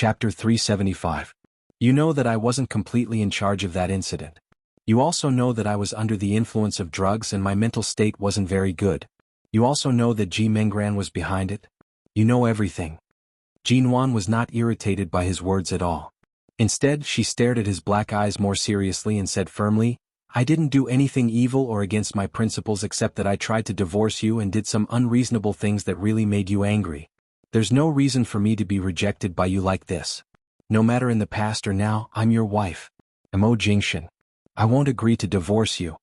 Chapter 375. You know that I wasn't completely in charge of that incident. You also know that I was under the influence of drugs and my mental state wasn't very good. You also know that Ji Menggran was behind it. You know everything. Jinwan was not irritated by his words at all. Instead, she stared at his black eyes more seriously and said firmly, I didn't do anything evil or against my principles except that I tried to divorce you and did some unreasonable things that really made you angry. There's no reason for me to be rejected by you like this. No matter in the past or now, I'm your wife. Mo Jingshan. I won't agree to divorce you.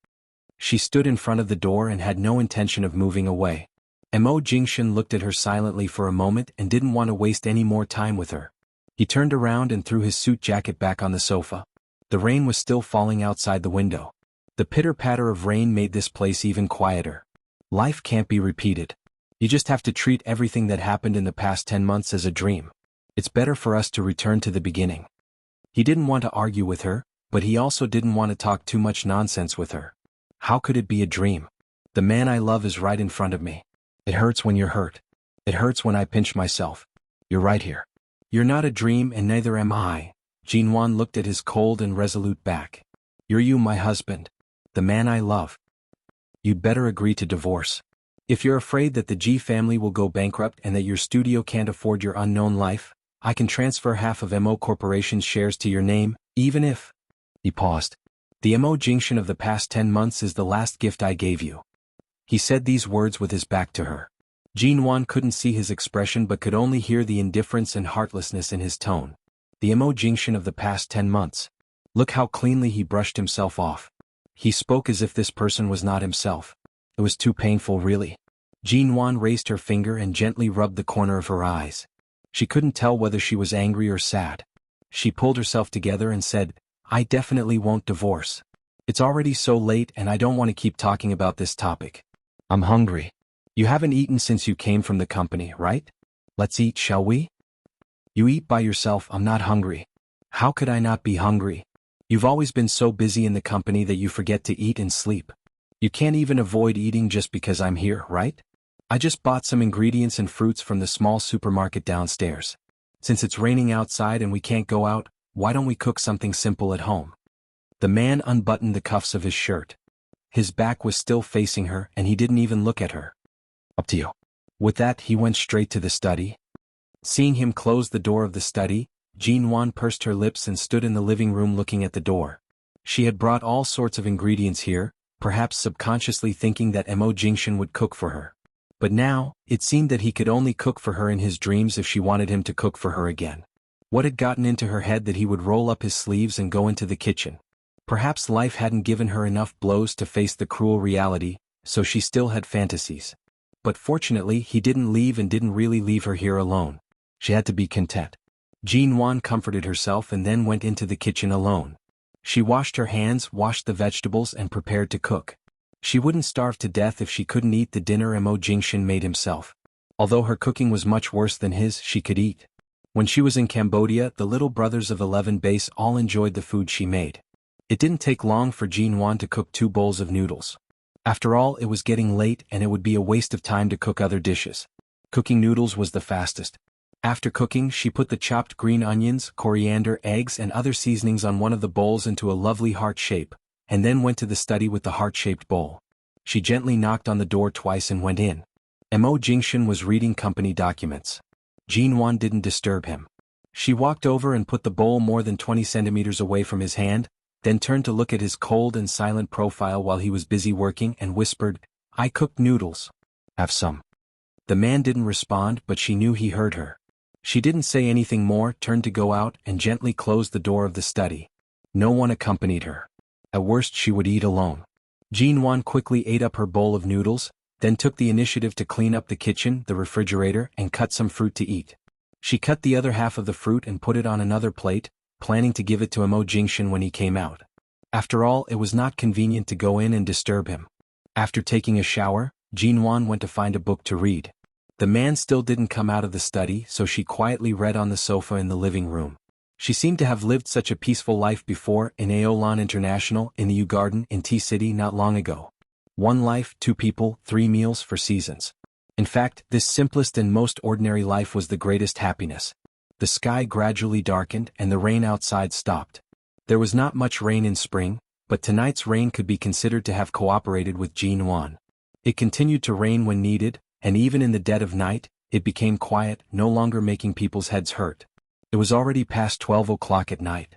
She stood in front of the door and had no intention of moving away. Mo Jingshan looked at her silently for a moment and didn't want to waste any more time with her. He turned around and threw his suit jacket back on the sofa. The rain was still falling outside the window. The pitter-patter of rain made this place even quieter. Life can't be repeated. You just have to treat everything that happened in the past 10 months as a dream. It's better for us to return to the beginning. He didn't want to argue with her, but he also didn't want to talk too much nonsense with her. How could it be a dream? The man I love is right in front of me. It hurts when you're hurt. It hurts when I pinch myself. You're right here. You're not a dream and neither am I. Jinwan looked at his cold and resolute back. You're you, my husband. The man I love. You'd better agree to divorce. If you're afraid that the Ji family will go bankrupt and that your studio can't afford your unknown life, I can transfer half of Mo Corporation's shares to your name, even if... He paused. The Mo Jingshan of the past 10 months is the last gift I gave you. He said these words with his back to her. Jinwan couldn't see his expression but could only hear the indifference and heartlessness in his tone. The Mo Jingshan of the past 10 months. Look how cleanly he brushed himself off. He spoke as if this person was not himself. It was too painful, really. Jinwan raised her finger and gently rubbed the corner of her eyes. She couldn't tell whether she was angry or sad. She pulled herself together and said, I definitely won't divorce. It's already so late and I don't want to keep talking about this topic. I'm hungry. You haven't eaten since you came from the company, right? Let's eat, shall we? You eat by yourself, I'm not hungry. How could I not be hungry? You've always been so busy in the company that you forget to eat and sleep. You can't even avoid eating just because I'm here, right? I just bought some ingredients and fruits from the small supermarket downstairs. Since it's raining outside and we can't go out, why don't we cook something simple at home? The man unbuttoned the cuffs of his shirt. His back was still facing her and he didn't even look at her. Up to you. With that, he went straight to the study. Seeing him close the door of the study, Jinwan pursed her lips and stood in the living room looking at the door. She had brought all sorts of ingredients here, perhaps subconsciously thinking that Mo Jingshan would cook for her. But now, it seemed that he could only cook for her in his dreams if she wanted him to cook for her again. What had gotten into her head that he would roll up his sleeves and go into the kitchen? Perhaps life hadn't given her enough blows to face the cruel reality, so she still had fantasies. But fortunately he didn't leave and didn't really leave her here alone. She had to be content. Jinwan comforted herself and then went into the kitchen alone. She washed her hands, washed the vegetables and prepared to cook. She wouldn't starve to death if she couldn't eat the dinner Mo Jingshan made himself. Although her cooking was much worse than his, she could eat. When she was in Cambodia, the little brothers of 11 Base all enjoyed the food she made. It didn't take long for Jinwan to cook 2 bowls of noodles. After all, it was getting late and it would be a waste of time to cook other dishes. Cooking noodles was the fastest. After cooking, she put the chopped green onions, coriander, eggs and other seasonings on one of the bowls into a lovely heart shape, and then went to the study with the heart-shaped bowl. She gently knocked on the door twice and went in. Mo Jingshan was reading company documents. Jinwan didn't disturb him. She walked over and put the bowl more than 20 centimeters away from his hand, then turned to look at his cold and silent profile while he was busy working and whispered, I cooked noodles. Have some. The man didn't respond, but she knew he heard her. She didn't say anything more, turned to go out and gently closed the door of the study. No one accompanied her. At worst she would eat alone. Jinwan quickly ate up her bowl of noodles, then took the initiative to clean up the kitchen, the refrigerator, and cut some fruit to eat. She cut the other half of the fruit and put it on another plate, planning to give it to Mo Jingshan when he came out. After all, it was not convenient to go in and disturb him. After taking a shower, Jinwan went to find a book to read. The man still didn't come out of the study, so she quietly read on the sofa in the living room. She seemed to have lived such a peaceful life before in Aolan International, in the U Garden, in T-City not long ago. 1 life, 2 people, 3 meals for seasons. In fact, this simplest and most ordinary life was the greatest happiness. The sky gradually darkened and the rain outside stopped. There was not much rain in spring, but tonight's rain could be considered to have cooperated with Jin Wan. It continued to rain when needed, and even in the dead of night, it became quiet, no longer making people's heads hurt. It was already past 12 o'clock at night.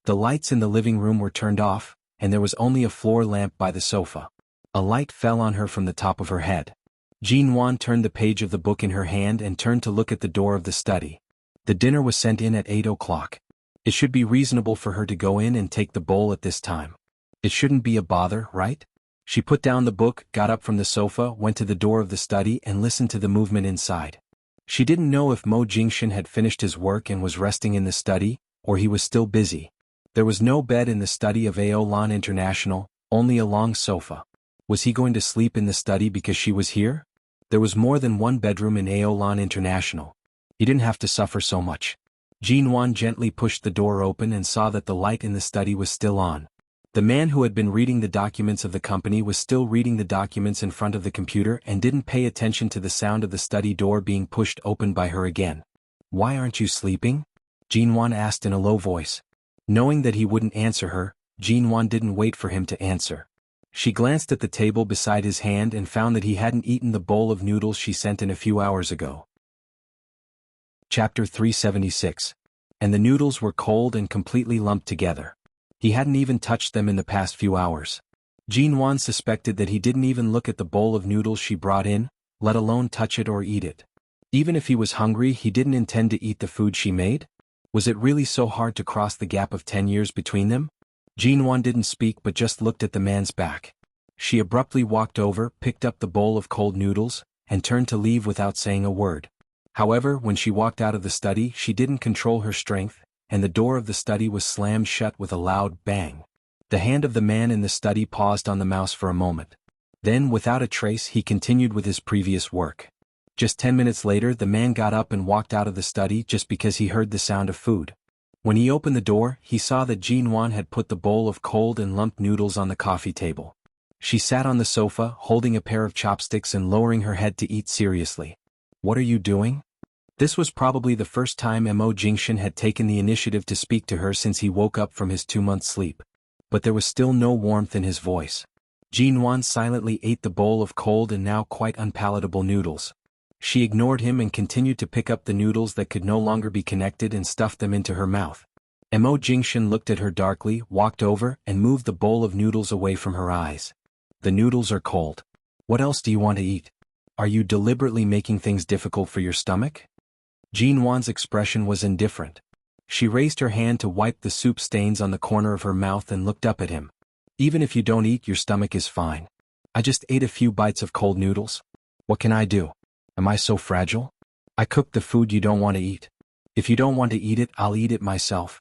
The lights in the living room were turned off, and there was only a floor lamp by the sofa. A light fell on her from the top of her head. Jin Wan turned the page of the book in her hand and turned to look at the door of the study. The dinner was sent in at 8 o'clock. It should be reasonable for her to go in and take the bowl at this time. It shouldn't be a bother, right? She put down the book, got up from the sofa, went to the door of the study and listened to the movement inside. She didn't know if Mo Jingshan had finished his work and was resting in the study, or he was still busy. There was no bed in the study of Aolan International, only a long sofa. Was he going to sleep in the study because she was here? There was more than one bedroom in Aolan International. He didn't have to suffer so much. Jin Wan gently pushed the door open and saw that the light in the study was still on. The man who had been reading the documents of the company was still reading the documents in front of the computer and didn't pay attention to the sound of the study door being pushed open by her again. "Why aren't you sleeping?" Jin Wan asked in a low voice. Knowing that he wouldn't answer her, Jin Wan didn't wait for him to answer. She glanced at the table beside his hand and found that he hadn't eaten the bowl of noodles she sent in a few hours ago. Chapter 376. And the noodles were cold and completely lumped together. He hadn't even touched them in the past few hours. Jin Wan suspected that he didn't even look at the bowl of noodles she brought in, let alone touch it or eat it. Even if he was hungry, he didn't intend to eat the food she made? Was it really so hard to cross the gap of 10 years between them? Jin Wan didn't speak but just looked at the man's back. She abruptly walked over, picked up the bowl of cold noodles, and turned to leave without saying a word. However, when she walked out of the study, she didn't control her strength, and the door of the study was slammed shut with a loud bang. The hand of the man in the study paused on the mouse for a moment. Then, without a trace, he continued with his previous work. Just 10 minutes later, the man got up and walked out of the study just because he heard the sound of food. When he opened the door, he saw that Jin Wan had put the bowl of cold and lumped noodles on the coffee table. She sat on the sofa, holding a pair of chopsticks and lowering her head to eat seriously. "What are you doing?" This was probably the first time Mo Jingshan had taken the initiative to speak to her since he woke up from his 2-month sleep. But there was still no warmth in his voice. Jin Wan silently ate the bowl of cold and now quite unpalatable noodles. She ignored him and continued to pick up the noodles that could no longer be connected and stuffed them into her mouth. Mo Jingshan looked at her darkly, walked over, and moved the bowl of noodles away from her eyes. "The noodles are cold. What else do you want to eat? Are you deliberately making things difficult for your stomach?" Jin Wan's expression was indifferent. She raised her hand to wipe the soup stains on the corner of her mouth and looked up at him. "Even if you don't eat, your stomach is fine. I just ate a few bites of cold noodles. What can I do? Am I so fragile? I cooked the food you don't want to eat. If you don't want to eat it, I'll eat it myself."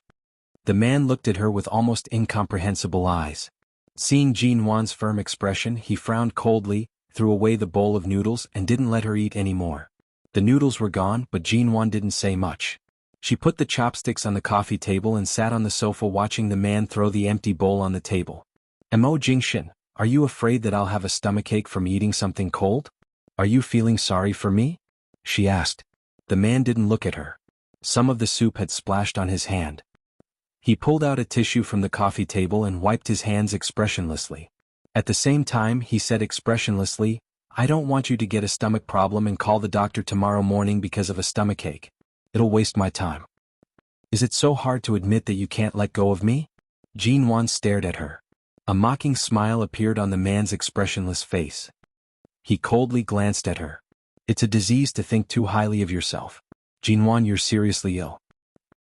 The man looked at her with almost incomprehensible eyes. Seeing Jin Wan's firm expression, he frowned coldly, threw away the bowl of noodles and didn't let her eat any more. The noodles were gone, but Jin Wan didn't say much. She put the chopsticks on the coffee table and sat on the sofa watching the man throw the empty bowl on the table. "Mo Jingshan, are you afraid that I'll have a stomachache from eating something cold? Are you feeling sorry for me?" she asked. The man didn't look at her. Some of the soup had splashed on his hand. He pulled out a tissue from the coffee table and wiped his hands expressionlessly. At the same time, he said expressionlessly, "I don't want you to get a stomach problem and call the doctor tomorrow morning because of a stomachache. It'll waste my time." "Is it so hard to admit that you can't let go of me?" Jin Wan stared at her. A mocking smile appeared on the man's expressionless face. He coldly glanced at her. "It's a disease to think too highly of yourself. Jin Wan, you're seriously ill."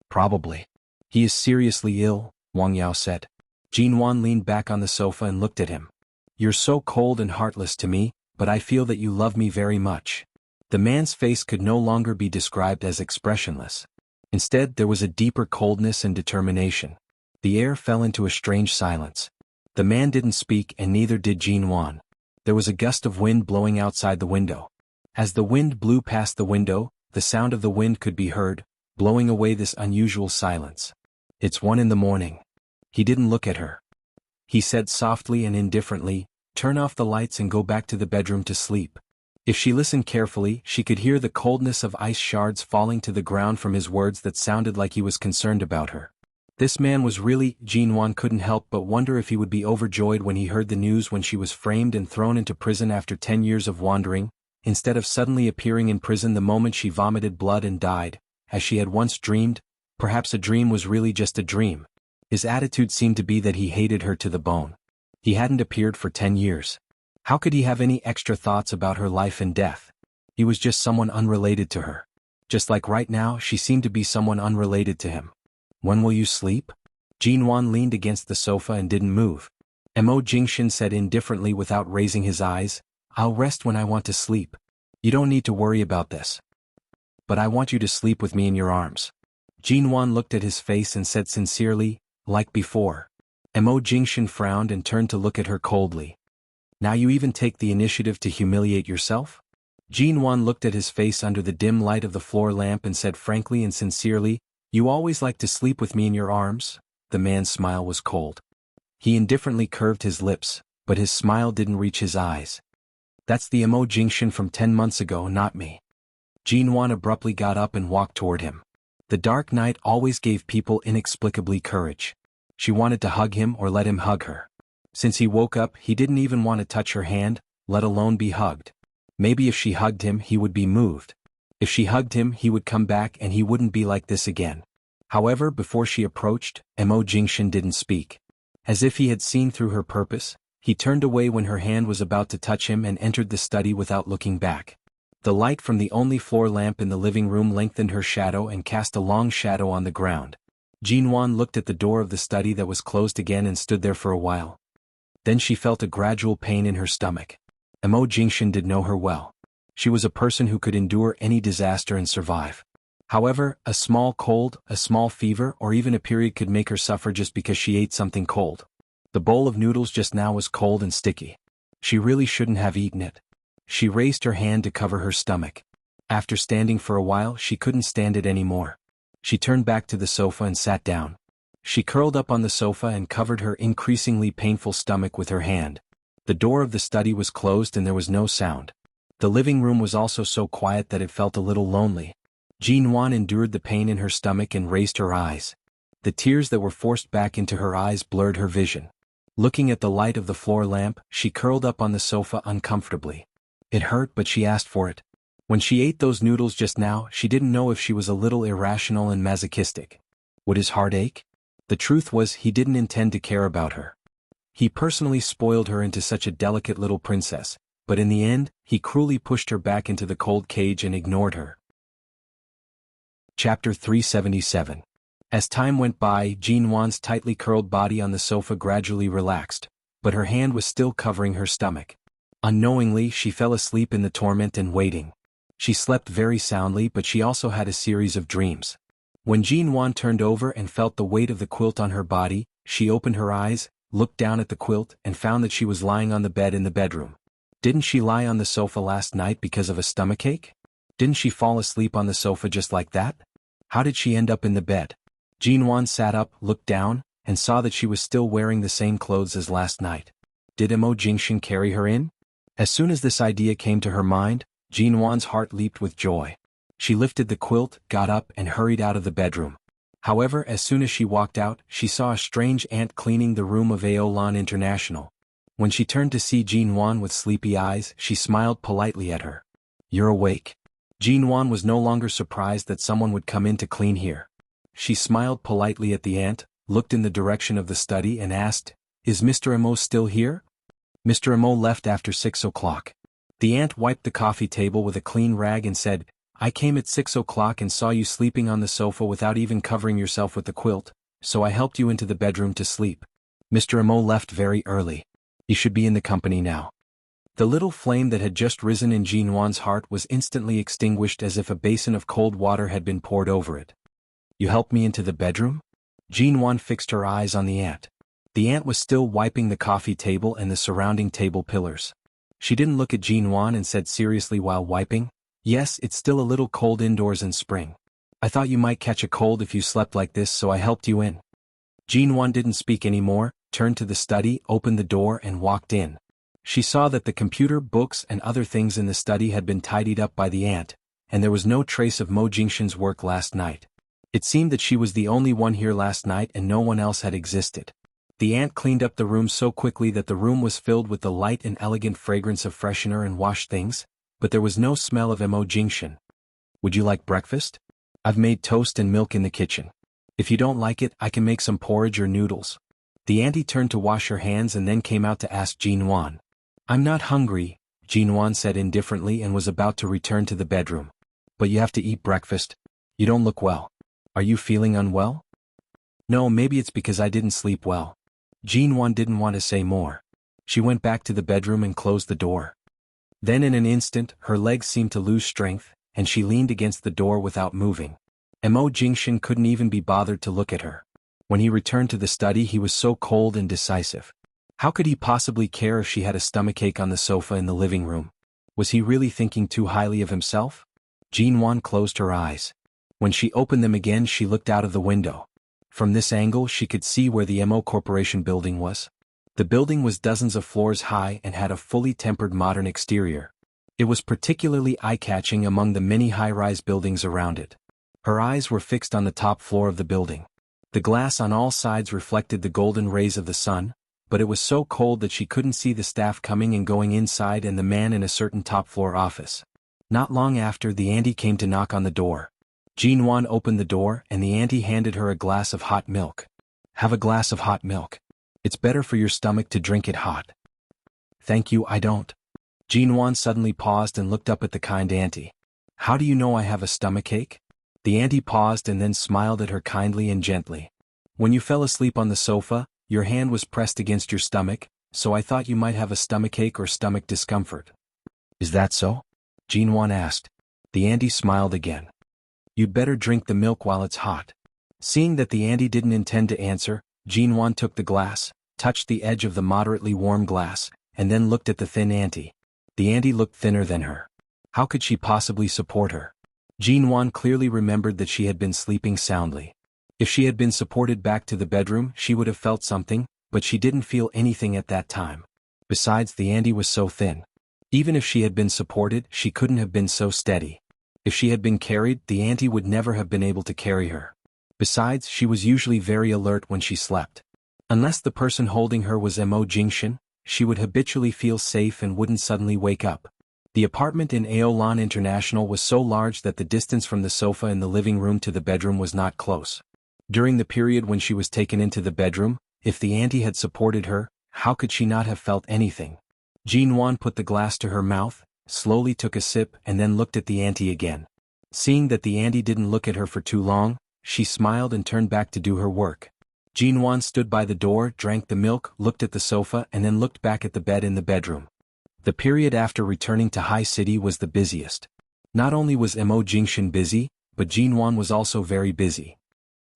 "Probably. He is seriously ill," Wang Yao said. Jin Wan leaned back on the sofa and looked at him. "You're so cold and heartless to me, but I feel that you love me very much." The man's face could no longer be described as expressionless. Instead, there was a deeper coldness and determination. The air fell into a strange silence. The man didn't speak and neither did Jin Wan. There was a gust of wind blowing outside the window. As the wind blew past the window, the sound of the wind could be heard, blowing away this unusual silence. "It's 1 a.m. He didn't look at her. He said softly and indifferently, "Turn off the lights and go back to the bedroom to sleep. If she listened carefully, she could hear the coldness of ice shards falling to the ground from his words that sounded like he was concerned about her. This man was really, Jinwan couldn't help but wonder if he would be overjoyed when he heard the news when she was framed and thrown into prison after 10 years of wandering, instead of suddenly appearing in prison the moment she vomited blood and died, as she had once dreamed. Perhaps a dream was really just a dream. His attitude seemed to be that he hated her to the bone. He hadn't appeared for 10 years. How could he have any extra thoughts about her life and death? He was just someone unrelated to her. Just like right now, she seemed to be someone unrelated to him. When will you sleep? Jinwan leaned against the sofa and didn't move. Mo Jingshin said indifferently without raising his eyes, I'll rest when I want to sleep. You don't need to worry about this. But I want you to sleep with me in your arms. Jinwan looked at his face and said sincerely, like before. Mo Jingshin frowned and turned to look at her coldly. Now you even take the initiative to humiliate yourself? Jinwan looked at his face under the dim light of the floor lamp and said frankly and sincerely, You always like to sleep with me in your arms? The man's smile was cold. He indifferently curved his lips, but his smile didn't reach his eyes. That's the Mo Jingshin from 10 months ago, not me. Jinwan abruptly got up and walked toward him. The dark night always gave people inexplicably courage. She wanted to hug him or let him hug her. Since he woke up, he didn't even want to touch her hand, let alone be hugged. Maybe if she hugged him, he would be moved. If she hugged him, he would come back and he wouldn't be like this again. However, before she approached, Mo Jingshin didn't speak. As if he had seen through her purpose, he turned away when her hand was about to touch him and entered the study without looking back. The light from the only floor lamp in the living room lengthened her shadow and cast a long shadow on the ground. Jinwan looked at the door of the study that was closed again and stood there for a while. Then she felt a gradual pain in her stomach. Mo Jingshin did know her well. She was a person who could endure any disaster and survive. However, a small cold, a small fever, or even a period could make her suffer just because she ate something cold. The bowl of noodles just now was cold and sticky. She really shouldn't have eaten it. She raised her hand to cover her stomach. After standing for a while, she couldn't stand it anymore. She turned back to the sofa and sat down. She curled up on the sofa and covered her increasingly painful stomach with her hand. The door of the study was closed and there was no sound. The living room was also so quiet that it felt a little lonely. Jinwan endured the pain in her stomach and raised her eyes. The tears that were forced back into her eyes blurred her vision. Looking at the light of the floor lamp, she curled up on the sofa uncomfortably. It hurt, but she asked for it. When she ate those noodles just now, she didn't know if she was a little irrational and masochistic. Would his heart ache? The truth was, he didn't intend to care about her. He personally spoiled her into such a delicate little princess, but in the end, he cruelly pushed her back into the cold cage and ignored her. Chapter 377. As time went by, Jinwan's tightly curled body on the sofa gradually relaxed, but her hand was still covering her stomach. Unknowingly, she fell asleep in the torment and waiting. She slept very soundly, but she also had a series of dreams. When Jinwan turned over and felt the weight of the quilt on her body, she opened her eyes, looked down at the quilt, and found that she was lying on the bed in the bedroom. Didn't she lie on the sofa last night because of a stomachache? Didn't she fall asleep on the sofa just like that? How did she end up in the bed? Jinwan sat up, looked down, and saw that she was still wearing the same clothes as last night. Did Mo Jingshin carry her in? As soon as this idea came to her mind, Jinwan's heart leaped with joy. She lifted the quilt, got up, and hurried out of the bedroom. However, as soon as she walked out, she saw a strange ant cleaning the room of Aolan International. When she turned to see Jinwan with sleepy eyes, she smiled politely at her. You're awake. Jinwan was no longer surprised that someone would come in to clean here. She smiled politely at the ant, looked in the direction of the study and asked, Is Mr. Mo still here? Mr. Mo left after 6 o'clock. The ant wiped the coffee table with a clean rag and said, I came at 6 o'clock and saw you sleeping on the sofa without even covering yourself with the quilt, so I helped you into the bedroom to sleep. Mr. Mo left very early. You should be in the company now. The little flame that had just risen in Jinwan's heart was instantly extinguished as if a basin of cold water had been poured over it. You helped me into the bedroom? Jinwan fixed her eyes on the ant. The ant was still wiping the coffee table and the surrounding table pillars. She didn't look at Jinwan and said seriously while wiping, Yes, it's still a little cold indoors in spring. I thought you might catch a cold if you slept like this, so I helped you in. Jinwan didn't speak anymore, turned to the study, opened the door and walked in. She saw that the computer, books and other things in the study had been tidied up by the aunt, and there was no trace of Mo Jingshan's work last night. It seemed that she was the only one here last night and no one else had existed. The aunt cleaned up the room so quickly that the room was filled with the light and elegant fragrance of freshener and wash things, but there was no smell of Mo Jingshan. Would you like breakfast? I've made toast and milk in the kitchen. If you don't like it, I can make some porridge or noodles. The auntie turned to wash her hands and then came out to ask Jinwan. I'm not hungry, Jinwan said indifferently and was about to return to the bedroom. But you have to eat breakfast. You don't look well. Are you feeling unwell? No, maybe it's because I didn't sleep well. Jinwan didn't want to say more. She went back to the bedroom and closed the door. Then in an instant, her legs seemed to lose strength, and she leaned against the door without moving. Mo Jingshan couldn't even be bothered to look at her. When he returned to the study, he was so cold and decisive. How could he possibly care if she had a stomachache on the sofa in the living room? Was he really thinking too highly of himself? Jinwan closed her eyes. When she opened them again, she looked out of the window. From this angle, she could see where the Mo Corporation building was. The building was dozens of floors high and had a fully tempered modern exterior. It was particularly eye-catching among the many high-rise buildings around it. Her eyes were fixed on the top floor of the building. The glass on all sides reflected the golden rays of the sun, but it was so cold that she couldn't see the staff coming and going inside and the man in a certain top-floor office. Not long after, the auntie came to knock on the door. Jinwan opened the door and the auntie handed her a glass of hot milk. Have a glass of hot milk. It's better for your stomach to drink it hot. Thank you, I don't. Jinwan suddenly paused and looked up at the kind auntie. How do you know I have a stomachache? The auntie paused and then smiled at her kindly and gently. When you fell asleep on the sofa, your hand was pressed against your stomach, so I thought you might have a stomachache or stomach discomfort. Is that so? Jinwan asked. The auntie smiled again. You'd better drink the milk while it's hot. Seeing that the auntie didn't intend to answer, Jinwan took the glass, touched the edge of the moderately warm glass, and then looked at the thin auntie. The auntie looked thinner than her. How could she possibly support her? Jinwan clearly remembered that she had been sleeping soundly. If she had been supported back to the bedroom, she would have felt something, but she didn't feel anything at that time. Besides, the auntie was so thin. Even if she had been supported, she couldn't have been so steady. If she had been carried, the auntie would never have been able to carry her. Besides, she was usually very alert when she slept. Unless the person holding her was Mo Jingshan, she would habitually feel safe and wouldn't suddenly wake up. The apartment in Aolan International was so large that the distance from the sofa in the living room to the bedroom was not close. During the period when she was taken into the bedroom, if the auntie had supported her, how could she not have felt anything? Jinwan put the glass to her mouth, slowly took a sip and then looked at the auntie again. Seeing that the auntie didn't look at her for too long, she smiled and turned back to do her work. Jinwan stood by the door, drank the milk, looked at the sofa and then looked back at the bed in the bedroom. The period after returning to High City was the busiest. Not only was Mo Jingshan busy, but Jinwan was also very busy.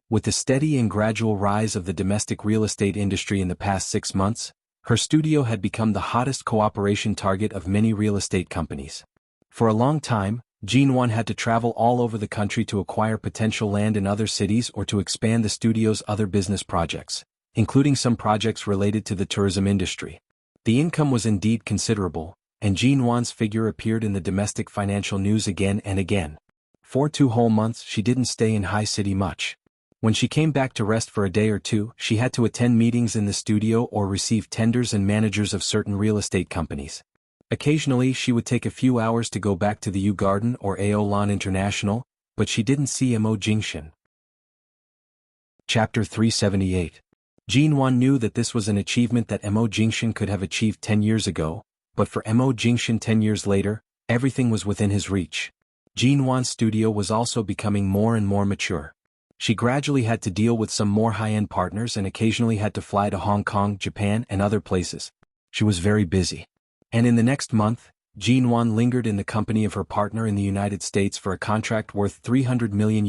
With the steady and gradual rise of the domestic real estate industry in the past 6 months, her studio had become the hottest cooperation target of many real estate companies. For a long time, Jinwan had to travel all over the country to acquire potential land in other cities or to expand the studio's other business projects, including some projects related to the tourism industry. The income was indeed considerable, and Jinwan's figure appeared in the domestic financial news again and again. For 2 whole months she didn't stay in High City much. When she came back to rest for a day or two, she had to attend meetings in the studio or receive tenders and managers of certain real estate companies. Occasionally she would take a few hours to go back to the U Garden or Aolan International, but she didn't see Mo Jingshan. Chapter 378. Jinwan knew that this was an achievement that Mo Jingshan could have achieved 10 years ago, but for Mo Jingshan 10 years later, everything was within his reach. Jinwan's studio was also becoming more and more mature. She gradually had to deal with some more high-end partners and occasionally had to fly to Hong Kong, Japan and other places. She was very busy. And in the next month, Jinwan lingered in the company of her partner in the United States for a contract worth $300 million.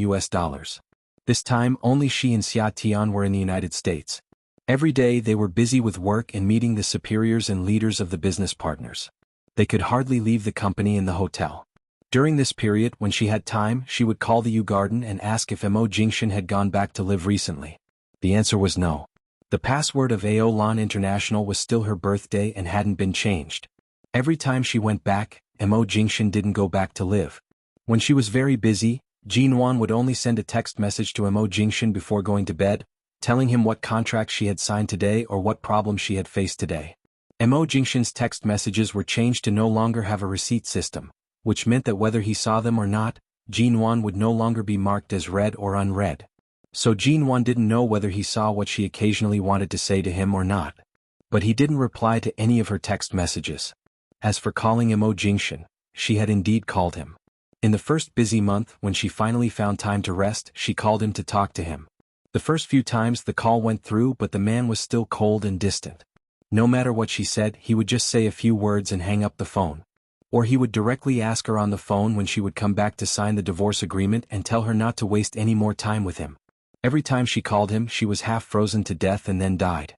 This time only she and Xia Tian were in the United States. Every day they were busy with work and meeting the superiors and leaders of the business partners. They could hardly leave the company in the hotel. During this period, when she had time, she would call the U Garden and ask if Mo Jingshan had gone back to live recently. The answer was no. The password of Aolan International was still her birthday and hadn't been changed. Every time she went back, Mo Jingshan didn't go back to live. When she was very busy, Jinwan would only send a text message to Mo Jingshan before going to bed, telling him what contract she had signed today or what problems she had faced today. Mo Jingshan's text messages were changed to no longer have a receipt system, which meant that whether he saw them or not, Jinwan would no longer be marked as read or unread. So Jinwan didn't know whether he saw what she occasionally wanted to say to him or not. But he didn't reply to any of her text messages. As for calling Mo Jingshan, she had indeed called him. In the first busy month, when she finally found time to rest, she called him to talk to him. The first few times the call went through, but the man was still cold and distant. No matter what she said, he would just say a few words and hang up the phone. Or he would directly ask her on the phone when she would come back to sign the divorce agreement and tell her not to waste any more time with him. Every time she called him, she was half frozen to death and then died.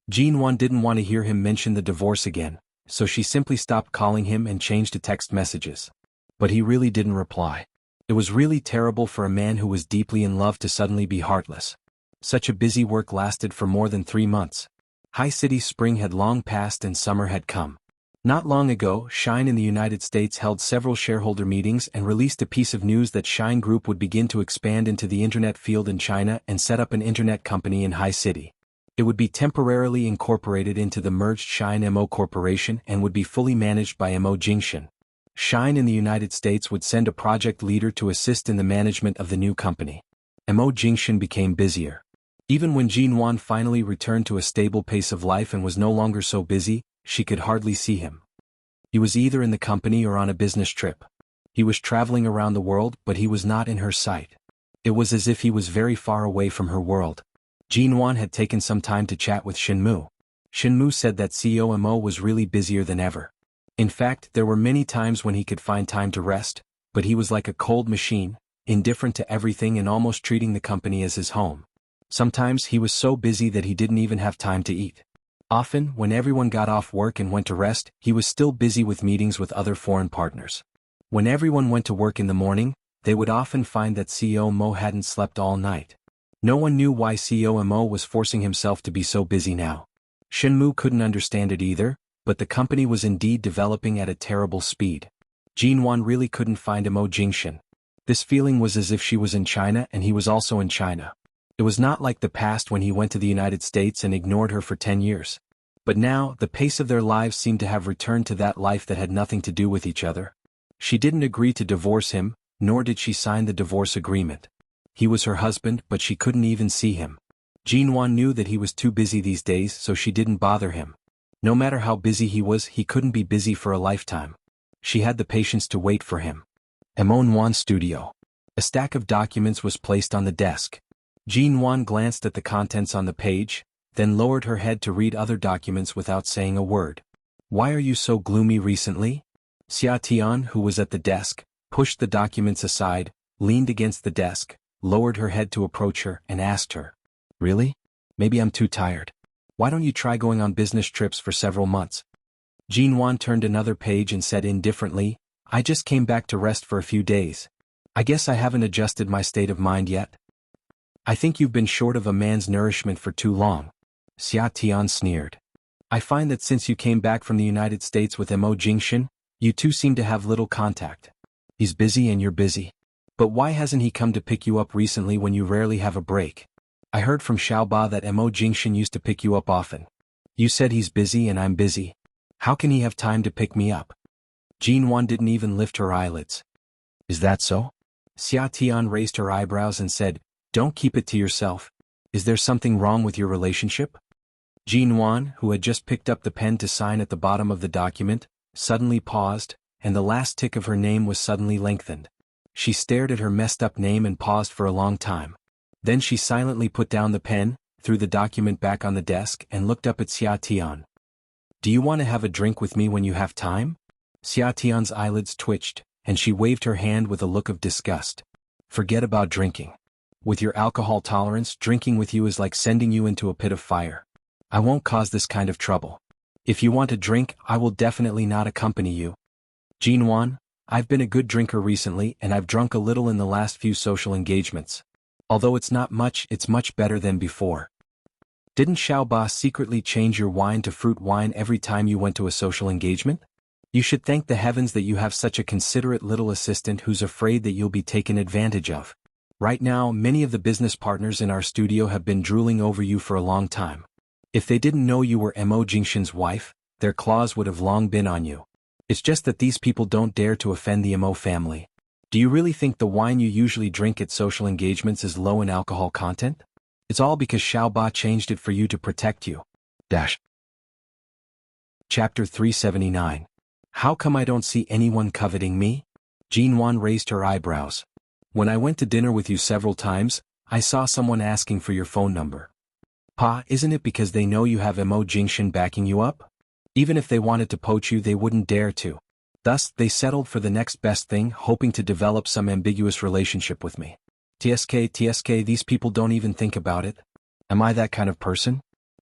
Jinwan didn't want to hear him mention the divorce again, so she simply stopped calling him and changed to text messages. But he really didn't reply. It was really terrible for a man who was deeply in love to suddenly be heartless. Such a busy work lasted for more than 3 months. High City spring had long passed and summer had come. Not long ago, Shine in the United States held several shareholder meetings and released a piece of news that Shine Group would begin to expand into the internet field in China and set up an internet company in High City. It would be temporarily incorporated into the merged Shine Mo Corporation and would be fully managed by Mo Jingshan. Shine in the United States would send a project leader to assist in the management of the new company. Mo Jingshan became busier. Even when Jinwan finally returned to a stable pace of life and was no longer so busy, she could hardly see him. He was either in the company or on a business trip. He was traveling around the world, but he was not in her sight. It was as if he was very far away from her world. Jinwan had taken some time to chat with Shinmu. Shinmu said that CEO Mo was really busier than ever. In fact, there were many times when he could find time to rest, but he was like a cold machine, indifferent to everything and almost treating the company as his home. Sometimes he was so busy that he didn't even have time to eat. Often, when everyone got off work and went to rest, he was still busy with meetings with other foreign partners. When everyone went to work in the morning, they would often find that CEO Mo hadn't slept all night. No one knew why CEO Mo was forcing himself to be so busy now. Shinmu couldn't understand it either, but the company was indeed developing at a terrible speed. Jinwan really couldn't find Mo Jingshan. This feeling was as if she was in China and he was also in China. It was not like the past when he went to the United States and ignored her for 10 years. But now, the pace of their lives seemed to have returned to that life that had nothing to do with each other. She didn't agree to divorce him, nor did she sign the divorce agreement. He was her husband, but she couldn't even see him. Jinwan knew that he was too busy these days, so she didn't bother him. No matter how busy he was, he couldn't be busy for a lifetime. She had the patience to wait for him. Monwan Studio. A stack of documents was placed on the desk. Jinwan glanced at the contents on the page, then lowered her head to read other documents without saying a word. "Why are you so gloomy recently?" Xia Tian, who was at the desk, pushed the documents aside, leaned against the desk, lowered her head to approach her, and asked her, "Really? Maybe I'm too tired. Why don't you try going on business trips for several months?" Jinwan turned another page and said indifferently, "I just came back to rest for a few days. I guess I haven't adjusted my state of mind yet." "I think you've been short of a man's nourishment for too long." Xia Tian sneered. "I find that since you came back from the United States with Mo Jingshan, you two seem to have little contact. He's busy and you're busy. But why hasn't he come to pick you up recently when you rarely have a break? I heard from Xiaoba that Mo Jingshan used to pick you up often. You said he's busy and I'm busy. How can he have time to pick me up?" Jinwan didn't even lift her eyelids. "Is that so?" Xia Tian raised her eyebrows and said, "Don't keep it to yourself. Is there something wrong with your relationship?" Jinwan, who had just picked up the pen to sign at the bottom of the document, suddenly paused, and the last tick of her name was suddenly lengthened. She stared at her messed up name and paused for a long time. Then she silently put down the pen, threw the document back on the desk and looked up at Xia Tian. "Do you want to have a drink with me when you have time?" Xia Tian's eyelids twitched, and she waved her hand with a look of disgust. "Forget about drinking. With your alcohol tolerance, drinking with you is like sending you into a pit of fire. I won't cause this kind of trouble. If you want a drink, I will definitely not accompany you." "Jinwan, I've been a good drinker recently and I've drunk a little in the last few social engagements. Although it's not much, it's much better than before." Didn't Xiaoba secretly change your wine to fruit wine every time you went to a social engagement? You should thank the heavens that you have such a considerate little assistant who's afraid that you'll be taken advantage of. Right now, many of the business partners in our studio have been drooling over you for a long time. If they didn't know you were Mo Jingshan's wife, their claws would have long been on you. It's just that these people don't dare to offend the Mo family. Do you really think the wine you usually drink at social engagements is low in alcohol content? It's all because Xiaoba changed it for you to protect you. Chapter 379. How come I don't see anyone coveting me? Jinwan raised her eyebrows. When I went to dinner with you several times, I saw someone asking for your phone number. Pa, isn't it because they know you have Mo Jingshan backing you up? Even if they wanted to poach you, they wouldn't dare to. Thus, they settled for the next best thing, hoping to develop some ambiguous relationship with me. TSK, these people don't even think about it. Am I that kind of person?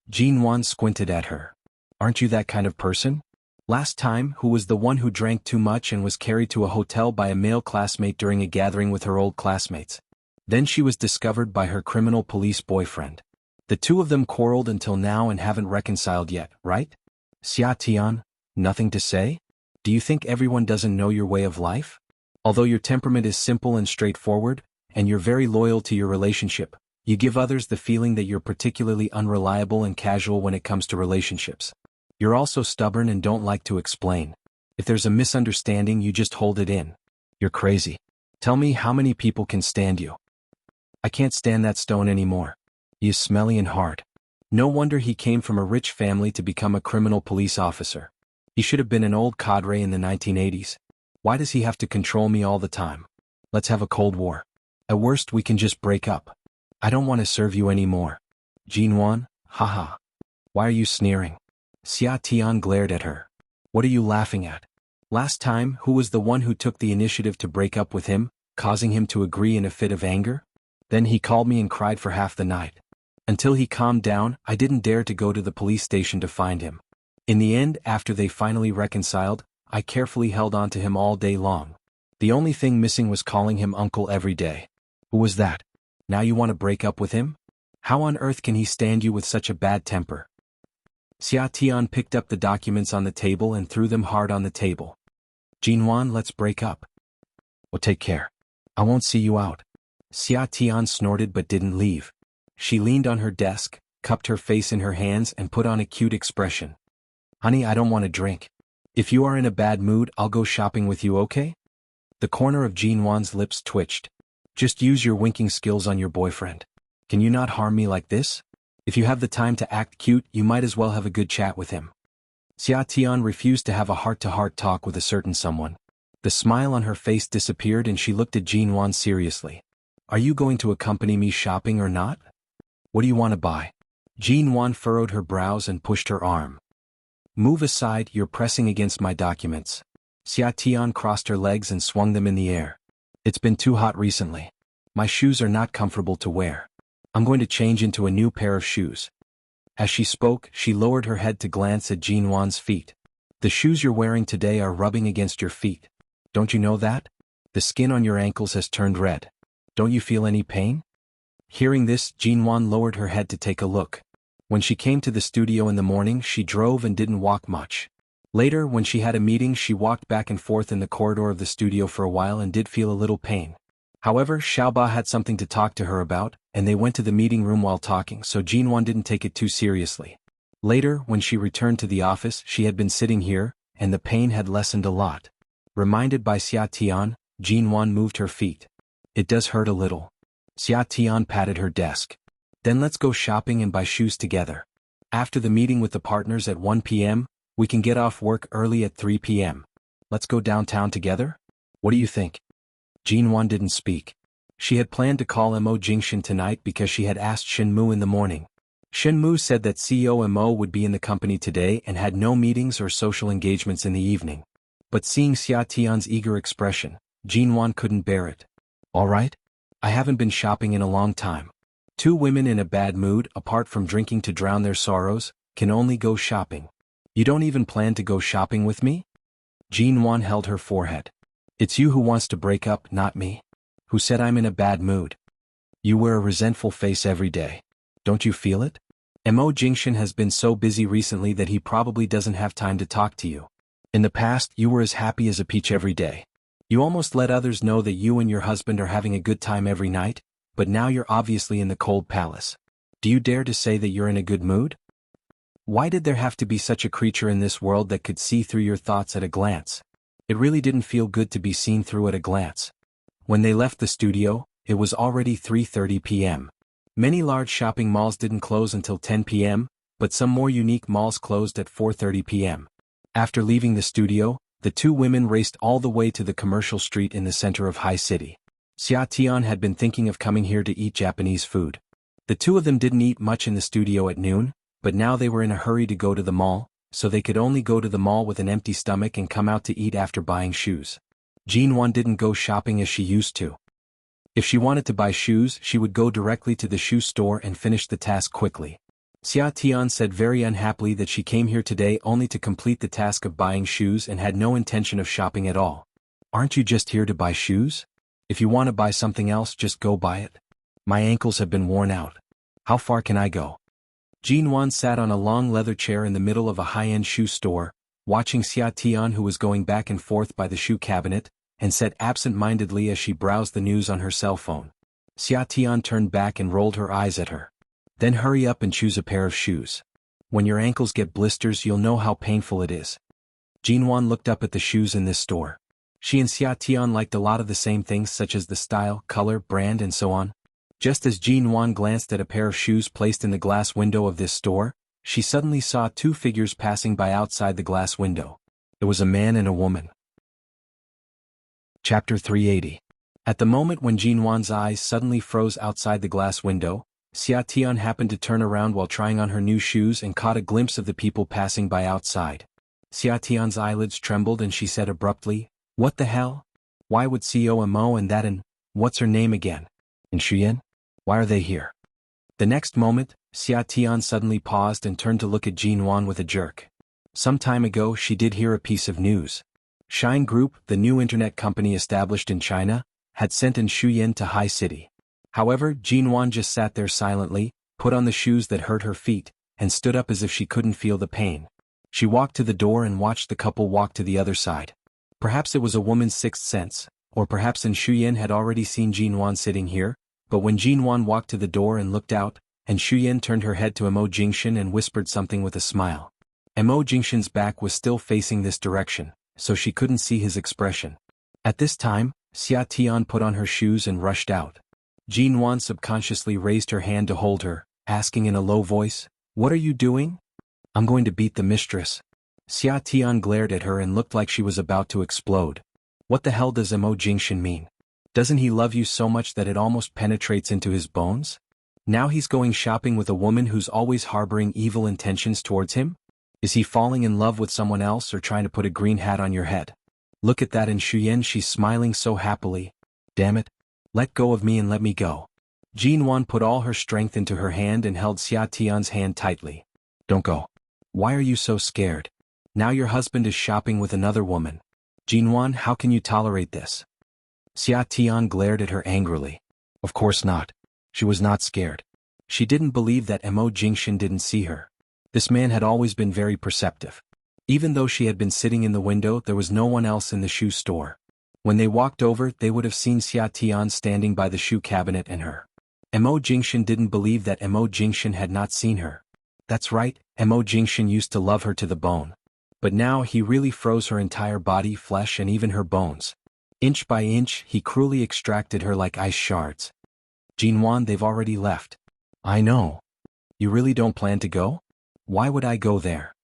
Jinwan squinted at her. Aren't you that kind of person? Last time, who was the one who drank too much and was carried to a hotel by a male classmate during a gathering with her old classmates. Then she was discovered by her criminal police boyfriend. The two of them quarreled until now and haven't reconciled yet, right? Xia Tian, nothing to say? Do you think everyone doesn't know your way of life? Although your temperament is simple and straightforward, and you're very loyal to your relationship, you give others the feeling that you're particularly unreliable and casual when it comes to relationships. You're also stubborn and don't like to explain. If there's a misunderstanding, you just hold it in. You're crazy. Tell me how many people can stand you. I can't stand that stone anymore. He is smelly and hard. No wonder he came from a rich family to become a criminal police officer. He should have been an old cadre in the 1980s. Why does he have to control me all the time? Let's have a Cold War. At worst, we can just break up. I don't want to serve you anymore. Jinwan, haha. Why are you sneering? Xia Tian glared at her. What are you laughing at? Last time, who was the one who took the initiative to break up with him, causing him to agree in a fit of anger? Then he called me and cried for half the night. Until he calmed down, I didn't dare to go to the police station to find him. In the end, after they finally reconciled, I carefully held on to him all day long. The only thing missing was calling him uncle every day. Who was that? Now you want to break up with him? How on earth can he stand you with such a bad temper? Xia Tian picked up the documents on the table and threw them hard on the table. Jinwan, let's break up. Well, take care. I won't see you out. Xia Tian snorted but didn't leave. She leaned on her desk, cupped her face in her hands and put on a cute expression. Honey, I don't want to drink. If you are in a bad mood, I'll go shopping with you, okay? The corner of Jinwan's lips twitched. Just use your winking skills on your boyfriend. Can you not harm me like this? If you have the time to act cute, you might as well have a good chat with him. Xia Tian refused to have a heart-to-heart talk with a certain someone. The smile on her face disappeared and she looked at Jinwan seriously. Are you going to accompany me shopping or not? What do you want to buy? Jinwan furrowed her brows and pushed her arm. Move aside, you're pressing against my documents. Xia Tian crossed her legs and swung them in the air. It's been too hot recently. My shoes are not comfortable to wear. I'm going to change into a new pair of shoes. As she spoke, she lowered her head to glance at Jinwan's feet. The shoes you're wearing today are rubbing against your feet. Don't you know that? The skin on your ankles has turned red. Don't you feel any pain? Hearing this, Jinwan lowered her head to take a look. When she came to the studio in the morning, she drove and didn't walk much. Later, when she had a meeting, she walked back and forth in the corridor of the studio for a while and did feel a little pain. However, Xiaoba had something to talk to her about, and they went to the meeting room while talking, so Jinwan didn't take it too seriously. Later, when she returned to the office, she had been sitting here, and the pain had lessened a lot. Reminded by Xia Tian, Jinwan moved her feet. It does hurt a little. Xia Tian patted her desk. Then let's go shopping and buy shoes together. After the meeting with the partners at 1 p.m., we can get off work early at 3 p.m. Let's go downtown together? What do you think? Jinwan didn't speak. She had planned to call Mo Jingshan tonight because she had asked Shenmu in the morning. Shenmu said that CEO Mo would be in the company today and had no meetings or social engagements in the evening. But seeing Xia Tian's eager expression, Jinwan couldn't bear it. All right? I haven't been shopping in a long time. Two women in a bad mood, apart from drinking to drown their sorrows, can only go shopping. You don't even plan to go shopping with me? Jinwan held her forehead. It's you who wants to break up, not me. Who said I'm in a bad mood? You wear a resentful face every day. Don't you feel it? Mo Jingshan has been so busy recently that he probably doesn't have time to talk to you. In the past, you were as happy as a peach every day. You almost let others know that you and your husband are having a good time every night, but now you're obviously in the cold palace. Do you dare to say that you're in a good mood? Why did there have to be such a creature in this world that could see through your thoughts at a glance? It really didn't feel good to be seen through at a glance. When they left the studio, it was already 3:30 p.m. Many large shopping malls didn't close until 10 p.m., but some more unique malls closed at 4:30 p.m. After leaving the studio, the two women raced all the way to the commercial street in the center of High City. Xia Tian had been thinking of coming here to eat Japanese food. The two of them didn't eat much in the studio at noon, but now they were in a hurry to go to the mall, so they could only go to the mall with an empty stomach and come out to eat after buying shoes. Jinwan didn't go shopping as she used to. If she wanted to buy shoes, she would go directly to the shoe store and finish the task quickly. Xia Tian said very unhappily that she came here today only to complete the task of buying shoes and had no intention of shopping at all. Aren't you just here to buy shoes? If you want to buy something else, just go buy it. My ankles have been worn out. How far can I go? Jinwan sat on a long leather chair in the middle of a high-end shoe store, watching Xia Tian, who was going back and forth by the shoe cabinet, and said absent-mindedly as she browsed the news on her cell phone. Xia Tian turned back and rolled her eyes at her. Then hurry up and choose a pair of shoes. When your ankles get blisters, you'll know how painful it is. Jinwan looked up at the shoes in this store. She and Xia Tian liked a lot of the same things such as the style, color, brand and so on. Just as Jinwan glanced at a pair of shoes placed in the glass window of this store, she suddenly saw two figures passing by outside the glass window. It was a man and a woman. Chapter 380. At the moment when Jinwan's eyes suddenly froze outside the glass window, Xia Tian happened to turn around while trying on her new shoes and caught a glimpse of the people passing by outside. Xia Tian's eyelids trembled and she said abruptly, "What the hell? Why would CEO Mo and that and, what's her name again? And Shuyan? Why are they here?" The next moment, Xia Tian suddenly paused and turned to look at Jinwan with a jerk. Some time ago she did hear a piece of news. Shine Group, the new internet company established in China, had sent in Shuyan to High City. However, Jinwan just sat there silently, put on the shoes that hurt her feet, and stood up as if she couldn't feel the pain. She walked to the door and watched the couple walk to the other side. Perhaps it was a woman's sixth sense, or perhaps Shuyan had already seen Jinwan sitting here, but when Jinwan walked to the door and looked out, and Shuyan turned her head to Mo Jingshan and whispered something with a smile. Mo Jingshan's back was still facing this direction, so she couldn't see his expression. At this time, Xia Tian put on her shoes and rushed out. Jinwan subconsciously raised her hand to hold her, asking in a low voice, "What are you doing?" "I'm going to beat the mistress." Xia Tian glared at her and looked like she was about to explode. What the hell does Mo Jingshan mean? Doesn't he love you so much that it almost penetrates into his bones? Now he's going shopping with a woman who's always harboring evil intentions towards him? Is he falling in love with someone else or trying to put a green hat on your head? Look at that in Shuyan, she's smiling so happily. Damn it. Let go of me and let me go. Jinwan put all her strength into her hand and held Xia Tian's hand tightly. Don't go. Why are you so scared? Now your husband is shopping with another woman. Jinwan, how can you tolerate this? Xia Tian glared at her angrily. Of course not. She was not scared. She didn't believe that Mo Jingshan didn't see her. This man had always been very perceptive. Even though she had been sitting in the window, there was no one else in the shoe store. When they walked over, they would have seen Xia Tian standing by the shoe cabinet and her. Mo Jingshan didn't believe that Mo Jingshan had not seen her. That's right, Mo Jingshan used to love her to the bone. But now he really froze her entire body, flesh and even her bones. Inch by inch, he cruelly extracted her like ice shards. Jinwan, they've already left. I know. You really don't plan to go? Why would I go there?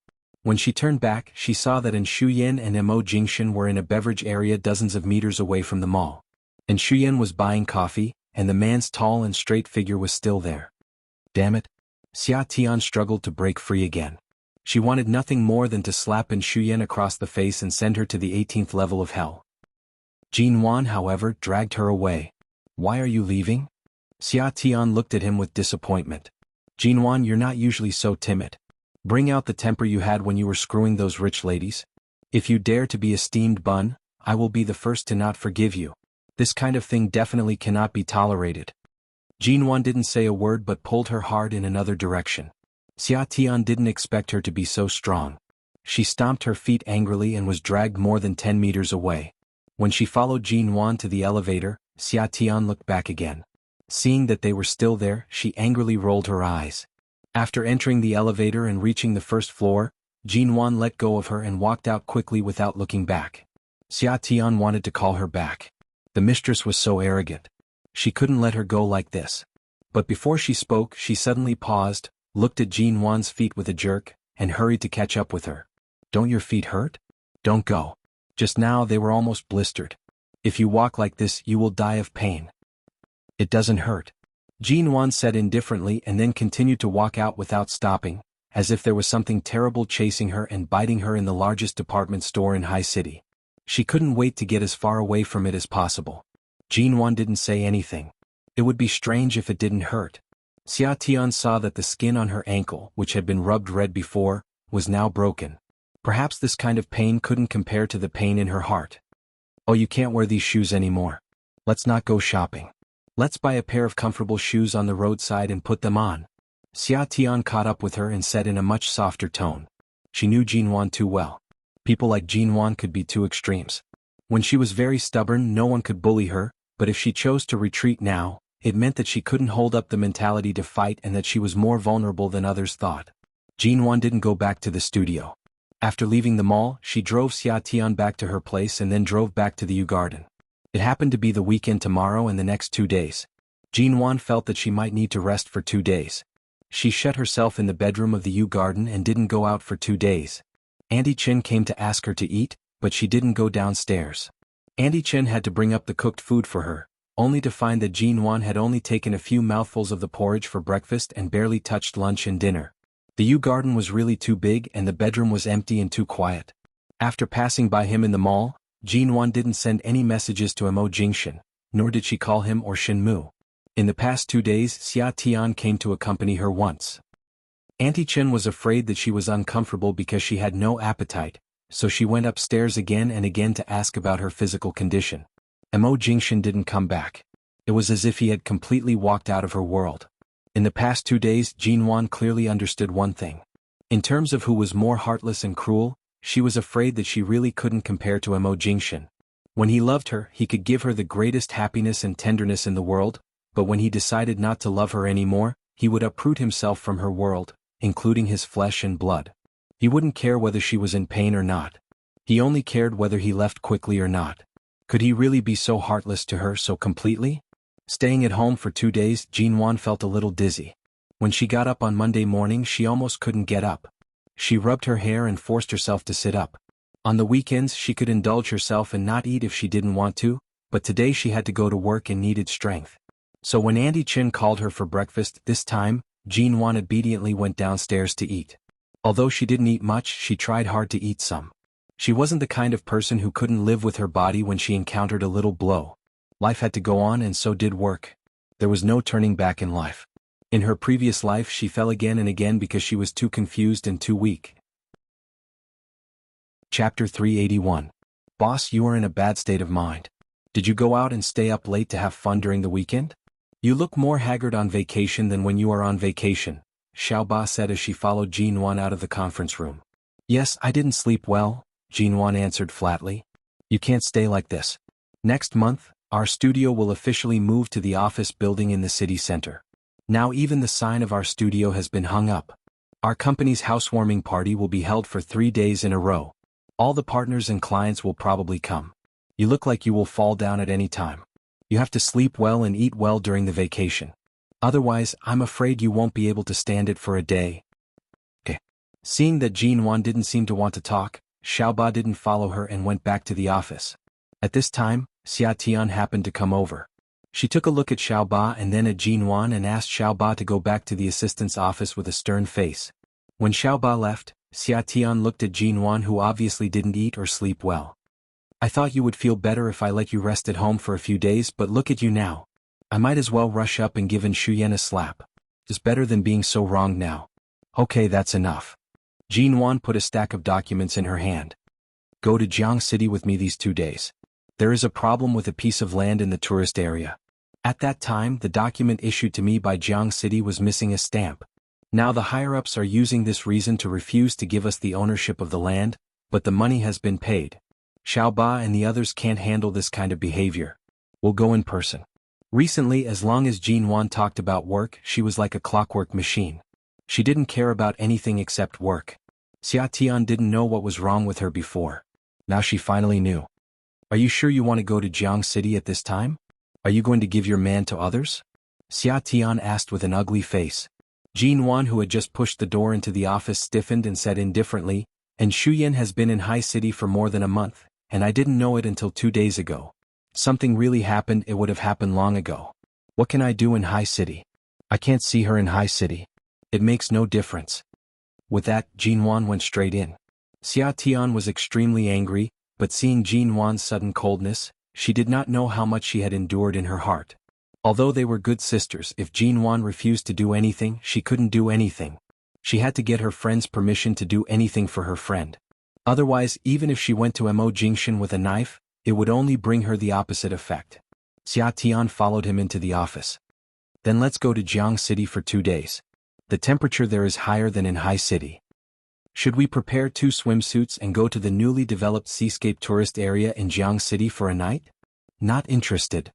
When she turned back, she saw that Shuyan and Mo Jingshan were in a beverage area dozens of meters away from the mall. Shuyan was buying coffee, and the man's tall and straight figure was still there. Damn it. Xia Tian struggled to break free again. She wanted nothing more than to slap Shuyan across the face and send her to the 18th level of hell. Jinwan, however, dragged her away. Why are you leaving? Xia Tian looked at him with disappointment. Jinwan, you're not usually so timid. Bring out the temper you had when you were screwing those rich ladies. If you dare to be a steamed bun, I will be the first to not forgive you. This kind of thing definitely cannot be tolerated. Jinwan didn't say a word but pulled her hard in another direction. Xia Tian didn't expect her to be so strong. She stomped her feet angrily and was dragged more than 10 meters away. When she followed Jin Wan to the elevator, Xia Tian looked back again. Seeing that they were still there, she angrily rolled her eyes. After entering the elevator and reaching the first floor, Jin Wan let go of her and walked out quickly without looking back. Xia Tian wanted to call her back. The mistress was so arrogant. She couldn't let her go like this. But before she spoke, she suddenly paused, looked at Jin Wan's feet with a jerk, and hurried to catch up with her. Don't your feet hurt? Don't go. Just now they were almost blistered. If you walk like this, you will die of pain. It doesn't hurt. Jin Wan said indifferently and then continued to walk out without stopping, as if there was something terrible chasing her and biting her in the largest department store in High City. She couldn't wait to get as far away from it as possible. Jin Wan didn't say anything. It would be strange if it didn't hurt. Xia Tian saw that the skin on her ankle, which had been rubbed red before, was now broken. Perhaps this kind of pain couldn't compare to the pain in her heart. Oh, you can't wear these shoes anymore. Let's not go shopping. Let's buy a pair of comfortable shoes on the roadside and put them on. Xia Tian caught up with her and said in a much softer tone. She knew Jin Wan too well. People like Jin Wan could be two extremes. When she was very stubborn, no one could bully her, but if she chose to retreat now, it meant that she couldn't hold up the mentality to fight and that she was more vulnerable than others thought. Jin Wan didn't go back to the studio. After leaving the mall, she drove Xia Tian back to her place and then drove back to the U Garden. It happened to be the weekend tomorrow and the next 2 days. Jin Wan felt that she might need to rest for 2 days. She shut herself in the bedroom of the U Garden and didn't go out for 2 days. Auntie Chen came to ask her to eat, but she didn't go downstairs. Auntie Chen had to bring up the cooked food for her, only to find that Jin Wan had only taken a few mouthfuls of the porridge for breakfast and barely touched lunch and dinner. The U Garden was really too big and the bedroom was empty and too quiet. After passing by him in the mall, Jin Wan didn't send any messages to Mo Jingshan, nor did she call him or Shin Mu. In the past 2 days, Xia Tian came to accompany her once. Auntie Chen was afraid that she was uncomfortable because she had no appetite, so she went upstairs again and again to ask about her physical condition. Mo Jingshan didn't come back. It was as if he had completely walked out of her world. In the past 2 days, Jin Wan clearly understood one thing. In terms of who was more heartless and cruel, she was afraid that she really couldn't compare to Mo Jingshan. When he loved her, he could give her the greatest happiness and tenderness in the world, but when he decided not to love her anymore, he would uproot himself from her world, including his flesh and blood. He wouldn't care whether she was in pain or not. He only cared whether he left quickly or not. Could he really be so heartless to her so completely? Staying at home for 2 days, Jin Wan felt a little dizzy. When she got up on Monday morning, she almost couldn't get up. She rubbed her hair and forced herself to sit up. On the weekends, she could indulge herself and not eat if she didn't want to, but today she had to go to work and needed strength. So when Auntie Chen called her for breakfast this time, Jin Wan obediently went downstairs to eat. Although she didn't eat much, she tried hard to eat some. She wasn't the kind of person who couldn't live with her body when she encountered a little blow. Life had to go on and so did work. There was no turning back in life. In her previous life she fell again and again because she was too confused and too weak. Chapter 381. Boss, you are in a bad state of mind. Did you go out and stay up late to have fun during the weekend? You look more haggard on vacation than when you are on vacation, Xiao Ba said as she followed Jin Wan out of the conference room. Yes, I didn't sleep well, Jin Wan answered flatly. You can't stay like this. Next month, our studio will officially move to the office building in the city center. Now even the sign of our studio has been hung up. Our company's housewarming party will be held for 3 days in a row. All the partners and clients will probably come. You look like you will fall down at any time. You have to sleep well and eat well during the vacation. Otherwise, I'm afraid you won't be able to stand it for a day. Okay. Seeing that Jin Wan didn't seem to want to talk, Xiao Ba didn't follow her and went back to the office. At this time, Xia Tian happened to come over. She took a look at Xiao Ba and then at Jin Wan and asked Xiao Ba to go back to the assistant's office with a stern face. When Xiao Ba left, Xia Tian looked at Jin Wan, who obviously didn't eat or sleep well. I thought you would feel better if I let you rest at home for a few days, but look at you now. I might as well rush up and give Shuyen a slap. It's better than being so wrong now. Okay, that's enough. Jin Wan put a stack of documents in her hand. Go to Jiang City with me these 2 days. There is a problem with a piece of land in the tourist area. At that time, the document issued to me by Jiang City was missing a stamp. Now the higher-ups are using this reason to refuse to give us the ownership of the land, but the money has been paid. Xiaoba and the others can't handle this kind of behavior. We'll go in person. Recently, as long as Jin Wan talked about work, she was like a clockwork machine. She didn't care about anything except work. Xia Tian didn't know what was wrong with her before. Now she finally knew. Are you sure you want to go to Jiang City at this time? Are you going to give your man to others? Xia Tian asked with an ugly face. Jin Wan, who had just pushed the door into the office, stiffened and said indifferently, "And Shuyan has been in High City for more than a month, and I didn't know it until 2 days ago. Something really happened, it would have happened long ago. What can I do in High City? I can't see her in High City. It makes no difference." With that, Jin Wan went straight in. Xia Tian was extremely angry, but seeing Jin Wan's sudden coldness, she did not know how much she had endured in her heart. Although they were good sisters, if Jin Wan refused to do anything, she couldn't do anything. She had to get her friend's permission to do anything for her friend. Otherwise, even if she went to Mo Jingshan with a knife, it would only bring her the opposite effect. Xia Tian followed him into the office. Then let's go to Jiang City for 2 days. The temperature there is higher than in High City. Should we prepare 2 swimsuits and go to the newly developed seascape tourist area in Jiang City for a night? Not interested.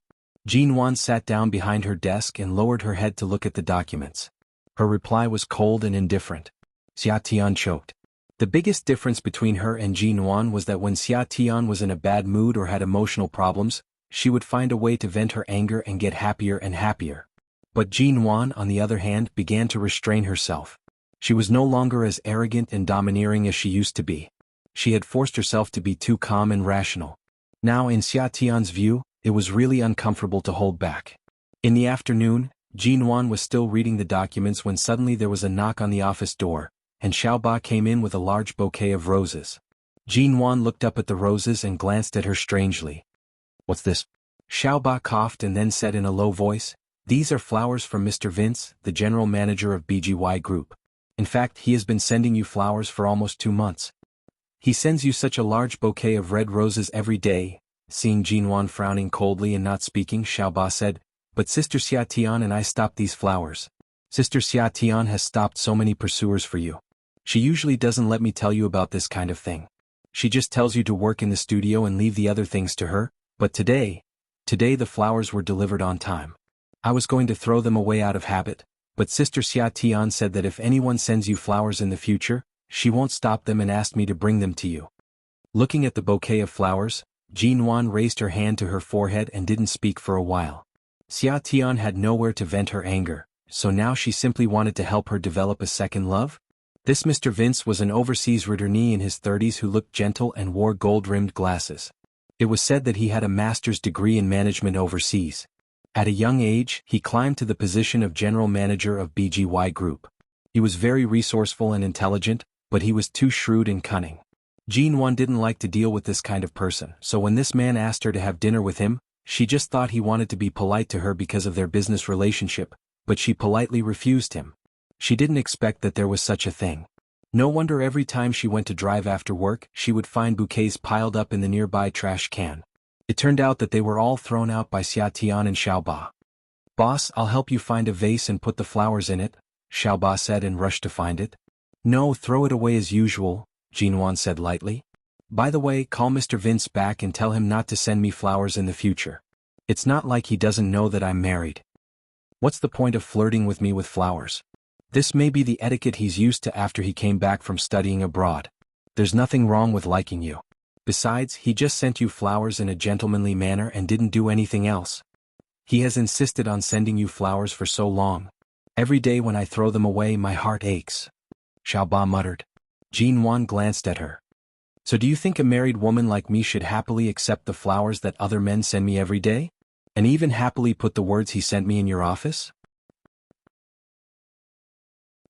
Jin Wan sat down behind her desk and lowered her head to look at the documents. Her reply was cold and indifferent. Xia Tian choked. The biggest difference between her and Jin Wan was that when Xia Tian was in a bad mood or had emotional problems, she would find a way to vent her anger and get happier and happier. But Jin Wan, on the other hand, began to restrain herself. She was no longer as arrogant and domineering as she used to be. She had forced herself to be too calm and rational. Now, in Xia Tian's view, it was really uncomfortable to hold back. In the afternoon, Jin Wan was still reading the documents when suddenly there was a knock on the office door, and Xiaoba came in with a large bouquet of roses. Jin Wan looked up at the roses and glanced at her strangely. "What's this?" Xiaoba coughed and then said in a low voice, "These are flowers from Mr. Vince, the general manager of BGY Group. In fact, he has been sending you flowers for almost 2 months. He sends you such a large bouquet of red roses every day." Seeing Jin Wan frowning coldly and not speaking, Xiaoba said, "But Sister Xia Tian and I stopped these flowers. Sister Xia Tian has stopped so many pursuers for you. She usually doesn't let me tell you about this kind of thing. She just tells you to work in the studio and leave the other things to her, but today the flowers were delivered on time. I was going to throw them away out of habit, but Sister Xia Tian said that if anyone sends you flowers in the future, she won't stop them and asked me to bring them to you." Looking at the bouquet of flowers, Jin Wan raised her hand to her forehead and didn't speak for a while. Xia Tian had nowhere to vent her anger, so now she simply wanted to help her develop a second love? This Mr. Vince was an overseas returnee in his 30s who looked gentle and wore gold-rimmed glasses. It was said that he had a master's degree in management overseas. At a young age, he climbed to the position of general manager of BGY Group. He was very resourceful and intelligent, but he was too shrewd and cunning. Jin Wan didn't like to deal with this kind of person, so when this man asked her to have dinner with him, she just thought he wanted to be polite to her because of their business relationship, but she politely refused him. She didn't expect that there was such a thing. No wonder every time she went to drive after work, she would find bouquets piled up in the nearby trash can. It turned out that they were all thrown out by Xia Tian and Xiaoba. "Boss, I'll help you find a vase and put the flowers in it," Xiaoba said and rushed to find it. "No, throw it away as usual," Jin Wan said lightly. "By the way, call Mr. Vince back and tell him not to send me flowers in the future. It's not like he doesn't know that I'm married. What's the point of flirting with me with flowers? This may be the etiquette he's used to after he came back from studying abroad. There's nothing wrong with liking you. Besides, he just sent you flowers in a gentlemanly manner and didn't do anything else. He has insisted on sending you flowers for so long. Every day when I throw them away, my heart aches," Xiaoba muttered. Jin Wan glanced at her. "So do you think a married woman like me should happily accept the flowers that other men send me every day? And even happily put the words he sent me in your office?"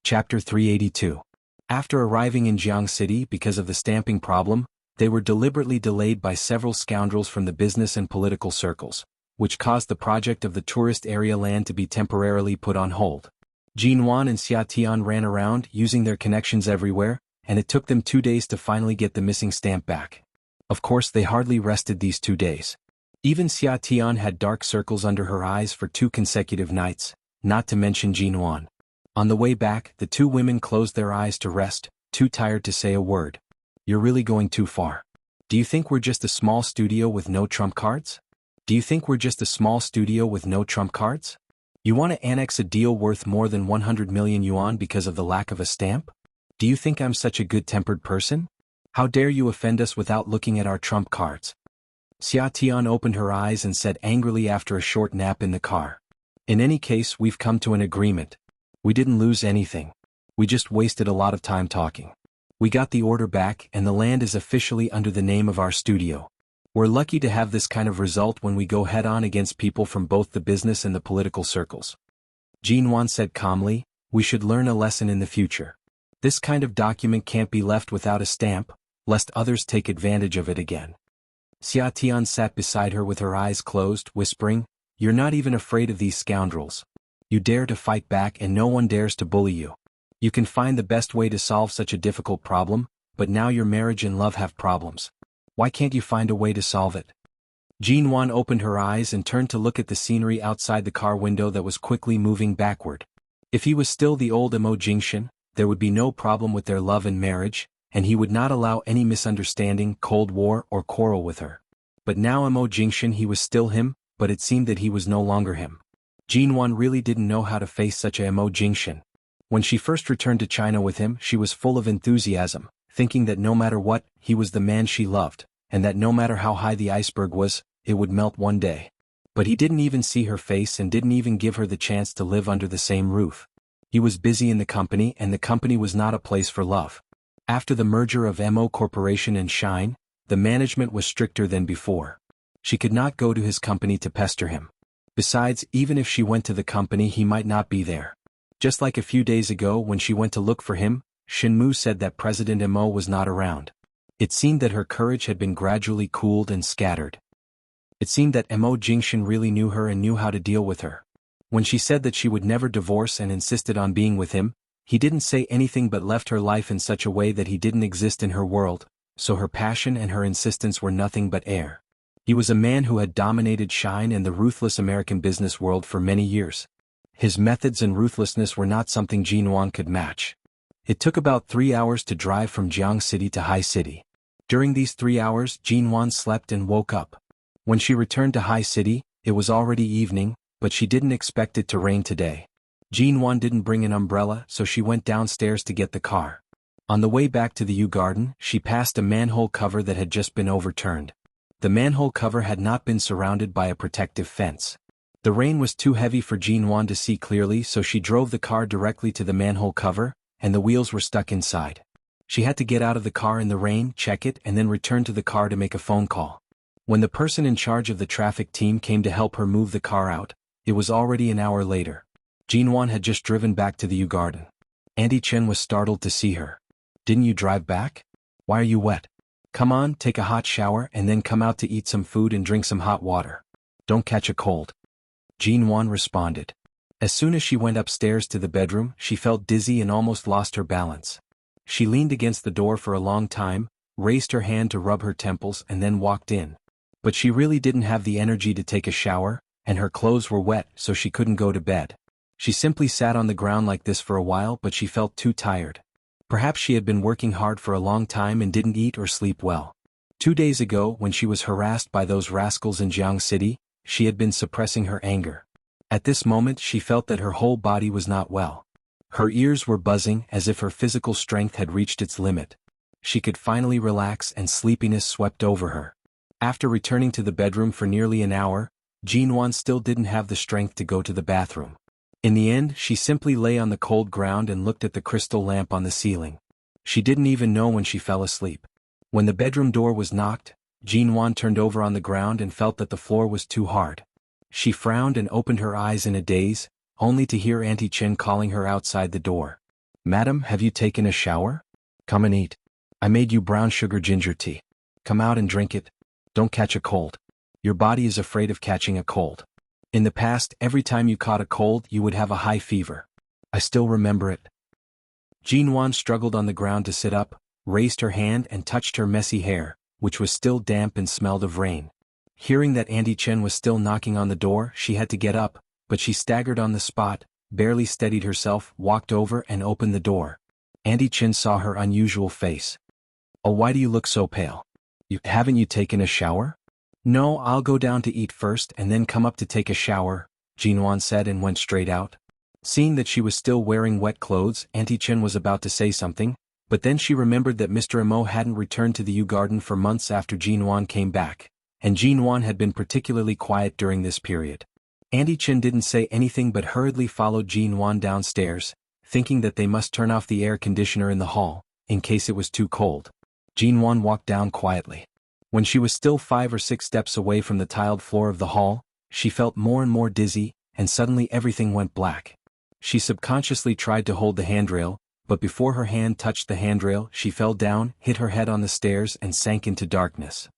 Chapter 382. After arriving in Jiang City because of the stamping problem, they were deliberately delayed by several scoundrels from the business and political circles, which caused the project of the tourist area land to be temporarily put on hold. Jin Wan and Xia Tian ran around using their connections everywhere, and it took them 2 days to finally get the missing stamp back. Of course, they hardly rested these 2 days. Even Xia Tian had dark circles under her eyes for 2 consecutive nights, not to mention Jin Wan. On the way back, the two women closed their eyes to rest, too tired to say a word. You're really going too far. Do you think we're just a small studio with no trump cards? Do you think we're just a small studio with no trump cards? You want to annex a deal worth more than 100 million yuan because of the lack of a stamp? Do you think I'm such a good-tempered person? How dare you offend us without looking at our trump cards? Xia Tian opened her eyes and said angrily after a short nap in the car. In any case, we've come to an agreement. We didn't lose anything. We just wasted a lot of time talking. We got the order back and the land is officially under the name of our studio. We're lucky to have this kind of result when we go head-on against people from both the business and the political circles. Jinwan said calmly, we should learn a lesson in the future. This kind of document can't be left without a stamp, lest others take advantage of it again. Xia Tian sat beside her with her eyes closed, whispering, you're not even afraid of these scoundrels. You dare to fight back and no one dares to bully you. You can find the best way to solve such a difficult problem, but now your marriage and love have problems. Why can't you find a way to solve it? Jinwan opened her eyes and turned to look at the scenery outside the car window that was quickly moving backward. If he was still the old Emo Jingshan, there would be no problem with their love and marriage, and he would not allow any misunderstanding, cold war, or quarrel with her. But now Emo Jingshan he was still him, but it seemed that he was no longer him. Jinwan really didn't know how to face such a Emo Jingshan. When she first returned to China with him, she was full of enthusiasm, thinking that no matter what, he was the man she loved, and that no matter how high the iceberg was, it would melt one day. But he didn't even see her face and didn't even give her the chance to live under the same roof. He was busy in the company and the company was not a place for love. After the merger of MO Corporation and Shine, the management was stricter than before. She could not go to his company to pester him. Besides, even if she went to the company he might not be there. Just like a few days ago when she went to look for him, Shinmu said that President Mo was not around. It seemed that her courage had been gradually cooled and scattered. It seemed that Mo Jingshan really knew her and knew how to deal with her. When she said that she would never divorce and insisted on being with him, he didn't say anything but left her life in such a way that he didn't exist in her world, so her passion and her insistence were nothing but air. He was a man who had dominated Shine and the ruthless American business world for many years. His methods and ruthlessness were not something Jinwan could match. It took about 3 hours to drive from Jiang City to Hai City. During these 3 hours, Jinwan slept and woke up. When she returned to Hai City, it was already evening, but she didn't expect it to rain today. Jinwan didn't bring an umbrella, so she went downstairs to get the car. On the way back to the Yew Garden, she passed a manhole cover that had just been overturned. The manhole cover had not been surrounded by a protective fence. The rain was too heavy for Jinwan to see clearly, so she drove the car directly to the manhole cover, and the wheels were stuck inside. She had to get out of the car in the rain, check it, and then return to the car to make a phone call. When the person in charge of the traffic team came to help her move the car out, it was already an hour later. Jinwan had just driven back to the Yew Garden. Auntie Chen was startled to see her. Didn't you drive back? Why are you wet? Come on, take a hot shower and then come out to eat some food and drink some hot water. Don't catch a cold. Jinwan responded. As soon as she went upstairs to the bedroom, she felt dizzy and almost lost her balance. She leaned against the door for a long time, raised her hand to rub her temples and then walked in. But she really didn't have the energy to take a shower, and her clothes were wet so she couldn't go to bed. She simply sat on the ground like this for a while, but she felt too tired. Perhaps she had been working hard for a long time and didn't eat or sleep well. 2 days ago, when she was harassed by those rascals in Jiang City, she had been suppressing her anger. At this moment she felt that her whole body was not well. Her ears were buzzing as if her physical strength had reached its limit. She could finally relax and sleepiness swept over her. After returning to the bedroom for nearly an hour, Jinwan still didn't have the strength to go to the bathroom. In the end, she simply lay on the cold ground and looked at the crystal lamp on the ceiling. She didn't even know when she fell asleep. When the bedroom door was knocked, Jinwan turned over on the ground and felt that the floor was too hard. She frowned and opened her eyes in a daze, only to hear Auntie Chen calling her outside the door. Madam, have you taken a shower? Come and eat. I made you brown sugar ginger tea. Come out and drink it. Don't catch a cold. Your body is afraid of catching a cold. In the past, every time you caught a cold, you would have a high fever. I still remember it. Jinwan struggled on the ground to sit up, raised her hand and touched her messy hair, which was still damp and smelled of rain. Hearing that Auntie Chen was still knocking on the door, she had to get up, but she staggered on the spot, barely steadied herself, walked over and opened the door. Auntie Chin saw her unusual face. "Oh, why do you look so pale? Haven't you taken a shower?" "No, I'll go down to eat first and then come up to take a shower," Jinwan said and went straight out. Seeing that she was still wearing wet clothes, Auntie Chin was about to say something, but then she remembered that Mr. Imo hadn't returned to the Yew Garden for months after Jinwan came back, and Jinwan had been particularly quiet during this period. Auntie Chin didn't say anything but hurriedly followed Jinwan downstairs, thinking that they must turn off the air conditioner in the hall, in case it was too cold. Jinwan walked down quietly. When she was still 5 or 6 steps away from the tiled floor of the hall, she felt more and more dizzy, and suddenly everything went black. She subconsciously tried to hold the handrail, but before her hand touched the handrail, she fell down, hit her head on the stairs and sank into darkness.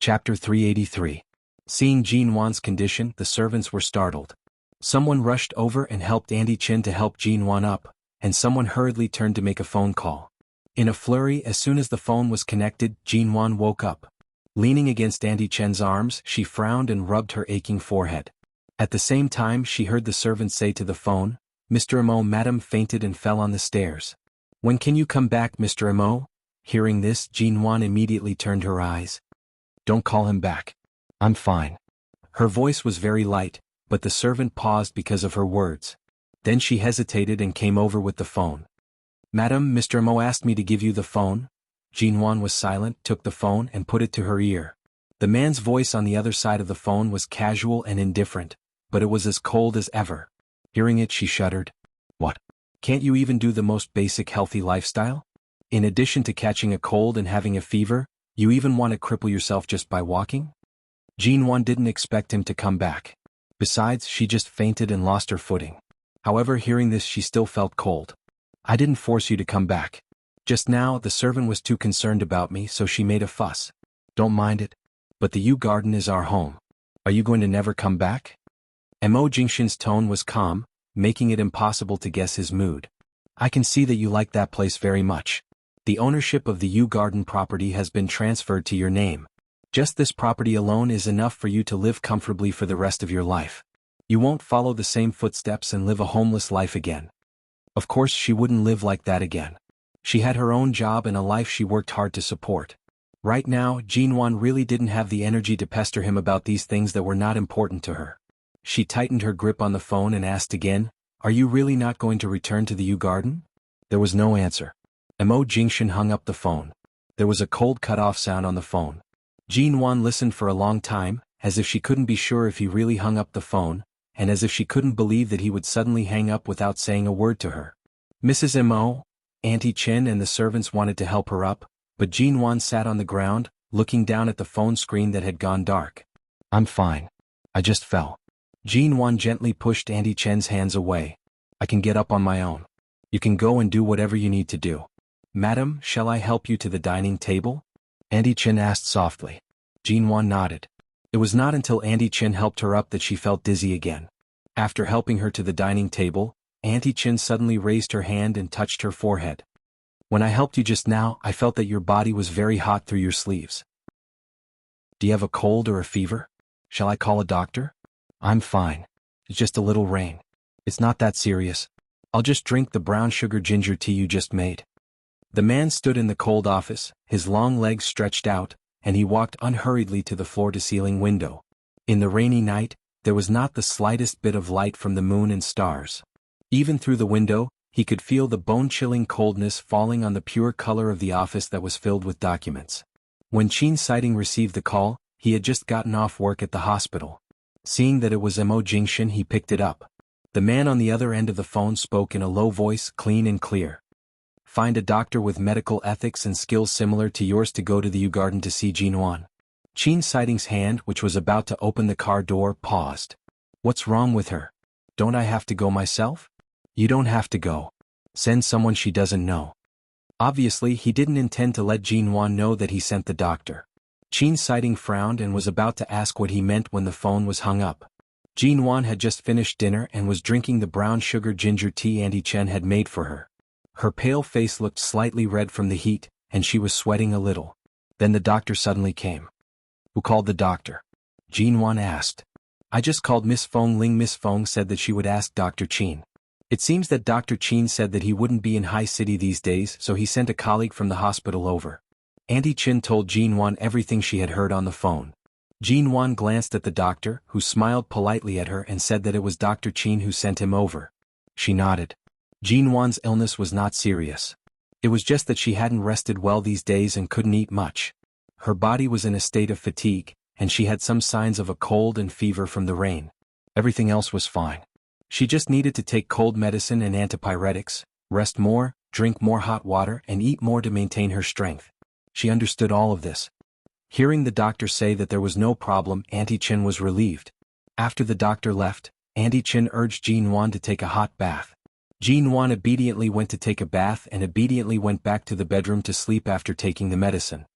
Chapter 383. Seeing Jinwan's condition, the servants were startled. Someone rushed over and helped Auntie Chin to help Jinwan up, and someone hurriedly turned to make a phone call. In a flurry, as soon as the phone was connected, Jinwan woke up. Leaning against Auntie Chen's arms, she frowned and rubbed her aching forehead. At the same time, she heard the servant say to the phone, "Mr. Imo, Madam fainted and fell on the stairs. When can you come back, Mr. Imo?" Hearing this, Jinwan immediately turned her eyes. "Don't call him back. I'm fine." Her voice was very light, but the servant paused because of her words. Then she hesitated and came over with the phone. "Madam, Mr. Imo asked me to give you the phone." Jinwan was silent, took the phone and put it to her ear. The man's voice on the other side of the phone was casual and indifferent, but it was as cold as ever. Hearing it, she shuddered. "What? Can't you even do the most basic healthy lifestyle? In addition to catching a cold and having a fever, you even want to cripple yourself just by walking?" Jinwan didn't expect him to come back. Besides, she just fainted and lost her footing. However, hearing this, she still felt cold. "I didn't force you to come back. Just now, the servant was too concerned about me, so she made a fuss. Don't mind it. But the Yew Garden is our home. Are you going to never come back?" Mo Jingshin's tone was calm, making it impossible to guess his mood. "I can see that you like that place very much. The ownership of the Yew Garden property has been transferred to your name. Just this property alone is enough for you to live comfortably for the rest of your life. You won't follow the same footsteps and live a homeless life again." Of course, she wouldn't live like that again. She had her own job and a life she worked hard to support. Right now, Jinwan really didn't have the energy to pester him about these things that were not important to her. She tightened her grip on the phone and asked again, "Are you really not going to return to the Yew Garden?" There was no answer. Mo Jingshin hung up the phone. There was a cold cut-off sound on the phone. Jinwan listened for a long time, as if she couldn't be sure if he really hung up the phone, and as if she couldn't believe that he would suddenly hang up without saying a word to her. Mrs. Mo, Auntie Chin and the servants wanted to help her up, but Jinwan sat on the ground, looking down at the phone screen that had gone dark. "I'm fine. I just fell." Jinwan gently pushed Auntie Chen's hands away. "I can get up on my own. You can go and do whatever you need to do." "Madam, shall I help you to the dining table?" Auntie Chin asked softly. Jinwan nodded. It was not until Auntie Chin helped her up that she felt dizzy again. After helping her to the dining table, Auntie Chin suddenly raised her hand and touched her forehead. "When I helped you just now, I felt that your body was very hot through your sleeves. Do you have a cold or a fever? Shall I call a doctor?" "I'm fine. It's just a little rain. It's not that serious. I'll just drink the brown sugar ginger tea you just made." The man stood in the cold office, his long legs stretched out, and he walked unhurriedly to the floor-to-ceiling window. In the rainy night, there was not the slightest bit of light from the moon and stars. Even through the window, he could feel the bone-chilling coldness falling on the pure color of the office that was filled with documents. When Qin Sighting received the call, he had just gotten off work at the hospital. Seeing that it was Mo Jingshin, he picked it up. The man on the other end of the phone spoke in a low voice, clean and clear. "Find a doctor with medical ethics and skills similar to yours to go to the Yew Garden to see Jinwan." Qin Sighting's hand, which was about to open the car door, paused. "What's wrong with her? Don't I have to go myself?" "You don't have to go. Send someone she doesn't know." Obviously, he didn't intend to let Jinwan know that he sent the doctor. Qin Sighting frowned and was about to ask what he meant when the phone was hung up. Jinwan had just finished dinner and was drinking the brown sugar ginger tea Auntie Chen had made for her. Her pale face looked slightly red from the heat, and she was sweating a little. Then the doctor suddenly came. "Who called the doctor?" Jinwan asked. I just called Miss Feng Ling. Miss Feng said that she would ask Dr. Qin. It seems that Dr. Qin said that he wouldn't be in High City these days, so he sent a colleague from the hospital over. Auntie Qin told Jin Wan everything she had heard on the phone. Jin Wan glanced at the doctor, who smiled politely at her and said that it was Dr. Qin who sent him over. She nodded. Jin Wan's illness was not serious. It was just that she hadn't rested well these days and couldn't eat much. Her body was in a state of fatigue, and she had some signs of a cold and fever from the rain. Everything else was fine. She just needed to take cold medicine and antipyretics, rest more, drink more hot water and eat more to maintain her strength. She understood all of this. Hearing the doctor say that there was no problem, Auntie Qin was relieved. After the doctor left, Auntie Qin urged Jin Wan to take a hot bath. Jin Wan obediently went to take a bath and obediently went back to the bedroom to sleep after taking the medicine.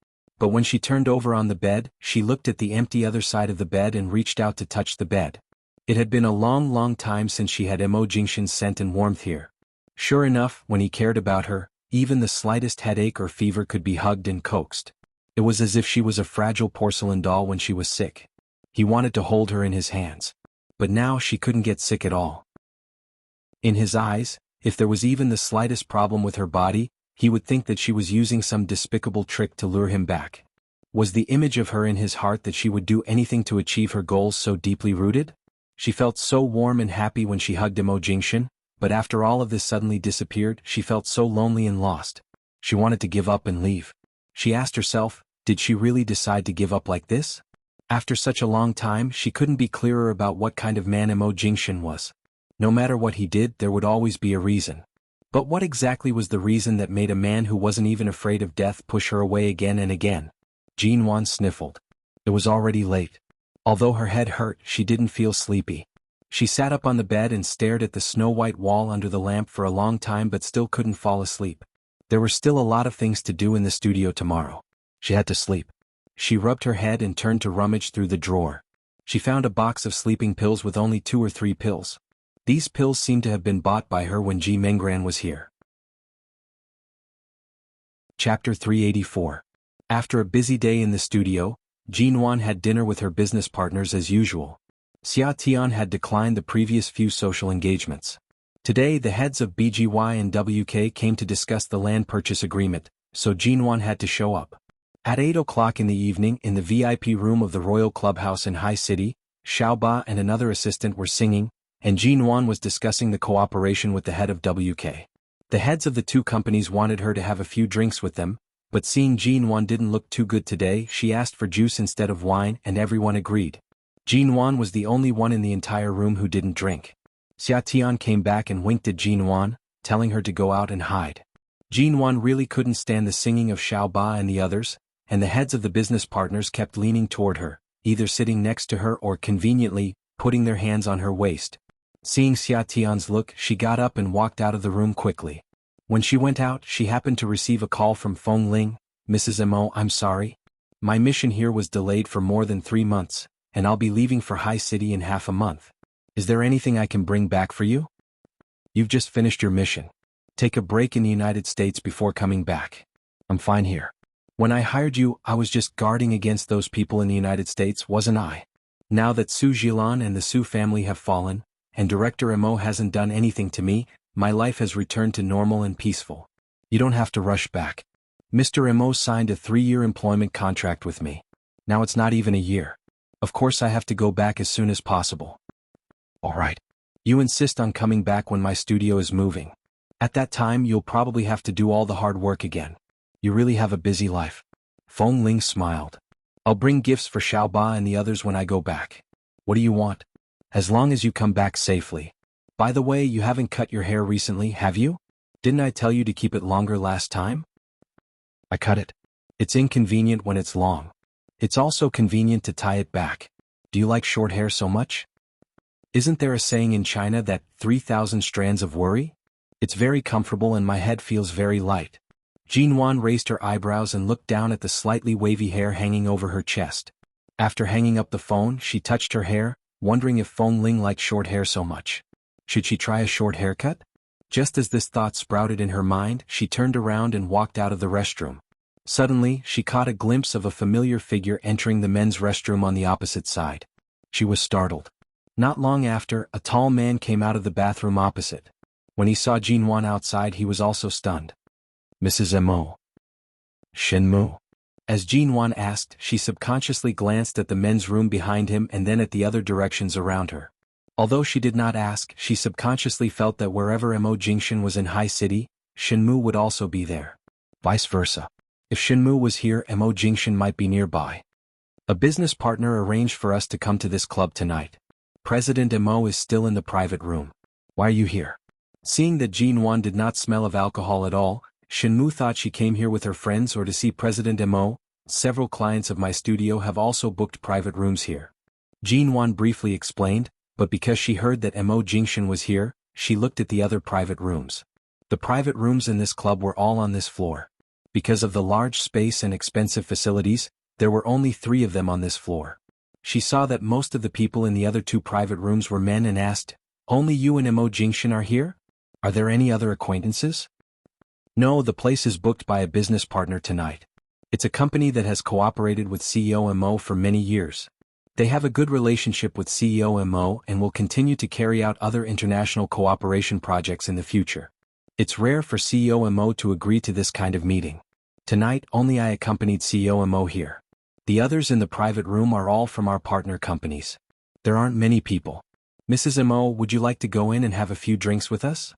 But when she turned over on the bed, she looked at the empty other side of the bed and reached out to touch the bed. It had been a long time since she had Mo Jingshan's scent and warmth here. Sure enough, when he cared about her, even the slightest headache or fever could be hugged and coaxed. It was as if she was a fragile porcelain doll when she was sick. He wanted to hold her in his hands. But now she couldn't get sick at all. In his eyes, if there was even the slightest problem with her body, he would think that she was using some despicable trick to lure him back. Was the image of her in his heart that she would do anything to achieve her goals so deeply rooted? She felt so warm and happy when she hugged Mo Jingshan, but after all of this suddenly disappeared, she felt so lonely and lost. She wanted to give up and leave. She asked herself, did she really decide to give up like this? After such a long time, she couldn't be clearer about what kind of man Mo Jingshan was. No matter what he did, there would always be a reason. But what exactly was the reason that made a man who wasn't even afraid of death push her away again and again? Jin Wan sniffled. It was already late. Although her head hurt, she didn't feel sleepy. She sat up on the bed and stared at the snow-white wall under the lamp for a long time but still couldn't fall asleep. There were still a lot of things to do in the studio tomorrow. She had to sleep. She rubbed her head and turned to rummage through the drawer. She found a box of sleeping pills with only 2 or 3 pills. These pills seemed to have been bought by her when Ji Menggran was here. Chapter 384. After a busy day in the studio, Jin Wan had dinner with her business partners as usual. Xia Tian had declined the previous few social engagements. Today the heads of BGY and WK came to discuss the land purchase agreement, so Jin Wan had to show up. At 8 o'clock in the evening in the VIP room of the Royal Clubhouse in High City, Xiao Ba and another assistant were singing, and Jin Wan was discussing the cooperation with the head of WK. The heads of the two companies wanted her to have a few drinks with them, but seeing Jin Wan didn't look too good today, she asked for juice instead of wine and everyone agreed. Jin Wan was the only one in the entire room who didn't drink. Xia Tian came back and winked at Jin Wan, telling her to go out and hide. Jin Wan really couldn't stand the singing of Xiao Ba and the others, and the heads of the business partners kept leaning toward her, either sitting next to her or conveniently putting their hands on her waist. Seeing Xia Tian's look, she got up and walked out of the room quickly. When she went out, she happened to receive a call from Feng Ling. Mrs. Mo, I'm sorry. My mission here was delayed for more than 3 months, and I'll be leaving for High City in half a month. Is there anything I can bring back for you? You've just finished your mission. Take a break in the United States before coming back. I'm fine here. When I hired you, I was just guarding against those people in the United States, wasn't I? Now that Su Jilan and the Su family have fallen, and Director Mo hasn't done anything to me, my life has returned to normal and peaceful. You don't have to rush back. Mr. Mo signed a 3-year employment contract with me. Now it's not even a year. Of course I have to go back as soon as possible. All right. You insist on coming back when my studio is moving. At that time you'll probably have to do all the hard work again. You really have a busy life. Feng Ling smiled. I'll bring gifts for Xiao Ba and the others when I go back. What do you want? As long as you come back safely. By the way, you haven't cut your hair recently, have you? Didn't I tell you to keep it longer last time? I cut it. It's inconvenient when it's long. It's also convenient to tie it back. Do you like short hair so much? Isn't there a saying in China that 3,000 strands of worry? It's very comfortable and my head feels very light. Jin Wan raised her eyebrows and looked down at the slightly wavy hair hanging over her chest. After hanging up the phone, she touched her hair, wondering if Feng Ling liked short hair so much. Should she try a short haircut? Just as this thought sprouted in her mind, she turned around and walked out of the restroom. Suddenly, she caught a glimpse of a familiar figure entering the men's restroom on the opposite side. She was startled. Not long after, a tall man came out of the bathroom opposite. When he saw Jinwan outside, he was also stunned. Mrs. Mo. Shenmu? As Jinwan asked, she subconsciously glanced at the men's room behind him and then at the other directions around her. Although she did not ask, she subconsciously felt that wherever Mo Jingshan was in High City, Shenmu would also be there. Vice versa. If Shenmu was here, Mo Jingshan might be nearby. A business partner arranged for us to come to this club tonight. President Mo is still in the private room. Why are you here? Seeing that Jinwan did not smell of alcohol at all, Shenmu thought she came here with her friends or to see President Mo. Several clients of my studio have also booked private rooms here. Jinwan briefly explained, but because she heard that Mo Jingshan was here, she looked at the other private rooms. The private rooms in this club were all on this floor. Because of the large space and expensive facilities, there were only 3 of them on this floor. She saw that most of the people in the other 2 private rooms were men and asked, "Only you and Mo Jingshan are here? Are there any other acquaintances?" "No, the place is booked by a business partner tonight. It's a company that has cooperated with CEO Mo for many years. They have a good relationship with CEO Mo and will continue to carry out other international cooperation projects in the future. It's rare for CEO Mo to agree to this kind of meeting. Tonight, only I accompanied CEO Mo here. The others in the private room are all from our partner companies. There aren't many people. Mrs. Mo, would you like to go in and have a few drinks with us?"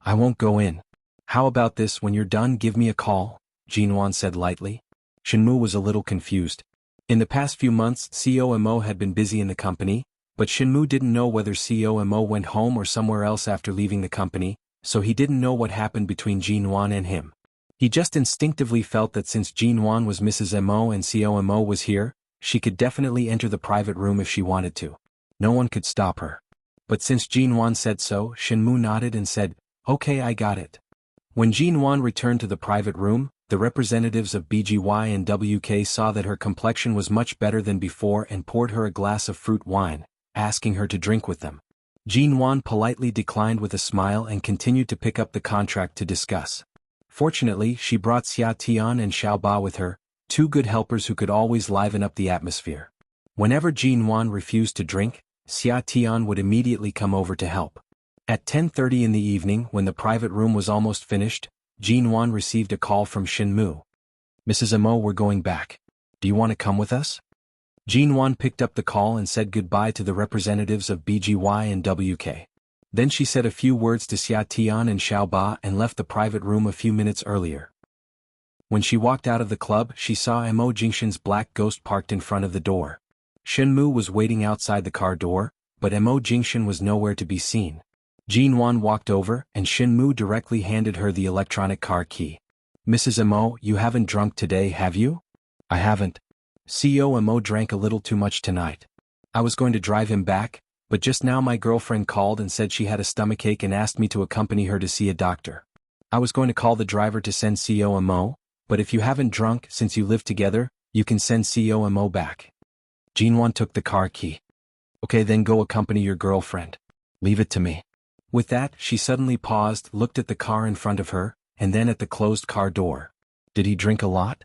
"I won't go in. How about this, when you're done, give me a call," Jinwan said lightly. Shenmu was a little confused. In the past few months, CEO Mo had been busy in the company, but Shenmu didn't know whether CEO Mo went home or somewhere else after leaving the company, so he didn't know what happened between Jinwan and him. He just instinctively felt that since Jinwan was Mrs. Mo and CEO Mo was here, she could definitely enter the private room if she wanted to. No one could stop her. But since Jinwan said so, Shenmu nodded and said, "Okay, I got it." When Jinwan returned to the private room, the representatives of BGY and WK saw that her complexion was much better than before and poured her a glass of fruit wine, asking her to drink with them. Jinwan politely declined with a smile and continued to pick up the contract to discuss. Fortunately, she brought Xia Tian and Xiao Ba with her, 2 good helpers who could always liven up the atmosphere. Whenever Jinwan refused to drink, Xia Tian would immediately come over to help. At 10:30 in the evening, when the private room was almost finished, Jinwan received a call from Shenmu. "Mrs. Mo, we're going back. Do you want to come with us?" Jinwan picked up the call and said goodbye to the representatives of BGY and WK. Then she said a few words to Xia Tian and Xiao Ba and left the private room a few minutes earlier. When she walked out of the club, she saw Mo Jingshan's black ghost parked in front of the door. Shenmu was waiting outside the car door, but Mo Jingshan was nowhere to be seen. Jinwan walked over, and Shenmu directly handed her the electronic car key. "Mrs. Mo, you haven't drunk today, have you?" "I haven't. CEO Mo drank a little too much tonight. I was going to drive him back, but just now my girlfriend called and said she had a stomachache and asked me to accompany her to see a doctor. I was going to call the driver to send CEO Mo, but if you haven't drunk since you live together, you can send CEO Mo back." Jinwan took the car key. "Okay, then go accompany your girlfriend. Leave it to me." With that, she suddenly paused, looked at the car in front of her, and then at the closed car door. "Did he drink a lot?"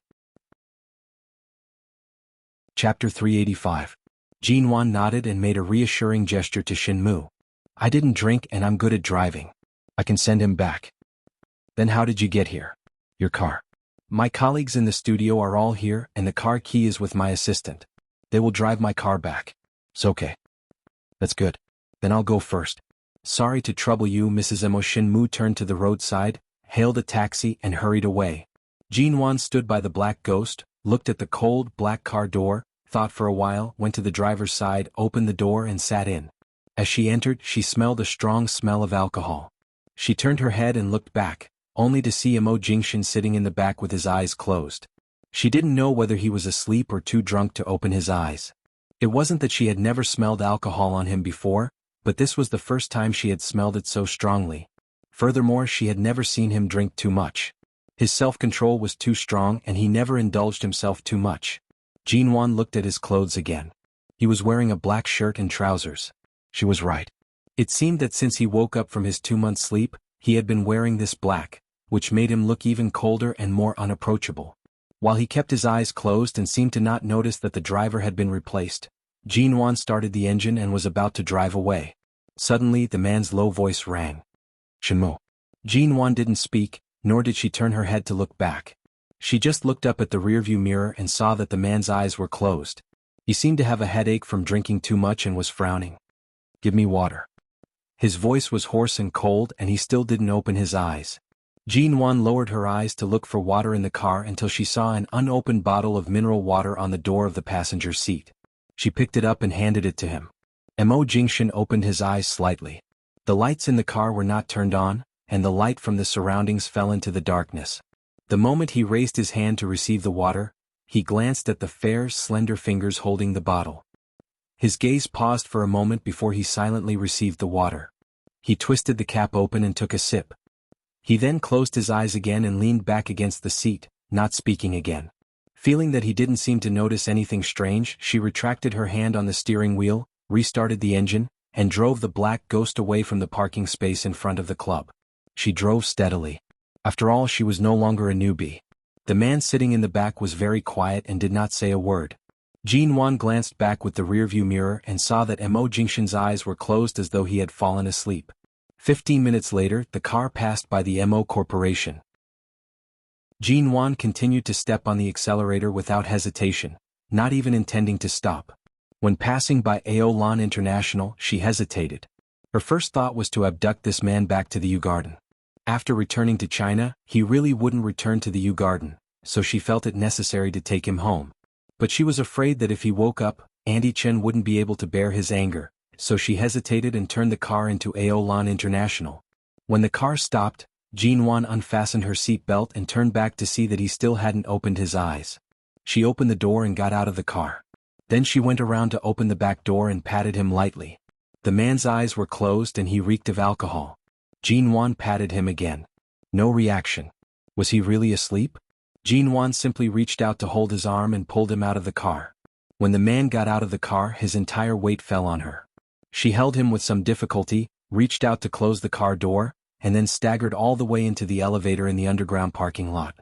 Chapter 385. Jinwan nodded and made a reassuring gesture to Shenmu. "I didn't drink and I'm good at driving. I can send him back." "Then how did you get here?" "Your car. My colleagues in the studio are all here and the car key is with my assistant. They will drive my car back." "It's okay." "That's good. Then I'll go first." "Sorry to trouble you, Mrs. Mo." Shenmu turned to the roadside, hailed a taxi and hurried away. Jinwan stood by the black ghost, looked at the cold, black car door, thought for a while, went to the driver's side, opened the door and sat in. As she entered, she smelled a strong smell of alcohol. She turned her head and looked back, only to see Mo Jingshan sitting in the back with his eyes closed. She didn't know whether he was asleep or too drunk to open his eyes. It wasn't that she had never smelled alcohol on him before, but this was the first time she had smelled it so strongly. Furthermore, she had never seen him drink too much. His self-control was too strong and he never indulged himself too much. Jinwan looked at his clothes again. He was wearing a black shirt and trousers. She was right. It seemed that since he woke up from his 2-month sleep, he had been wearing this black, which made him look even colder and more unapproachable. While he kept his eyes closed and seemed to not notice that the driver had been replaced, Jinwan started the engine and was about to drive away. Suddenly the man's low voice rang. Shenmo. Jinwan didn't speak, nor did she turn her head to look back. She just looked up at the rearview mirror and saw that the man's eyes were closed. He seemed to have a headache from drinking too much and was frowning. Give me water. His voice was hoarse and cold and he still didn't open his eyes. Jinwan lowered her eyes to look for water in the car until she saw an unopened bottle of mineral water on the door of the passenger seat. She picked it up and handed it to him. Mo Jingshan opened his eyes slightly. The lights in the car were not turned on, and the light from the surroundings fell into the darkness. The moment he raised his hand to receive the water, he glanced at the fair, slender fingers holding the bottle. His gaze paused for a moment before he silently received the water. He twisted the cap open and took a sip. He then closed his eyes again and leaned back against the seat, not speaking again. Feeling that he didn't seem to notice anything strange, she retracted her hand on the steering wheel, restarted the engine, and drove the black ghost away from the parking space in front of the club. She drove steadily. After all, she was no longer a newbie. The man sitting in the back was very quiet and did not say a word. Jinwan glanced back with the rearview mirror and saw that Mo Jingshan's eyes were closed as though he had fallen asleep. 15 minutes later, the car passed by the Mo Corporation. Jinwan continued to step on the accelerator without hesitation, not even intending to stop. When passing by Aolan International, she hesitated. Her first thought was to abduct this man back to the U-Garden. After returning to China, he really wouldn't return to the U-Garden, so she felt it necessary to take him home. But she was afraid that if he woke up, Andy Chen wouldn't be able to bear his anger, so she hesitated and turned the car into Aolan International. When the car stopped, Jinwan unfastened her seat belt and turned back to see that he still hadn't opened his eyes. She opened the door and got out of the car. Then she went around to open the back door and patted him lightly. The man's eyes were closed and he reeked of alcohol. Jinwan patted him again. No reaction. Was he really asleep? Jinwan simply reached out to hold his arm and pulled him out of the car. When the man got out of the car, his entire weight fell on her. She held him with some difficulty, reached out to close the car door, and then staggered all the way into the elevator in the underground parking lot.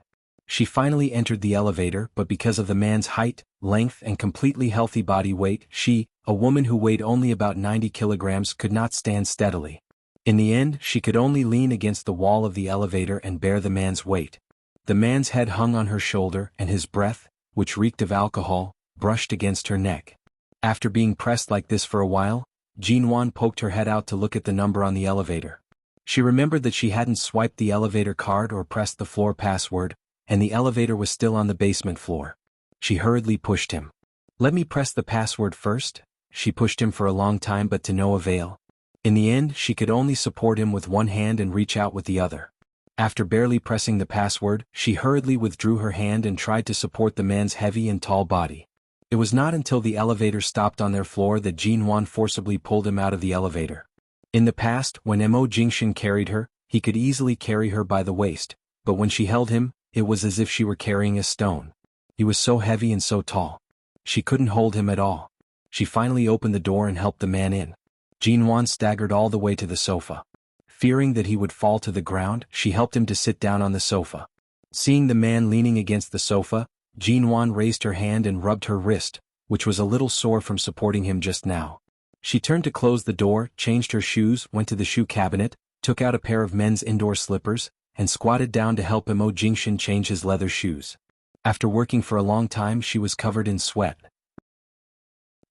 She finally entered the elevator, but because of the man's height, length, and completely healthy body weight, she, a woman who weighed only about 90 kilograms, could not stand steadily. In the end, she could only lean against the wall of the elevator and bear the man's weight. The man's head hung on her shoulder and his breath, which reeked of alcohol, brushed against her neck. After being pressed like this for a while, Jinwan poked her head out to look at the number on the elevator. She remembered that she hadn't swiped the elevator card or pressed the floor password, and the elevator was still on the basement floor. She hurriedly pushed him. Let me press the password first. She pushed him for a long time but to no avail. In the end, she could only support him with one hand and reach out with the other. After barely pressing the password, she hurriedly withdrew her hand and tried to support the man's heavy and tall body. It was not until the elevator stopped on their floor that Jinwan forcibly pulled him out of the elevator. In the past, when Mo Jingshan carried her, he could easily carry her by the waist, but when she held him, it was as if she were carrying a stone. He was so heavy and so tall. She couldn't hold him at all. She finally opened the door and helped the man in. Jinwan staggered all the way to the sofa. Fearing that he would fall to the ground, she helped him to sit down on the sofa. Seeing the man leaning against the sofa, Jinwan raised her hand and rubbed her wrist, which was a little sore from supporting him just now. She turned to close the door, changed her shoes, went to the shoe cabinet, took out a pair of men's indoor slippers, and squatted down to help Mo Jingshan change his leather shoes. After working for a long time, she was covered in sweat.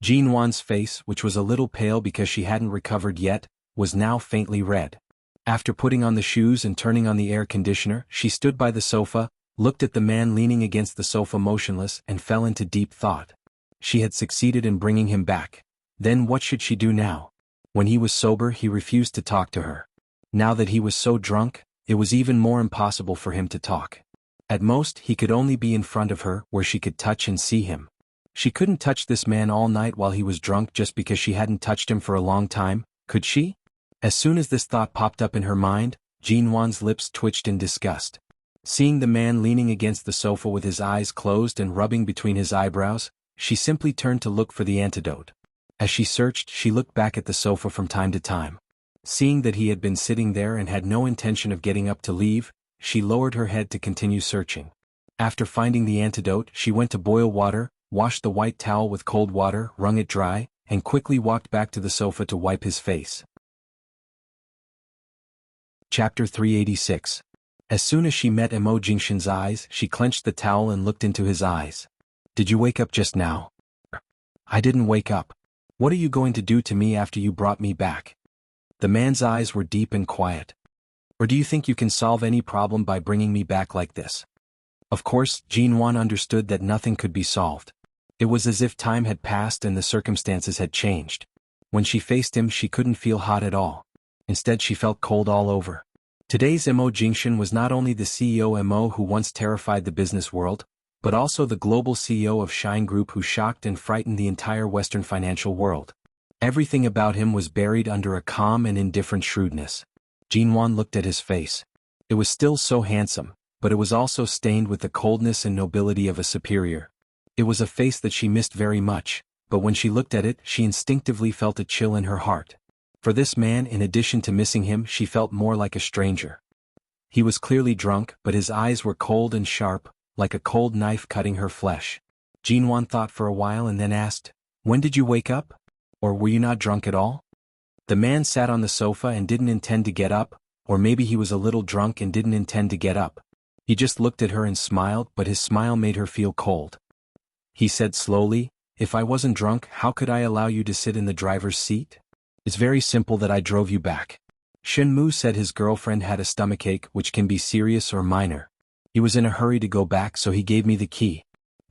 Jinwan's face, which was a little pale because she hadn't recovered yet, was now faintly red. After putting on the shoes and turning on the air conditioner, she stood by the sofa, looked at the man leaning against the sofa motionless, and fell into deep thought. She had succeeded in bringing him back. Then what should she do now? When he was sober, he refused to talk to her. Now that he was so drunk, it was even more impossible for him to talk. At most, he could only be in front of her, where she could touch and see him. She couldn't touch this man all night while he was drunk just because she hadn't touched him for a long time, could she? As soon as this thought popped up in her mind, Jinwan's lips twitched in disgust. Seeing the man leaning against the sofa with his eyes closed and rubbing between his eyebrows, she simply turned to look for the antidote. As she searched, she looked back at the sofa from time to time. Seeing that he had been sitting there and had no intention of getting up to leave, she lowered her head to continue searching. After finding the antidote, she went to boil water, washed the white towel with cold water, wrung it dry, and quickly walked back to the sofa to wipe his face. Chapter 386. As soon as she met Mo Jingshan's eyes, she clenched the towel and looked into his eyes. Did you wake up just now? I didn't wake up. What are you going to do to me after you brought me back? The man's eyes were deep and quiet. Or do you think you can solve any problem by bringing me back like this? Of course, Jinwan understood that nothing could be solved. It was as if time had passed and the circumstances had changed. When she faced him, she couldn't feel hot at all. Instead, she felt cold all over. Today's Mo Jingshan was not only the CEO Mo who once terrified the business world, but also the global CEO of Shine Group who shocked and frightened the entire Western financial world. Everything about him was buried under a calm and indifferent shrewdness. Jinwan looked at his face. It was still so handsome, but it was also stained with the coldness and nobility of a superior. It was a face that she missed very much, but when she looked at it, she instinctively felt a chill in her heart. For this man, in addition to missing him, she felt more like a stranger. He was clearly drunk, but his eyes were cold and sharp, like a cold knife cutting her flesh. Jinwan thought for a while and then asked, "When did you wake up? Or were you not drunk at all?" The man sat on the sofa and didn't intend to get up, or maybe he was a little drunk and didn't intend to get up. He just looked at her and smiled, but his smile made her feel cold. He said slowly, "If I wasn't drunk, how could I allow you to sit in the driver's seat? It's very simple that I drove you back." Shenmu said his girlfriend had a stomachache, which can be serious or minor. He was in a hurry to go back, so he gave me the key.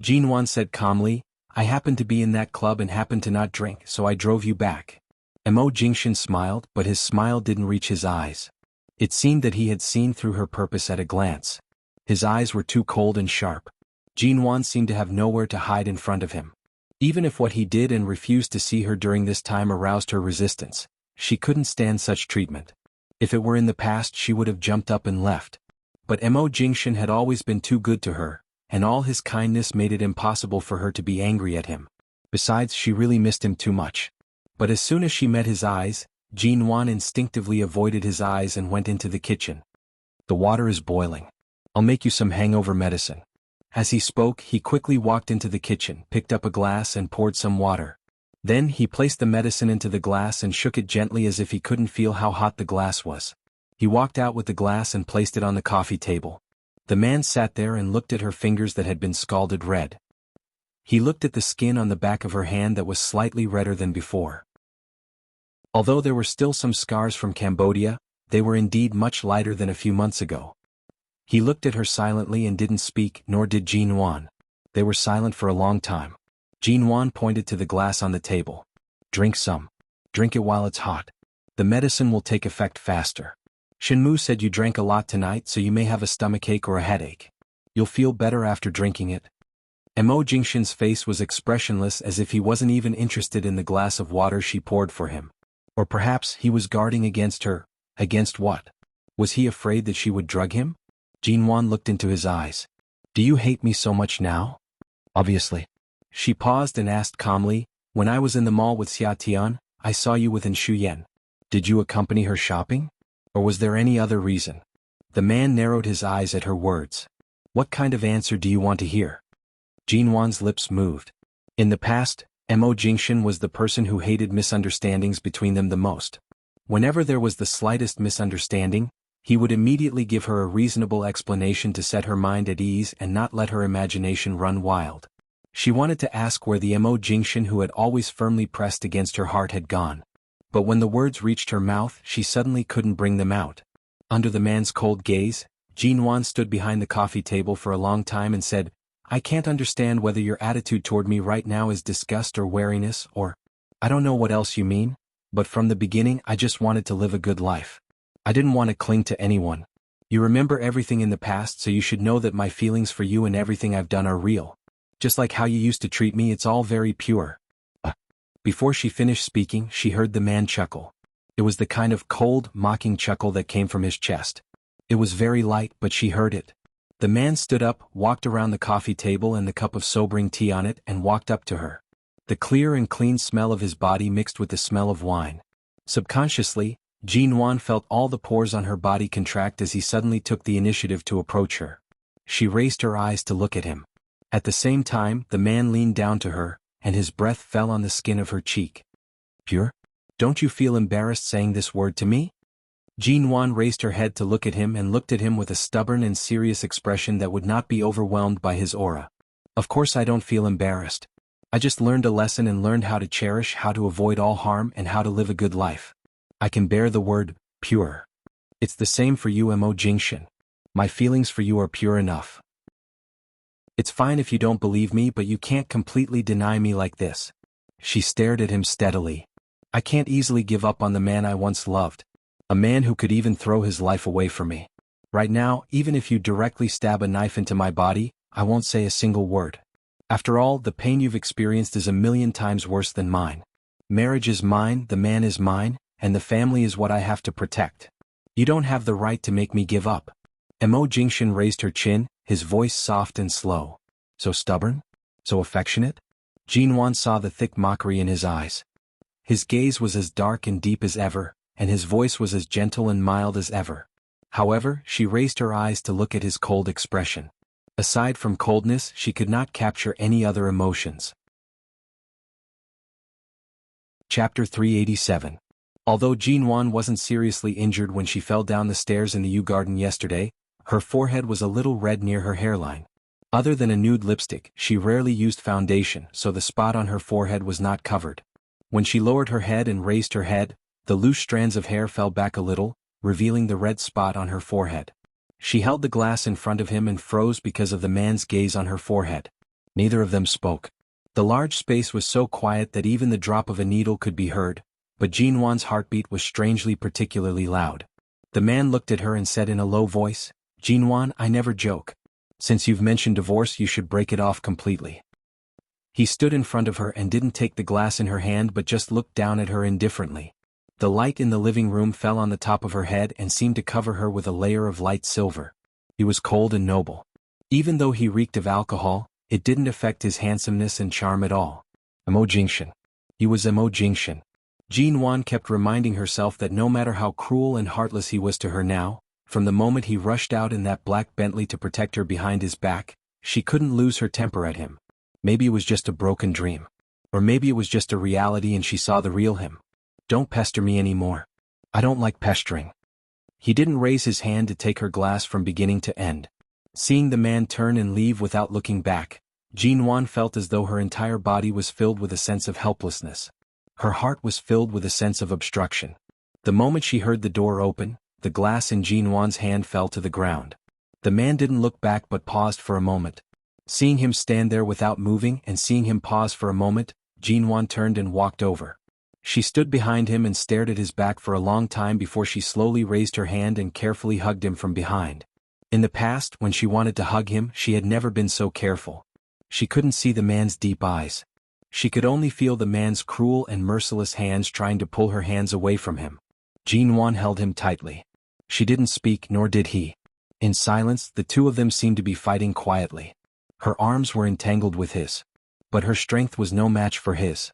Jinwan said calmly, "I happened to be in that club and happened to not drink, so I drove you back." Mo Jingshan smiled, but his smile didn't reach his eyes. It seemed that he had seen through her purpose at a glance. His eyes were too cold and sharp. Jinwan seemed to have nowhere to hide in front of him. Even if what he did and refused to see her during this time aroused her resistance, she couldn't stand such treatment. If it were in the past, she would have jumped up and left. But Mo Jingshan had always been too good to her, and all his kindness made it impossible for her to be angry at him. Besides, she really missed him too much. But as soon as she met his eyes, Jinwan instinctively avoided his eyes and went into the kitchen. "The water is boiling. I'll make you some hangover medicine." As he spoke, he quickly walked into the kitchen, picked up a glass and poured some water. Then he placed the medicine into the glass and shook it gently as if he couldn't feel how hot the glass was. He walked out with the glass and placed it on the coffee table. The man sat there and looked at her fingers that had been scalded red. He looked at the skin on the back of her hand that was slightly redder than before. Although there were still some scars from Cambodia, they were indeed much lighter than a few months ago. He looked at her silently and didn't speak, nor did Jinwan. They were silent for a long time. Jinwan pointed to the glass on the table. "Drink some. Drink it while it's hot. The medicine will take effect faster. Shenmu said you drank a lot tonight, so you may have a stomachache or a headache. You'll feel better after drinking it." Mo Jingshan's face was expressionless, as if he wasn't even interested in the glass of water she poured for him. Or perhaps he was guarding against her. Against what? Was he afraid that she would drug him? Jinwan looked into his eyes. "Do you hate me so much now?" "Obviously." She paused and asked calmly, "When I was in the mall with Xia Tian, I saw you with Shuyen. Did you accompany her shopping? Or was there any other reason?" The man narrowed his eyes at her words. "What kind of answer do you want to hear?" Jinwan's lips moved. In the past, Mo Jingshan was the person who hated misunderstandings between them the most. Whenever there was the slightest misunderstanding, he would immediately give her a reasonable explanation to set her mind at ease and not let her imagination run wild. She wanted to ask where the Mo Jingshan who had always firmly pressed against her heart had gone. But when the words reached her mouth, she suddenly couldn't bring them out. Under the man's cold gaze, Jinwan stood behind the coffee table for a long time and said, "I can't understand whether your attitude toward me right now is disgust or wariness or... I don't know what else you mean, but from the beginning I just wanted to live a good life. I didn't want to cling to anyone. You remember everything in the past, so you should know that my feelings for you and everything I've done are real. Just like how you used to treat me, it's all very pure." Before she finished speaking, she heard the man chuckle. It was the kind of cold, mocking chuckle that came from his chest. It was very light, but she heard it. The man stood up, walked around the coffee table and the cup of sobering tea on it, and walked up to her. The clear and clean smell of his body mixed with the smell of wine. Subconsciously, Jinwan felt all the pores on her body contract as he suddenly took the initiative to approach her. She raised her eyes to look at him. At the same time, the man leaned down to her, and his breath fell on the skin of her cheek. Pure? Don't you feel embarrassed saying this word to me? Jinwan raised her head to look at him and looked at him with a stubborn and serious expression that would not be overwhelmed by his aura. Of course I don't feel embarrassed. I just learned a lesson and learned how to cherish, how to avoid all harm, and how to live a good life. I can bear the word, pure. It's the same for you, Mo Jingshan. My feelings for you are pure enough. It's fine if you don't believe me, but you can't completely deny me like this. She stared at him steadily. I can't easily give up on the man I once loved. A man who could even throw his life away for me. Right now, even if you directly stab a knife into my body, I won't say a single word. After all, the pain you've experienced is 1,000,000 times worse than mine. Marriage is mine, the man is mine, and the family is what I have to protect. You don't have the right to make me give up. Mo Jingshan raised her chin, his voice soft and slow. So stubborn? So affectionate? Jinwan saw the thick mockery in his eyes. His gaze was as dark and deep as ever, and his voice was as gentle and mild as ever. However, she raised her eyes to look at his cold expression. Aside from coldness, she could not capture any other emotions. Chapter 387. Although Jinwan wasn't seriously injured when she fell down the stairs in the Yew Garden yesterday, her forehead was a little red near her hairline. Other than a nude lipstick, she rarely used foundation, so the spot on her forehead was not covered. When she lowered her head and raised her head, the loose strands of hair fell back a little, revealing the red spot on her forehead. She held the glass in front of him and froze because of the man's gaze on her forehead. Neither of them spoke. The large space was so quiet that even the drop of a needle could be heard, but Jinwan's heartbeat was strangely particularly loud. The man looked at her and said in a low voice, Jinwan, I never joke. Since you've mentioned divorce, you should break it off completely. He stood in front of her and didn't take the glass in her hand but just looked down at her indifferently. The light in the living room fell on the top of her head and seemed to cover her with a layer of light silver. He was cold and noble. Even though he reeked of alcohol, it didn't affect his handsomeness and charm at all. Mo Jingshan. He was Mo Jingshan. Jinwan kept reminding herself that no matter how cruel and heartless he was to her now, from the moment he rushed out in that black Bentley to protect her behind his back, she couldn't lose her temper at him. Maybe it was just a broken dream. Or maybe it was just a reality and she saw the real him. Don't pester me anymore. I don't like pestering. He didn't raise his hand to take her glass from beginning to end. Seeing the man turn and leave without looking back, Jinwan felt as though her entire body was filled with a sense of helplessness. Her heart was filled with a sense of obstruction. The moment she heard the door open, the glass in Jinwan's hand fell to the ground. The man didn't look back but paused for a moment. Seeing him stand there without moving and seeing him pause for a moment, Jinwan turned and walked over. She stood behind him and stared at his back for a long time before she slowly raised her hand and carefully hugged him from behind. In the past, when she wanted to hug him, she had never been so careful. She couldn't see the man's deep eyes. She could only feel the man's cruel and merciless hands trying to pull her hands away from him. Jinwan held him tightly. She didn't speak, nor did he. In silence, the two of them seemed to be fighting quietly. Her arms were entangled with his. But her strength was no match for his.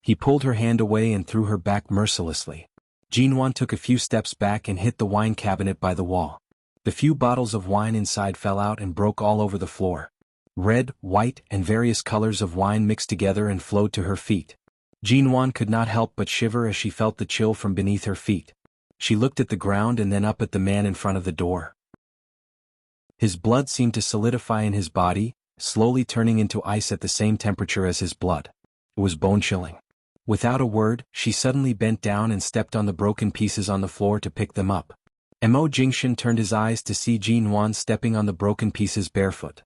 He pulled her hand away and threw her back mercilessly. Jinwan took a few steps back and hit the wine cabinet by the wall. The few bottles of wine inside fell out and broke all over the floor. Red, white, and various colors of wine mixed together and flowed to her feet. Jinwan could not help but shiver as she felt the chill from beneath her feet. She looked at the ground and then up at the man in front of the door. His blood seemed to solidify in his body, slowly turning into ice at the same temperature as his blood. It was bone-chilling. Without a word, she suddenly bent down and stepped on the broken pieces on the floor to pick them up. Mo Jingshan turned his eyes to see Jinwan stepping on the broken pieces barefoot.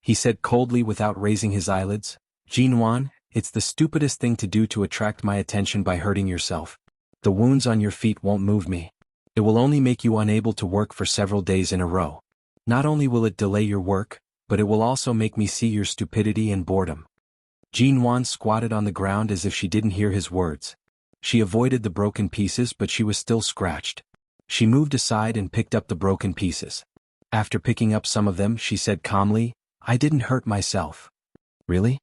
He said coldly without raising his eyelids, Jinwan, it's the stupidest thing to do to attract my attention by hurting yourself. The wounds on your feet won't move me. It will only make you unable to work for several days in a row. Not only will it delay your work, but it will also make me see your stupidity and boredom. Jinwan squatted on the ground as if she didn't hear his words. She avoided the broken pieces but she was still scratched. She moved aside and picked up the broken pieces. After picking up some of them, she said calmly, I didn't hurt myself. Really?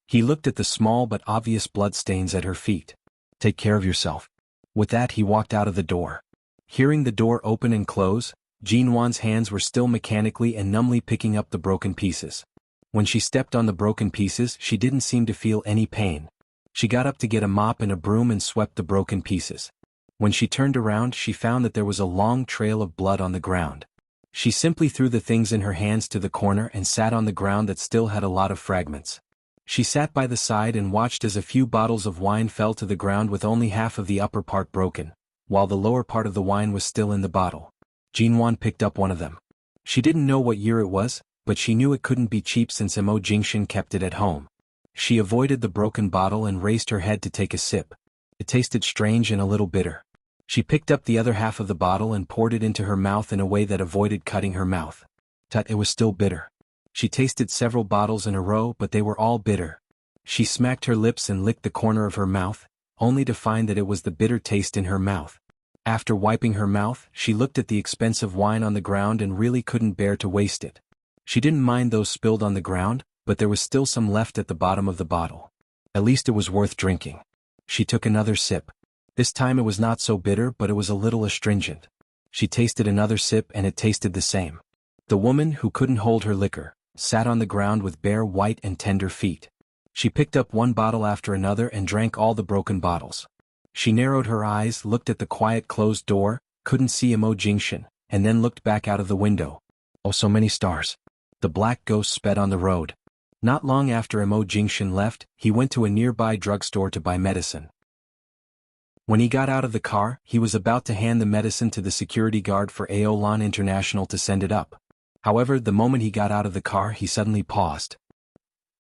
He looked at the small but obvious bloodstains at her feet. Take care of yourself. With that he walked out of the door. Hearing the door open and close, Jinwan's hands were still mechanically and numbly picking up the broken pieces. When she stepped on the broken pieces, she didn't seem to feel any pain. She got up to get a mop and a broom and swept the broken pieces. When she turned around, she found that there was a long trail of blood on the ground. She simply threw the things in her hands to the corner and sat on the ground that still had a lot of fragments. She sat by the side and watched as a few bottles of wine fell to the ground with only half of the upper part broken, while the lower part of the wine was still in the bottle. Jinwan picked up one of them. She didn't know what year it was, but she knew it couldn't be cheap since Mo Jingshan kept it at home. She avoided the broken bottle and raised her head to take a sip. It tasted strange and a little bitter. She picked up the other half of the bottle and poured it into her mouth in a way that avoided cutting her mouth. It was still bitter. She tasted several bottles in a row, but they were all bitter. She smacked her lips and licked the corner of her mouth, only to find that it was the bitter taste in her mouth. After wiping her mouth, she looked at the expensive wine on the ground and really couldn't bear to waste it. She didn't mind those spilled on the ground, but there was still some left at the bottom of the bottle. At least it was worth drinking. She took another sip. This time it was not so bitter, but it was a little astringent. She tasted another sip and it tasted the same. The woman, who couldn't hold her liquor, sat on the ground with bare white and tender feet. She picked up one bottle after another and drank all the broken bottles. She narrowed her eyes, looked at the quiet closed door, couldn't see Mo Jingshan, and then looked back out of the window. Oh, so many stars. The black ghost sped on the road. Not long after Mo Jingshan left, he went to a nearby drugstore to buy medicine. When he got out of the car, he was about to hand the medicine to the security guard for Aolan International to send it up. However, the moment he got out of the car, he suddenly paused.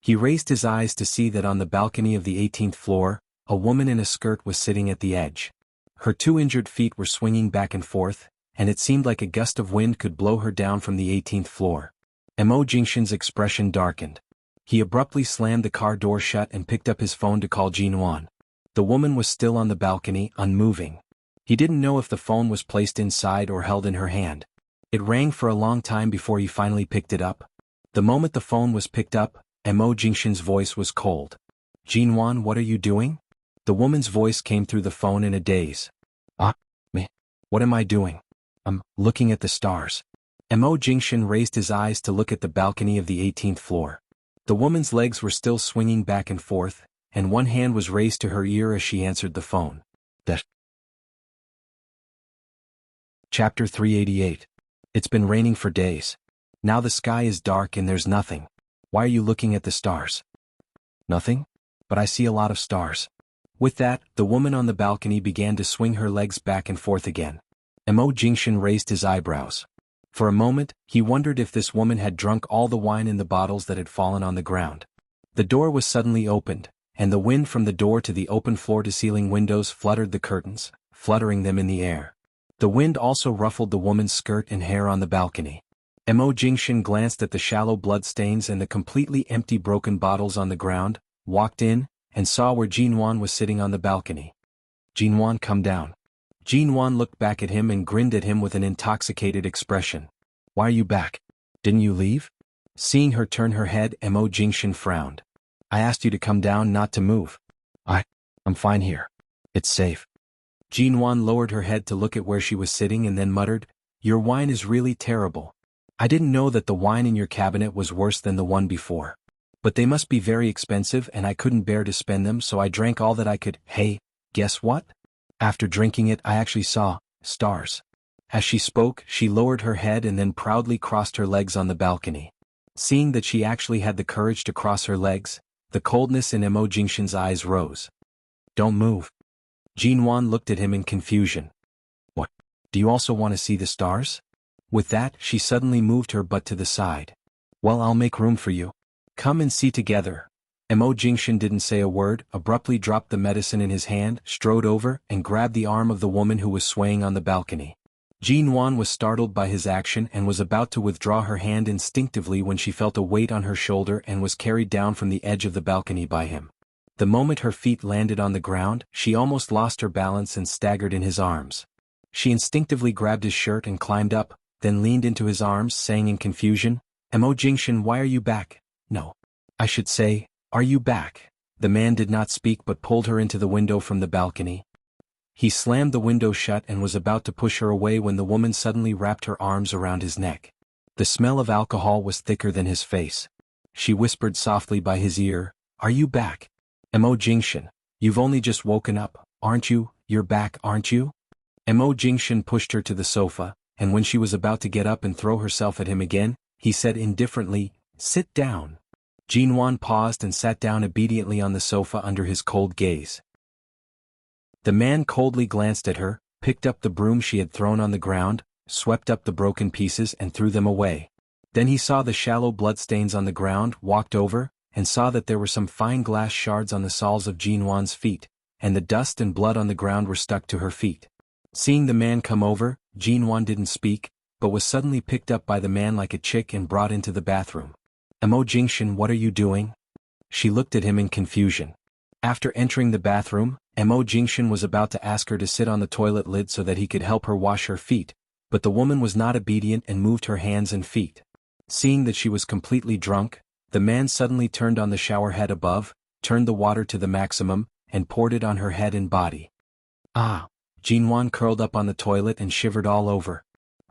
He raised his eyes to see that on the balcony of the 18th floor, a woman in a skirt was sitting at the edge. Her two injured feet were swinging back and forth, and it seemed like a gust of wind could blow her down from the 18th floor. Mo Jingshan's expression darkened. He abruptly slammed the car door shut and picked up his phone to call Jinwan. The woman was still on the balcony, unmoving. He didn't know if the phone was placed inside or held in her hand. It rang for a long time before he finally picked it up. The moment the phone was picked up, Mo Jingshan's voice was cold. Jinwan, what are you doing? The woman's voice came through the phone in a daze. Me? What am I doing? I'm looking at the stars. Mo Jingshan raised his eyes to look at the balcony of the 18th floor. The woman's legs were still swinging back and forth, and one hand was raised to her ear as she answered the phone. Chapter 388. It's been raining for days. Now the sky is dark and there's nothing. Why are you looking at the stars? Nothing? But I see a lot of stars. With that, the woman on the balcony began to swing her legs back and forth again. Mo Jingshan raised his eyebrows. For a moment, he wondered if this woman had drunk all the wine in the bottles that had fallen on the ground. The door was suddenly opened, and the wind from the door to the open floor-to-ceiling windows fluttered the curtains, fluttering them in the air. The wind also ruffled the woman's skirt and hair on the balcony. Mo Jingshan glanced at the shallow bloodstains and the completely empty broken bottles on the ground, walked in, and saw where Jinwan was sitting on the balcony. Jinwan, come down. Jinwan looked back at him and grinned at him with an intoxicated expression. Why are you back? Didn't you leave? Seeing her turn her head, Mo Jingshan frowned. I asked you to come down, not to move. I'm fine here. It's safe. Jinwan lowered her head to look at where she was sitting and then muttered, Your wine is really terrible. I didn't know that the wine in your cabinet was worse than the one before. But they must be very expensive and I couldn't bear to spend them, so I drank all that I could. Hey, guess what? After drinking it, I actually saw stars. As she spoke, she lowered her head and then proudly crossed her legs on the balcony. Seeing that she actually had the courage to cross her legs, the coldness in Mo Jingshan's eyes rose. Don't move. Jinwan looked at him in confusion. What? Do you also want to see the stars? With that, she suddenly moved her butt to the side. Well, I'll make room for you. Come and see together. Mo Jingshan didn't say a word, abruptly dropped the medicine in his hand, strode over, and grabbed the arm of the woman who was swaying on the balcony. Jinwan was startled by his action and was about to withdraw her hand instinctively when she felt a weight on her shoulder and was carried down from the edge of the balcony by him. The moment her feet landed on the ground, she almost lost her balance and staggered in his arms. She instinctively grabbed his shirt and climbed up, then leaned into his arms, saying in confusion, Mo Jingshan, why are you back? No. I should say, are you back? The man did not speak but pulled her into the window from the balcony. He slammed the window shut and was about to push her away when the woman suddenly wrapped her arms around his neck. The smell of alcohol was thicker than his face. She whispered softly by his ear, "Are you back? Mo Jingshan, you've only just woken up, aren't you? You're back, aren't you?" Mo Jingshan pushed her to the sofa, and when she was about to get up and throw herself at him again, he said indifferently, "Sit down." Jinwan paused and sat down obediently on the sofa under his cold gaze. The man coldly glanced at her, picked up the broom she had thrown on the ground, swept up the broken pieces and threw them away. Then he saw the shallow bloodstains on the ground, walked over, and saw that there were some fine glass shards on the soles of Jinwan's feet, and the dust and blood on the ground were stuck to her feet. Seeing the man come over, Jinwan didn't speak, but was suddenly picked up by the man like a chick and brought into the bathroom. "Mo Jingshan, what are you doing?" She looked at him in confusion. After entering the bathroom, Mo Jingshan was about to ask her to sit on the toilet lid so that he could help her wash her feet, but the woman was not obedient and moved her hands and feet. Seeing that she was completely drunk, the man suddenly turned on the shower head above, turned the water to the maximum, and poured it on her head and body. Ah! Jinwan curled up on the toilet and shivered all over.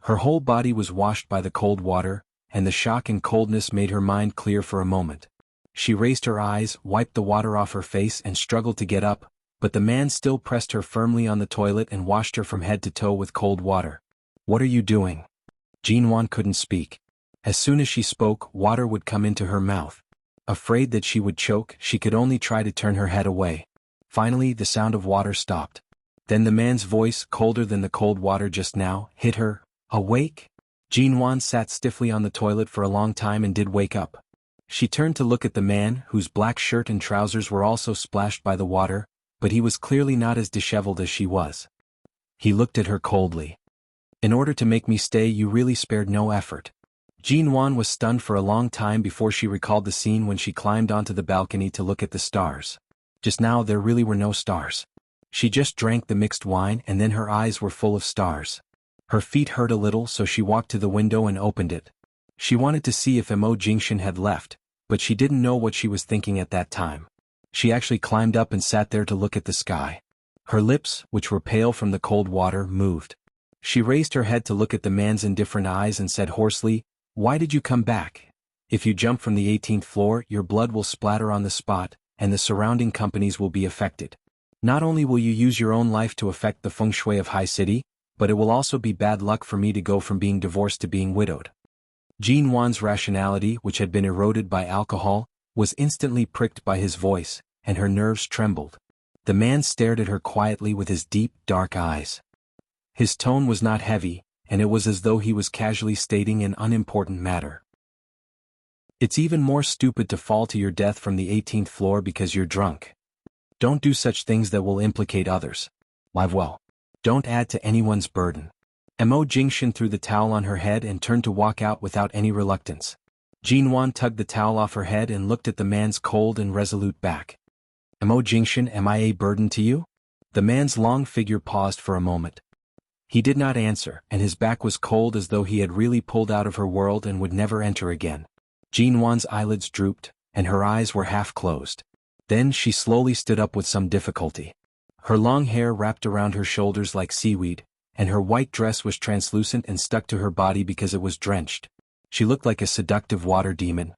Her whole body was washed by the cold water, and the shock and coldness made her mind clear for a moment. She raised her eyes, wiped the water off her face and struggled to get up, but the man still pressed her firmly on the toilet and washed her from head to toe with cold water. "What are you doing?" Jinwan couldn't speak. As soon as she spoke, water would come into her mouth. Afraid that she would choke, she could only try to turn her head away. Finally, the sound of water stopped. Then the man's voice, colder than the cold water just now, hit her. "Awake?" Jinwan sat stiffly on the toilet for a long time and did wake up. She turned to look at the man, whose black shirt and trousers were also splashed by the water, but he was clearly not as disheveled as she was. He looked at her coldly. "In order to make me stay, you really spared no effort." Jinwan was stunned for a long time before she recalled the scene when she climbed onto the balcony to look at the stars. Just now there really were no stars. She just drank the mixed wine and then her eyes were full of stars. Her feet hurt a little, so she walked to the window and opened it. She wanted to see if Mo Jingshan had left, but she didn't know what she was thinking at that time. She actually climbed up and sat there to look at the sky. Her lips, which were pale from the cold water, moved. She raised her head to look at the man's indifferent eyes and said hoarsely, "Why did you come back? If you jump from the 18th floor, your blood will splatter on the spot, and the surrounding companies will be affected. Not only will you use your own life to affect the feng shui of High City, but it will also be bad luck for me to go from being divorced to being widowed." Jinwan's rationality, which had been eroded by alcohol, was instantly pricked by his voice, and her nerves trembled. The man stared at her quietly with his deep, dark eyes. His tone was not heavy, and it was as though he was casually stating an unimportant matter. "It's even more stupid to fall to your death from the 18th floor because you're drunk. Don't do such things that will implicate others. Live well. Don't add to anyone's burden." Mo Jingshan threw the towel on her head and turned to walk out without any reluctance. Jinwan tugged the towel off her head and looked at the man's cold and resolute back. "Mo Jingshan, am I a burden to you?" The man's long figure paused for a moment. He did not answer, and his back was cold as though he had really pulled out of her world and would never enter again. Jinwan's eyelids drooped, and her eyes were half closed. Then she slowly stood up with some difficulty. Her long hair wrapped around her shoulders like seaweed, and her white dress was translucent and stuck to her body because it was drenched. She looked like a seductive water demon.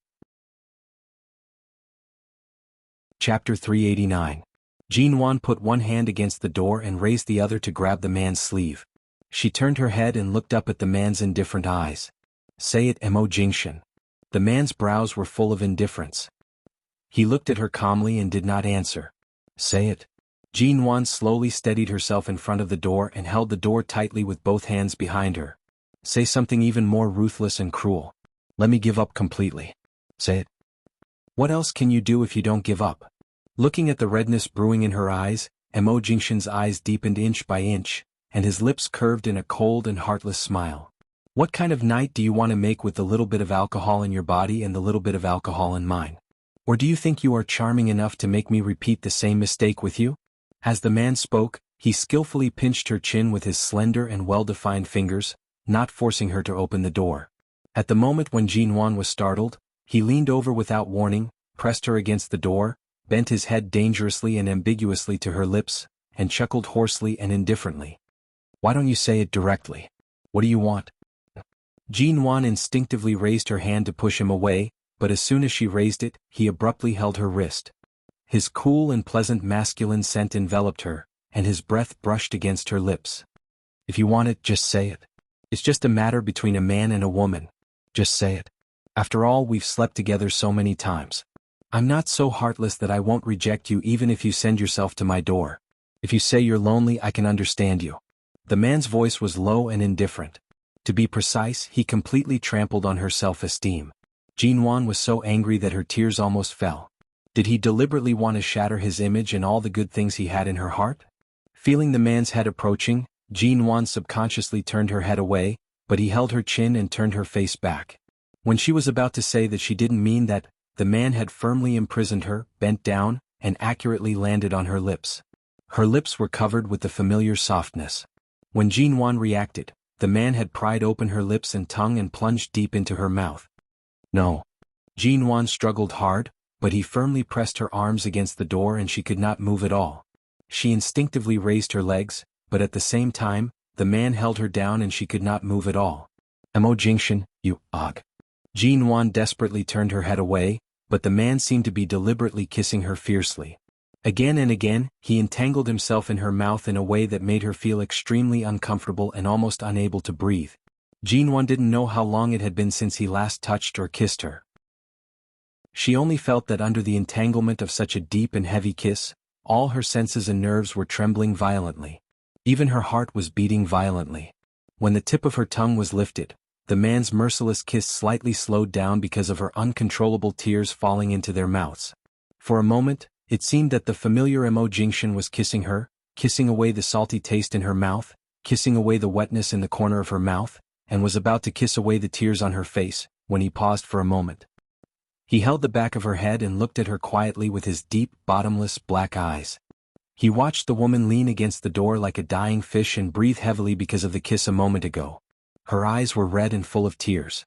Chapter 389. Jinwan put one hand against the door and raised the other to grab the man's sleeve. She turned her head and looked up at the man's indifferent eyes. "Say it, Mo Jingshan." The man's brows were full of indifference. He looked at her calmly and did not answer. "Say it." Jinwan slowly steadied herself in front of the door and held the door tightly with both hands behind her. "Say something even more ruthless and cruel. Let me give up completely. Say it." "What else can you do if you don't give up?" Looking at the redness brewing in her eyes, Mo Jingshan's eyes deepened inch by inch, and his lips curved in a cold and heartless smile. "What kind of night do you want to make with the little bit of alcohol in your body and the little bit of alcohol in mine? Or do you think you are charming enough to make me repeat the same mistake with you?" As the man spoke, he skillfully pinched her chin with his slender and well-defined fingers, not forcing her to open the door. At the moment when Jinwan was startled, he leaned over without warning, pressed her against the door, bent his head dangerously and ambiguously to her lips, and chuckled hoarsely and indifferently. "Why don't you say it directly? What do you want?" Jinwan instinctively raised her hand to push him away, but as soon as she raised it, he abruptly held her wrist. His cool and pleasant masculine scent enveloped her, and his breath brushed against her lips. If you want it, just say it. It's just a matter between a man and a woman. Just say it. After all, we've slept together so many times. I'm not so heartless that I won't reject you even if you send yourself to my door. If you say you're lonely, I can understand you. The man's voice was low and indifferent. To be precise, he completely trampled on her self-esteem. Jinwan was so angry that her tears almost fell. Did he deliberately want to shatter his image and all the good things he had in her heart? Feeling the man's head approaching, Jinwan subconsciously turned her head away, but he held her chin and turned her face back. When she was about to say that she didn't mean that, the man had firmly imprisoned her, bent down, and accurately landed on her lips. Her lips were covered with the familiar softness. When Jinwan reacted, the man had pried open her lips and tongue and plunged deep into her mouth. No. Jinwan struggled hard, but he firmly pressed her arms against the door and she could not move at all. She instinctively raised her legs, but at the same time, the man held her down and she could not move at all. Mo Jingshan, you, ugh. Jinwan desperately turned her head away, but the man seemed to be deliberately kissing her fiercely. Again and again, he entangled himself in her mouth in a way that made her feel extremely uncomfortable and almost unable to breathe. Jinwan didn't know how long it had been since he last touched or kissed her. She only felt that under the entanglement of such a deep and heavy kiss, all her senses and nerves were trembling violently. Even her heart was beating violently. When the tip of her tongue was lifted, the man's merciless kiss slightly slowed down because of her uncontrollable tears falling into their mouths. For a moment, it seemed that the familiar Mo Jingshan was kissing her, kissing away the salty taste in her mouth, kissing away the wetness in the corner of her mouth, and was about to kiss away the tears on her face, when he paused for a moment. He held the back of her head and looked at her quietly with his deep, bottomless black eyes. He watched the woman lean against the door like a dying fish and breathe heavily because of the kiss a moment ago. Her eyes were red and full of tears.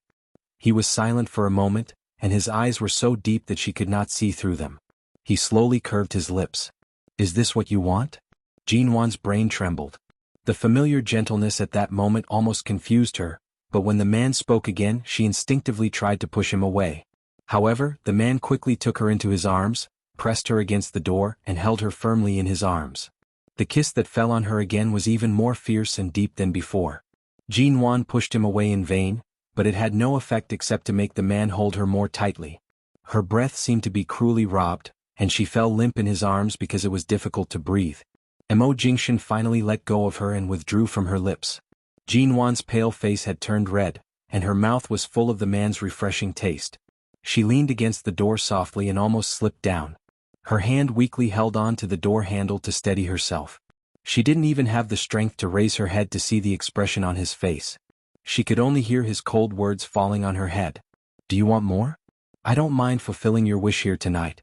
He was silent for a moment, and his eyes were so deep that she could not see through them. He slowly curved his lips. Is this what you want? Jinwan's brain trembled. The familiar gentleness at that moment almost confused her, but when the man spoke again, she instinctively tried to push him away. However, the man quickly took her into his arms, pressed her against the door, and held her firmly in his arms. The kiss that fell on her again was even more fierce and deep than before. Jinwan pushed him away in vain, but it had no effect except to make the man hold her more tightly. Her breath seemed to be cruelly robbed, and she fell limp in his arms because it was difficult to breathe. Mo Jingshan finally let go of her and withdrew from her lips. Jinwan's pale face had turned red, and her mouth was full of the man's refreshing taste. She leaned against the door softly and almost slipped down. Her hand weakly held on to the door handle to steady herself. She didn't even have the strength to raise her head to see the expression on his face. She could only hear his cold words falling on her head. Do you want more? I don't mind fulfilling your wish here tonight.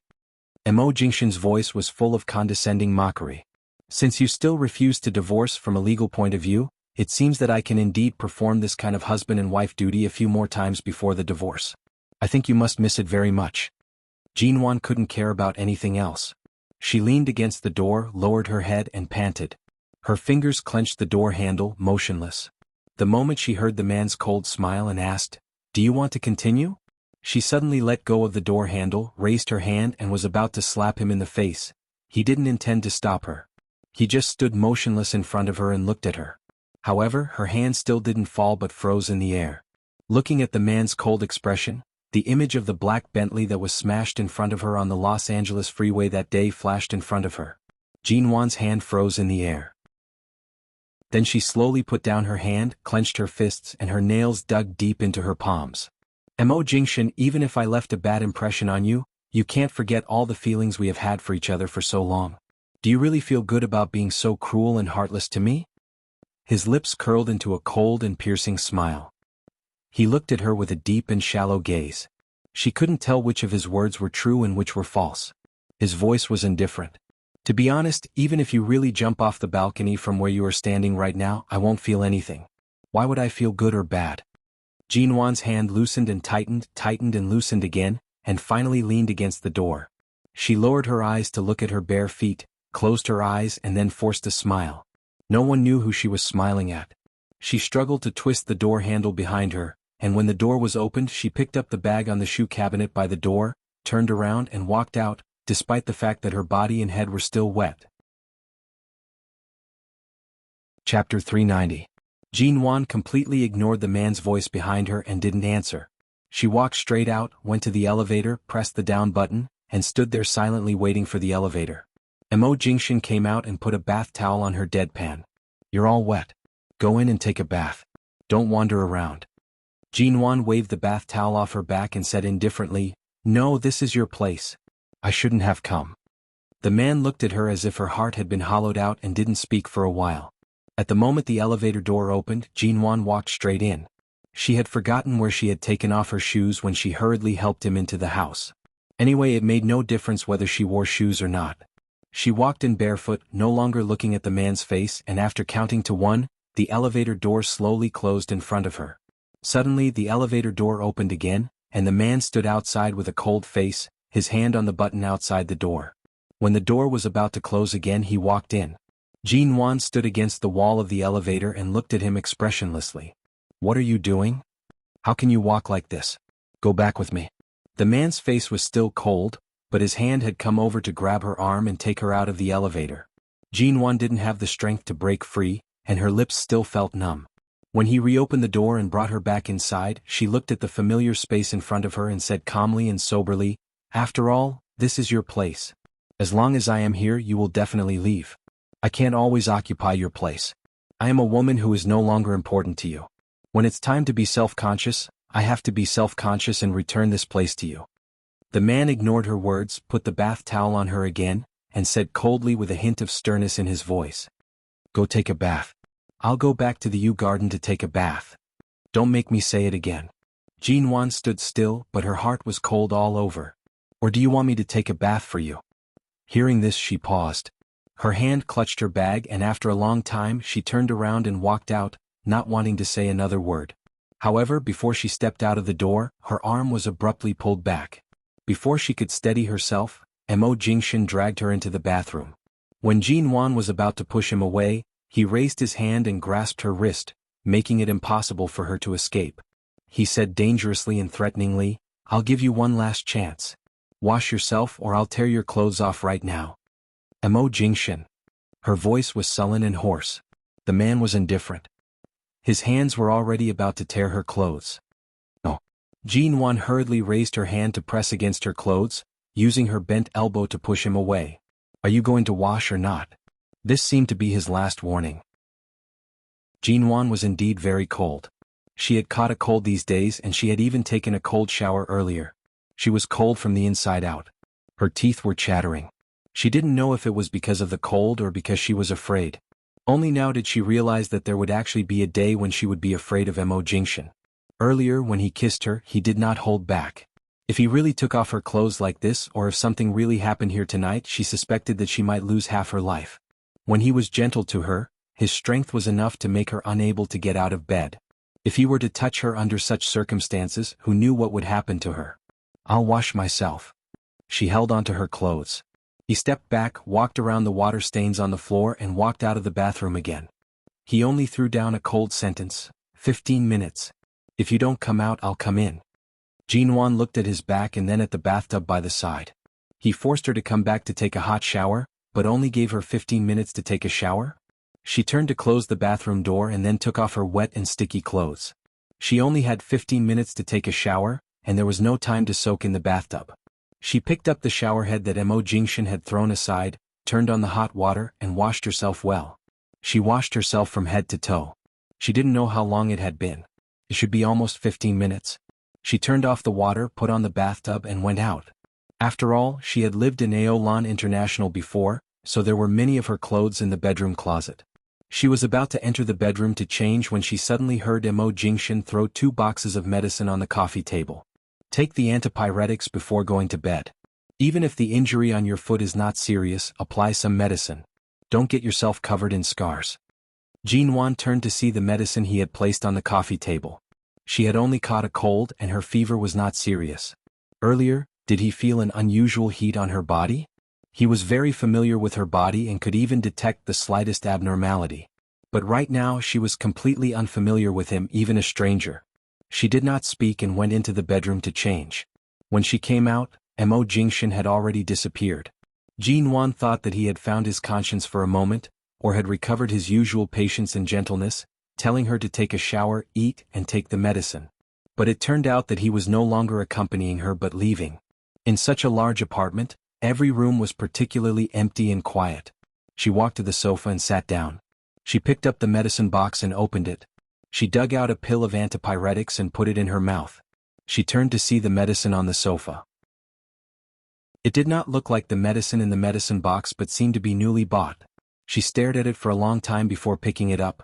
Mo Jingshan's voice was full of condescending mockery. Since you still refuse to divorce from a legal point of view, it seems that I can indeed perform this kind of husband and wife duty a few more times before the divorce. I think you must miss it very much. Jinwan couldn't care about anything else. She leaned against the door, lowered her head and panted. Her fingers clenched the door handle, motionless. The moment she heard the man's cold smile and asked, "Do you want to continue?" She suddenly let go of the door handle, raised her hand and was about to slap him in the face. He didn't intend to stop her. He just stood motionless in front of her and looked at her. However, her hand still didn't fall but froze in the air. Looking at the man's cold expression, the image of the black Bentley that was smashed in front of her on the Los Angeles freeway that day flashed in front of her. Jinwan's hand froze in the air. Then she slowly put down her hand, clenched her fists, and her nails dug deep into her palms. Mo Jingshan, even if I left a bad impression on you, you can't forget all the feelings we have had for each other for so long. Do you really feel good about being so cruel and heartless to me? His lips curled into a cold and piercing smile. He looked at her with a deep and shallow gaze. She couldn't tell which of his words were true and which were false. His voice was indifferent. To be honest, even if you really jump off the balcony from where you are standing right now, I won't feel anything. Why would I feel good or bad? Jinwan's hand loosened and tightened and loosened again, and finally leaned against the door. She lowered her eyes to look at her bare feet, closed her eyes and then forced a smile. No one knew who she was smiling at. She struggled to twist the door handle behind her, and when the door was opened she picked up the bag on the shoe cabinet by the door, turned around and walked out, despite the fact that her body and head were still wet. Chapter 390. Jean Wan completely ignored the man's voice behind her and didn't answer. She walked straight out, went to the elevator, pressed the down button, and stood there silently waiting for the elevator. Mo Jingshan came out and put a bath towel on her deadpan. "You're all wet. Go in and take a bath. Don't wander around." Jean Wan waved the bath towel off her back and said indifferently, "No, this is your place. I shouldn't have come." The man looked at her as if her heart had been hollowed out and didn't speak for a while. At the moment the elevator door opened, Jean Wan walked straight in. She had forgotten where she had taken off her shoes when she hurriedly helped him into the house. Anyway, it made no difference whether she wore shoes or not. She walked in barefoot, no longer looking at the man's face, and after counting to 1, the elevator door slowly closed in front of her. Suddenly the elevator door opened again, and the man stood outside with a cold face, his hand on the button outside the door. When the door was about to close again he walked in. Jean Wan stood against the wall of the elevator and looked at him expressionlessly. "What are you doing? How can you walk like this? Go back with me." The man's face was still cold, but his hand had come over to grab her arm and take her out of the elevator. Jean Wan didn't have the strength to break free, and her lips still felt numb. When he reopened the door and brought her back inside, she looked at the familiar space in front of her and said calmly and soberly, "After all, this is your place. As long as I am here you will definitely leave. I can't always occupy your place. I am a woman who is no longer important to you. When it's time to be self-conscious, I have to be self-conscious and return this place to you." The man ignored her words, put the bath towel on her again, and said coldly with a hint of sternness in his voice, "Go take a bath. I'll go back to the Yew Garden to take a bath. Don't make me say it again." Jean Wan stood still, but her heart was cold all over. "Or do you want me to take a bath for you?" Hearing this she paused. Her hand clutched her bag and after a long time she turned around and walked out, not wanting to say another word. However, before she stepped out of the door, her arm was abruptly pulled back. Before she could steady herself, Mo Jingshan dragged her into the bathroom. When Jean Wan was about to push him away, he raised his hand and grasped her wrist, making it impossible for her to escape. He said dangerously and threateningly, "I'll give you one last chance. Wash yourself or I'll tear your clothes off right now." Mo Jingshan. Her voice was sullen and hoarse. The man was indifferent. His hands were already about to tear her clothes. "No." Jean Wan hurriedly raised her hand to press against her clothes, using her bent elbow to push him away. "Are you going to wash or not?" This seemed to be his last warning. Jean Wan was indeed very cold. She had caught a cold these days and she had even taken a cold shower earlier. She was cold from the inside out. Her teeth were chattering. She didn't know if it was because of the cold or because she was afraid. Only now did she realize that there would actually be a day when she would be afraid of Mo Jingshan. Earlier, when he kissed her, he did not hold back. If he really took off her clothes like this or if something really happened here tonight, she suspected that she might lose half her life. When he was gentle to her, his strength was enough to make her unable to get out of bed. If he were to touch her under such circumstances, who knew what would happen to her? "I'll wash myself." She held onto her clothes. He stepped back, walked around the water stains on the floor and walked out of the bathroom again. He only threw down a cold sentence, 15 minutes. "If you don't come out, I'll come in." Jean Wan looked at his back and then at the bathtub by the side. He forced her to come back to take a hot shower, but only gave her 15 minutes to take a shower? She turned to close the bathroom door and then took off her wet and sticky clothes. She only had 15 minutes to take a shower, and there was no time to soak in the bathtub. She picked up the shower head that Mo Jingshan had thrown aside, turned on the hot water, and washed herself well. She washed herself from head to toe. She didn't know how long it had been. It should be almost 15 minutes. She turned off the water, put on the bathtub, and went out. After all, she had lived in Aolan International before, so there were many of her clothes in the bedroom closet. She was about to enter the bedroom to change when she suddenly heard Mo Jingshan throw 2 boxes of medicine on the coffee table. "Take the antipyretics before going to bed. Even if the injury on your foot is not serious, apply some medicine. Don't get yourself covered in scars." Jean Wan turned to see the medicine he had placed on the coffee table. She had only caught a cold and her fever was not serious. Earlier, did he feel an unusual heat on her body? He was very familiar with her body and could even detect the slightest abnormality. But right now she was completely unfamiliar with him, even a stranger. She did not speak and went into the bedroom to change. When she came out, Mo Jingshan had already disappeared. Jin Wan thought that he had found his conscience for a moment, or had recovered his usual patience and gentleness, telling her to take a shower, eat, and take the medicine. But it turned out that he was no longer accompanying her but leaving. In such a large apartment, every room was particularly empty and quiet. She walked to the sofa and sat down. She picked up the medicine box and opened it. She dug out a pill of antipyretics and put it in her mouth. She turned to see the medicine on the sofa. It did not look like the medicine in the medicine box but seemed to be newly bought. She stared at it for a long time before picking it up.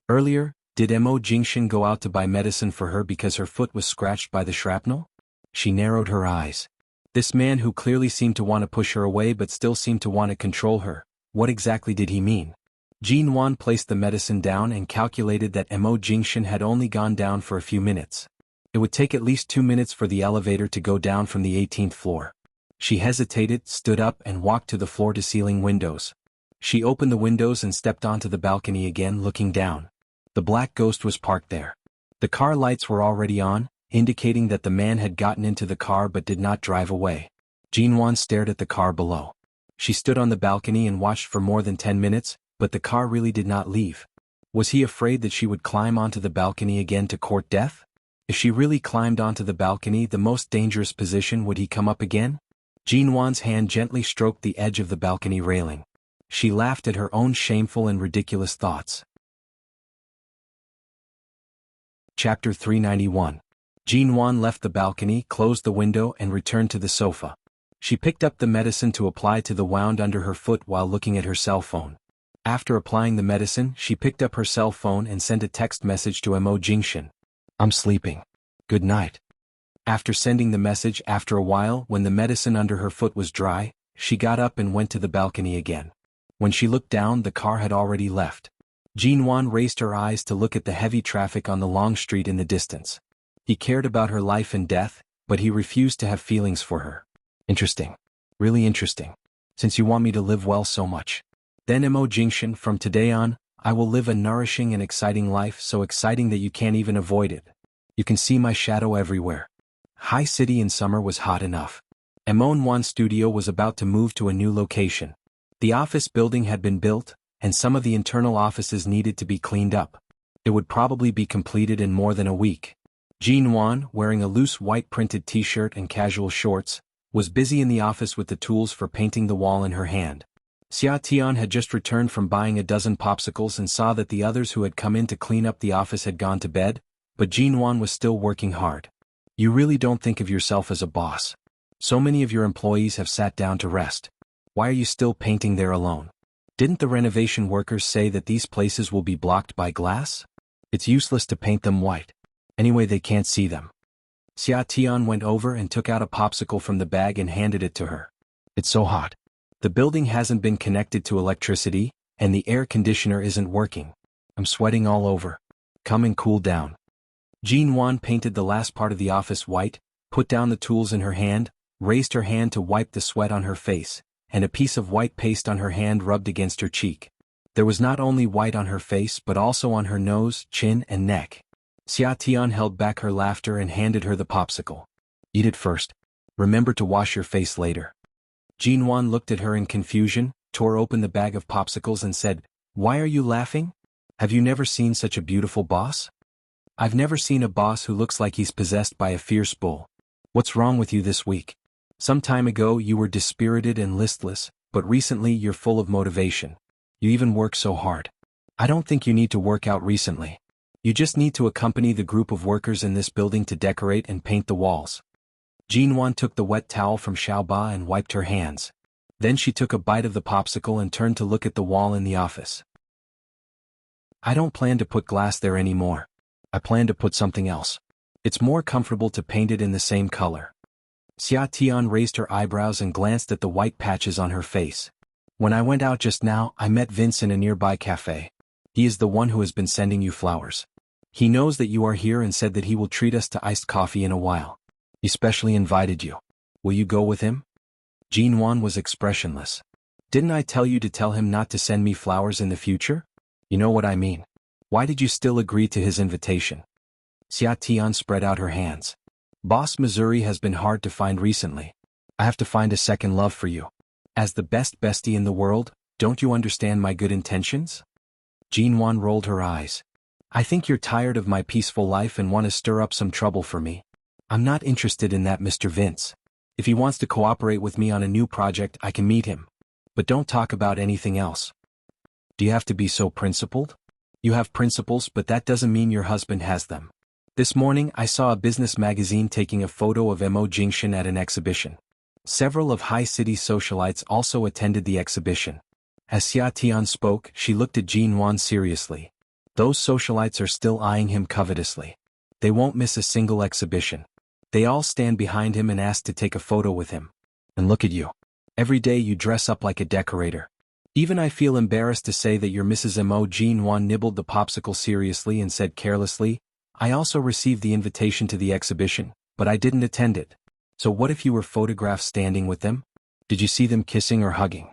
Earlier, did Mo Jingshan go out to buy medicine for her because her foot was scratched by the shrapnel? She narrowed her eyes. This man who clearly seemed to want to push her away but still seemed to want to control her, what exactly did he mean? Jin Wan placed the medicine down and calculated that Mo Jingshan had only gone down for a few minutes. It would take at least 2 minutes for the elevator to go down from the 18th floor. She hesitated, stood up and walked to the floor-to-ceiling windows. She opened the windows and stepped onto the balcony again, looking down. The black ghost was parked there. The car lights were already on, indicating that the man had gotten into the car but did not drive away. Jin Wan stared at the car below. She stood on the balcony and watched for more than 10 minutes, but the car really did not leave. Was he afraid that she would climb onto the balcony again to court death? If she really climbed onto the balcony, the most dangerous position, would he come up again? Jin Wan's hand gently stroked the edge of the balcony railing. She laughed at her own shameful and ridiculous thoughts. Chapter 391. Jin Wan left the balcony, closed the window and returned to the sofa. She picked up the medicine to apply to the wound under her foot while looking at her cell phone. After applying the medicine, she picked up her cell phone and sent a text message to Mo Jingshan. "I'm sleeping. Good night." After sending the message, after a while, when the medicine under her foot was dry, she got up and went to the balcony again. When she looked down, the car had already left. Jin Wan raised her eyes to look at the heavy traffic on the long street in the distance. He cared about her life and death, but he refused to have feelings for her. Interesting. Really interesting. Since you want me to live well so much. Then Mo Jingshan, from today on, I will live a nourishing and exciting life, so exciting that you can't even avoid it. You can see my shadow everywhere. High City in summer was hot enough. Mo Wan's studio was about to move to a new location. The office building had been built, and some of the internal offices needed to be cleaned up. It would probably be completed in more than a week. Jin Wan, wearing a loose white printed t-shirt and casual shorts, was busy in the office with the tools for painting the wall in her hand. Xia Tian had just returned from buying a dozen popsicles and saw that the others who had come in to clean up the office had gone to bed, but Jin Wan was still working hard. You really don't think of yourself as a boss. So many of your employees have sat down to rest. Why are you still painting there alone? Didn't the renovation workers say that these places will be blocked by glass? It's useless to paint them white. Anyway, they can't see them. Xia Tian went over and took out a popsicle from the bag and handed it to her. It's so hot. The building hasn't been connected to electricity, and the air conditioner isn't working. I'm sweating all over. Come and cool down. Jin Wan painted the last part of the office white, put down the tools in her hand, raised her hand to wipe the sweat on her face, and a piece of white paste on her hand rubbed against her cheek. There was not only white on her face but also on her nose, chin and neck. Xia Tian held back her laughter and handed her the popsicle. Eat it first. Remember to wash your face later. Jin Wan looked at her in confusion, tore open the bag of popsicles and said, "Why are you laughing? Have you never seen such a beautiful boss? I've never seen a boss who looks like he's possessed by a fierce bull. What's wrong with you this week? Some time ago you were dispirited and listless, but recently you're full of motivation. You even work so hard. I don't think you need to work out recently. You just need to accompany the group of workers in this building to decorate and paint the walls." Jin Wan took the wet towel from Xiaoba and wiped her hands. Then she took a bite of the popsicle and turned to look at the wall in the office. I don't plan to put glass there anymore. I plan to put something else. It's more comfortable to paint it in the same color. Xia Tian raised her eyebrows and glanced at the white patches on her face. When I went out just now, I met Vince in a nearby cafe. He is the one who has been sending you flowers. He knows that you are here and said that he will treat us to iced coffee in a while. He specially invited you. Will you go with him? Jin Wan was expressionless. Didn't I tell you to tell him not to send me flowers in the future? You know what I mean. Why did you still agree to his invitation? Xia Tian spread out her hands. Boss, Missouri has been hard to find recently. I have to find a second love for you. As the best bestie in the world, don't you understand my good intentions? Jinwan rolled her eyes. I think you're tired of my peaceful life and want to stir up some trouble for me. I'm not interested in that, Mr. Vince. If he wants to cooperate with me on a new project, I can meet him. But don't talk about anything else. Do you have to be so principled? You have principles, but that doesn't mean your husband has them. This morning I saw a business magazine taking a photo of Mo Jingshan at an exhibition. Several of High City socialites also attended the exhibition. As Xia Tian spoke, she looked at Jinwan seriously. Those socialites are still eyeing him covetously. They won't miss a single exhibition. They all stand behind him and ask to take a photo with him. And look at you. Every day you dress up like a decorator. Even I feel embarrassed to say that you're Mrs. Mo. Jinwan nibbled the popsicle seriously and said carelessly, I also received the invitation to the exhibition, but I didn't attend it. So what if you were photographed standing with them? Did you see them kissing or hugging?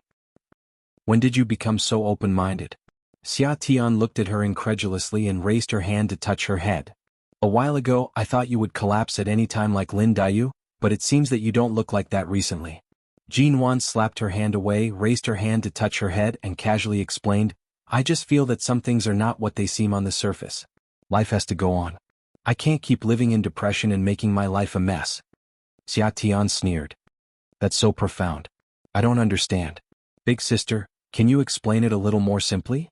When did you become so open-minded? Xia Tian looked at her incredulously and raised her hand to touch her head. A while ago I thought you would collapse at any time like Lin Dayu, but it seems that you don't look like that recently. Jinwan slapped her hand away, raised her hand to touch her head and casually explained, I just feel that some things are not what they seem on the surface. Life has to go on. I can't keep living in depression and making my life a mess. Xia Tian sneered. That's so profound. I don't understand. Big sister, can you explain it a little more simply?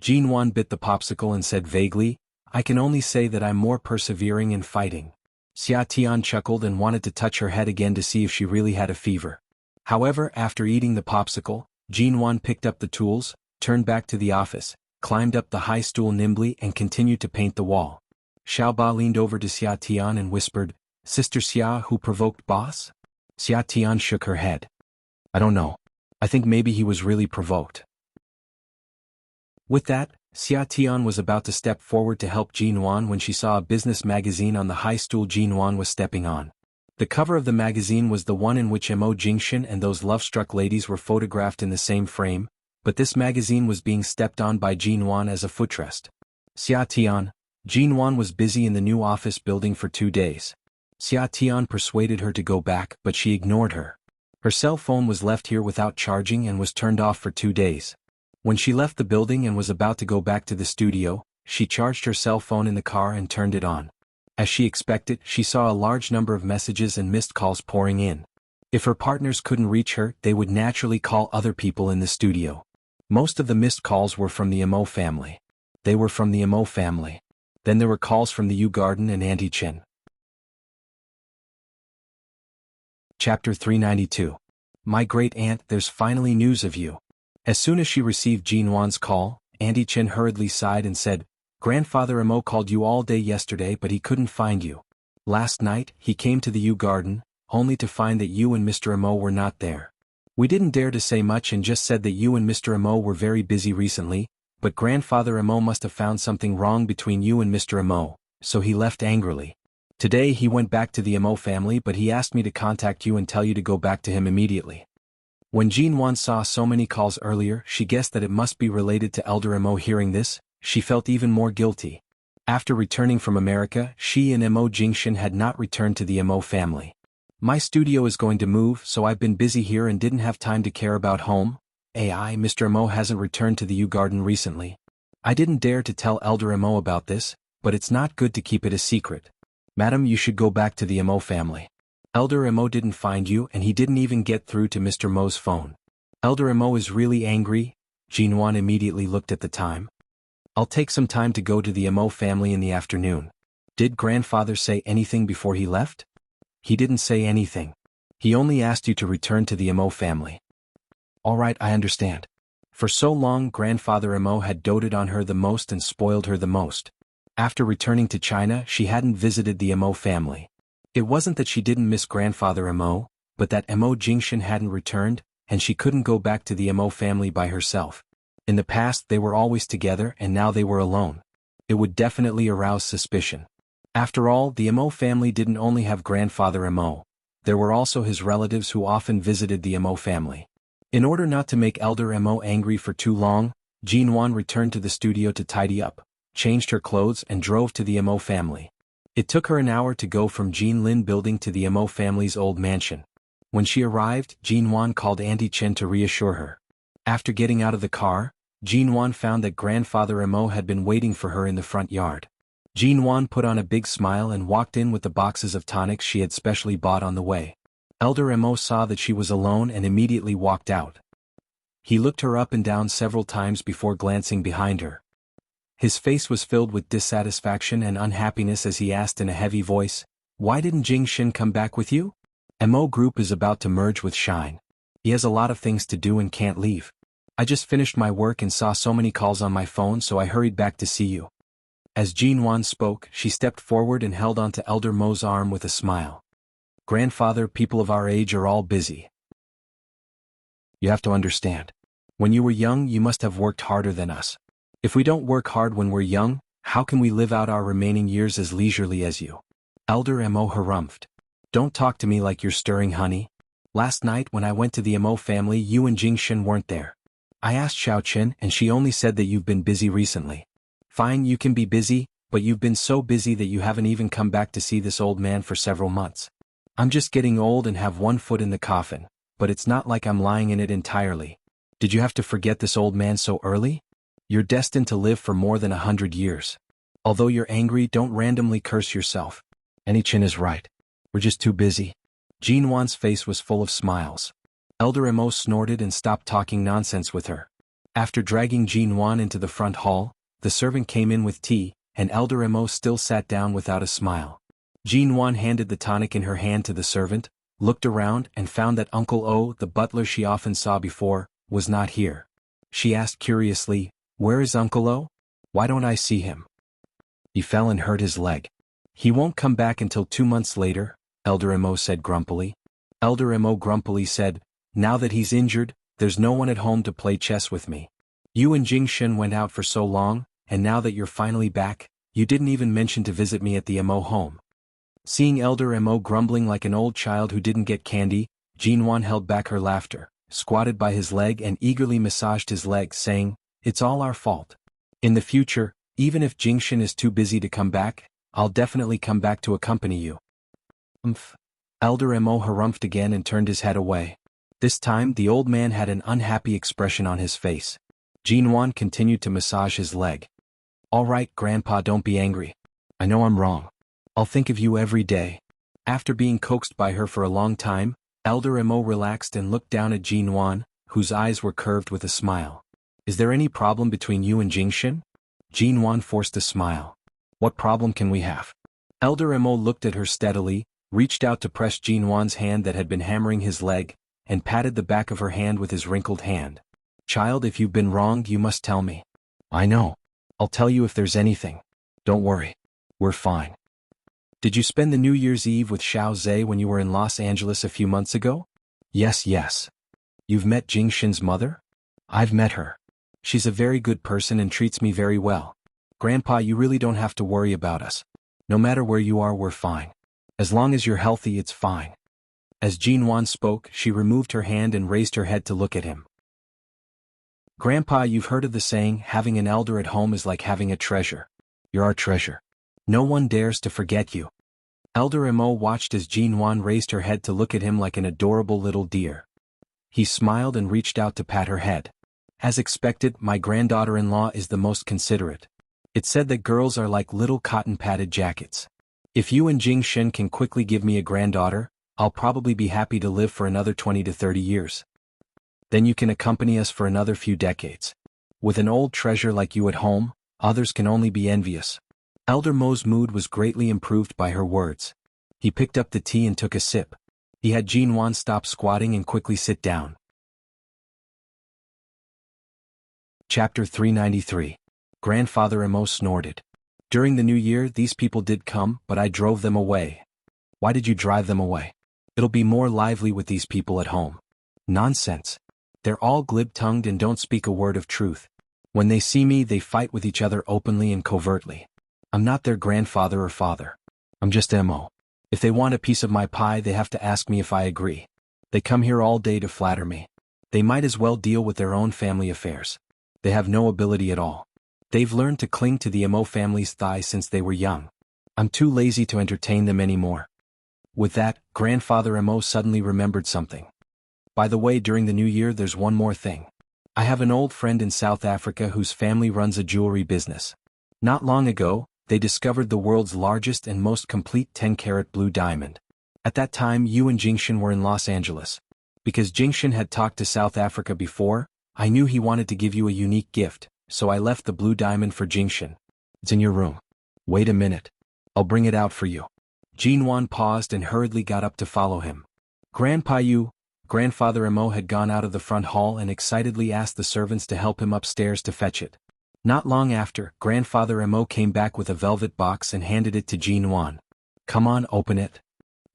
Jinwan bit the popsicle and said vaguely, I can only say that I'm more persevering in fighting. Xia Tian chuckled and wanted to touch her head again to see if she really had a fever. However, after eating the popsicle, Jinwan picked up the tools, turned back to the office, climbed up the high stool nimbly and continued to paint the wall. Xiaoba leaned over to Xia Tian and whispered, Sister Xia, who provoked boss? Xia Tian shook her head. I don't know. I think maybe he was really provoked. With that, Xia Tian was about to step forward to help Jinwan when she saw a business magazine on the high stool Jinwan was stepping on. The cover of the magazine was the one in which Mo Jingshan and those love-struck ladies were photographed in the same frame, but this magazine was being stepped on by Jinwan as a footrest. Xia Tian, Jinwan was busy in the new office building for 2 days. Xia Tian persuaded her to go back, but she ignored her. Her cell phone was left here without charging and was turned off for 2 days. When she left the building and was about to go back to the studio, she charged her cell phone in the car and turned it on. As she expected, she saw a large number of messages and missed calls pouring in. If her partners couldn't reach her, they would naturally call other people in the studio. Most of the missed calls were from the Mo family. They were from the Mo family. Then there were calls from the Yu Garden and Auntie Chen. Chapter 392. My great aunt, there's finally news of you. As soon as she received Jinwan's call, Auntie Chen hurriedly sighed and said, Grandfather Mo called you all day yesterday but he couldn't find you. Last night, he came to the Yu Garden, only to find that you and Mr. Mo were not there. We didn't dare to say much and just said that you and Mr. Mo were very busy recently, but Grandfather Mo must have found something wrong between you and Mr. Mo, so he left angrily. Today he went back to the Mo family but he asked me to contact you and tell you to go back to him immediately. When Jinwan saw so many calls earlier, she guessed that it must be related to Elder Mo. Hearing this, she felt even more guilty. After returning from America, she and Mo Jingshan had not returned to the Mo family. My studio is going to move, so I've been busy here and didn't have time to care about home. Mr. Mo hasn't returned to the Yu Garden recently. I didn't dare to tell Elder Mo about this, but it's not good to keep it a secret. Madam, you should go back to the Mo family. Elder Mo didn't find you and he didn't even get through to Mr. Mo's phone. Elder Mo is really angry. Jinwan immediately looked at the time. I'll take some time to go to the Mo family in the afternoon. Did grandfather say anything before he left? He didn't say anything. He only asked you to return to the Mo family. All right, I understand. For so long Grandfather Mo had doted on her the most and spoiled her the most. After returning to China, she hadn't visited the Mo family. It wasn't that she didn't miss Grandfather Mo, but that Mo Jingshan hadn't returned, and she couldn't go back to the Mo family by herself. In the past they were always together and now they were alone. It would definitely arouse suspicion. After all, the Mo family didn't only have Grandfather Mo. There were also his relatives who often visited the Mo family. In order not to make Elder Mo angry for too long, Jinwan returned to the studio to tidy up, changed her clothes and drove to the Mo family. It took her an hour to go from Jean Lin building to the Mo family's old mansion. When she arrived, Jean Wan called Auntie Chen to reassure her. After getting out of the car, Jean Wan found that Grandfather Mo had been waiting for her in the front yard. Jean Wan put on a big smile and walked in with the boxes of tonics she had specially bought on the way. Elder Mo saw that she was alone and immediately walked out. He looked her up and down several times before glancing behind her. His face was filled with dissatisfaction and unhappiness as he asked in a heavy voice, "Why didn't Jing Shin come back with you?" Mo Group is about to merge with Shine. He has a lot of things to do and can't leave. I just finished my work and saw so many calls on my phone, so I hurried back to see you. As Jean Wan spoke, she stepped forward and held onto Elder Mo's arm with a smile. "Grandfather, people of our age are all busy. You have to understand. When you were young, you must have worked harder than us. If we don't work hard when we're young, how can we live out our remaining years as leisurely as you?" Elder Mo harumphed. "Don't talk to me like you're stirring honey. Last night when I went to the Mo family, you and Jing Shin weren't there. I asked Xiao Qin and she only said that you've been busy recently. Fine, you can be busy, but you've been so busy that you haven't even come back to see this old man for several months. I'm just getting old and have one foot in the coffin, but it's not like I'm lying in it entirely. Did you have to forget this old man so early? You're destined to live for more than 100 years. Although you're angry, don't randomly curse yourself. Auntie Chen is right. We're just too busy." Jean Wan's face was full of smiles. Elder Mo snorted and stopped talking nonsense with her. After dragging Jean Wan into the front hall, the servant came in with tea, and Elder Mo still sat down without a smile. Jean Wan handed the tonic in her hand to the servant, looked around and found that Uncle O, the butler she often saw before, was not here. She asked curiously, "Where is Uncle O? Why don't I see him?" "He fell and hurt his leg. He won't come back until 2 months later," Elder Mo said grumpily. Elder Mo grumpily said, "Now that he's injured, there's no one at home to play chess with me. You and Jing Shin went out for so long, and now that you're finally back, you didn't even mention to visit me at the Mo home." Seeing Elder Mo grumbling like an old child who didn't get candy, Jean Wan held back her laughter, squatted by his leg and eagerly massaged his leg, saying, "It's all our fault. In the future, even if Jing Shin is too busy to come back, I'll definitely come back to accompany you." Elder Mo harumphed again and turned his head away. This time the old man had an unhappy expression on his face. Jean Wan continued to massage his leg. "All right, Grandpa, don't be angry. I know I'm wrong. I'll think of you every day." After being coaxed by her for a long time, Elder Mo relaxed and looked down at Jean Wan, whose eyes were curved with a smile. "Is there any problem between you and Jing Shin?" Jean Wan forced a smile. "What problem can we have?" Elder Mo looked at her steadily, reached out to press Jean Wan's hand that had been hammering his leg, and patted the back of her hand with his wrinkled hand. "Child, if you've been wronged, you must tell me." "I know. I'll tell you if there's anything. Don't worry. We're fine." "Did you spend the New Year's Eve with Xiao Zhe when you were in Los Angeles a few months ago?" Yes. "You've met Jing Shin's mother?" "I've met her. She's a very good person and treats me very well. Grandpa, you really don't have to worry about us. No matter where you are, we're fine. As long as you're healthy, it's fine." As Jean Wan spoke, she removed her hand and raised her head to look at him. "Grandpa, you've heard of the saying, having an elder at home is like having a treasure. You're our treasure. No one dares to forget you." Elder Mo watched as Jean Wan raised her head to look at him like an adorable little deer. He smiled and reached out to pat her head. "As expected, my granddaughter-in-law is the most considerate. It's said that girls are like little cotton-padded jackets. If you and Jing Shin can quickly give me a granddaughter, I'll probably be happy to live for another 20 to 30 years. Then you can accompany us for another few decades. With an old treasure like you at home, others can only be envious." Elder Mo's mood was greatly improved by her words. He picked up the tea and took a sip. He had Jean Wan stop squatting and quickly sit down. Chapter 393. Grandfather Mo snorted. "During the New Year, these people did come, but I drove them away." "Why did you drive them away?" "It'll be more lively with these people at home." "Nonsense. They're all glib-tongued and don't speak a word of truth. When they see me, they fight with each other openly and covertly. I'm not their grandfather or father. I'm just Mo. If they want a piece of my pie, they have to ask me if I agree. They come here all day to flatter me. They might as well deal with their own family affairs. They have no ability at all. They've learned to cling to the Mo family's thigh since they were young. I'm too lazy to entertain them anymore. With that, Grandfather Mo suddenly remembered something. By the way, during the new year there's one more thing. I have an old friend in South Africa whose family runs a jewelry business. Not long ago, they discovered the world's largest and most complete 10-carat blue diamond. At that time you and Jingshin were in Los Angeles. Because Jingshin had talked to South Africa before, I knew he wanted to give you a unique gift, so I left the blue diamond for Jingshin. It's in your room. Wait a minute. I'll bring it out for you. Jinwan paused and hurriedly got up to follow him. Grandfather Mo had gone out of the front hall and excitedly asked the servants to help him upstairs to fetch it. Not long after, Grandfather Mo came back with a velvet box and handed it to Jinwan. Come on, open it.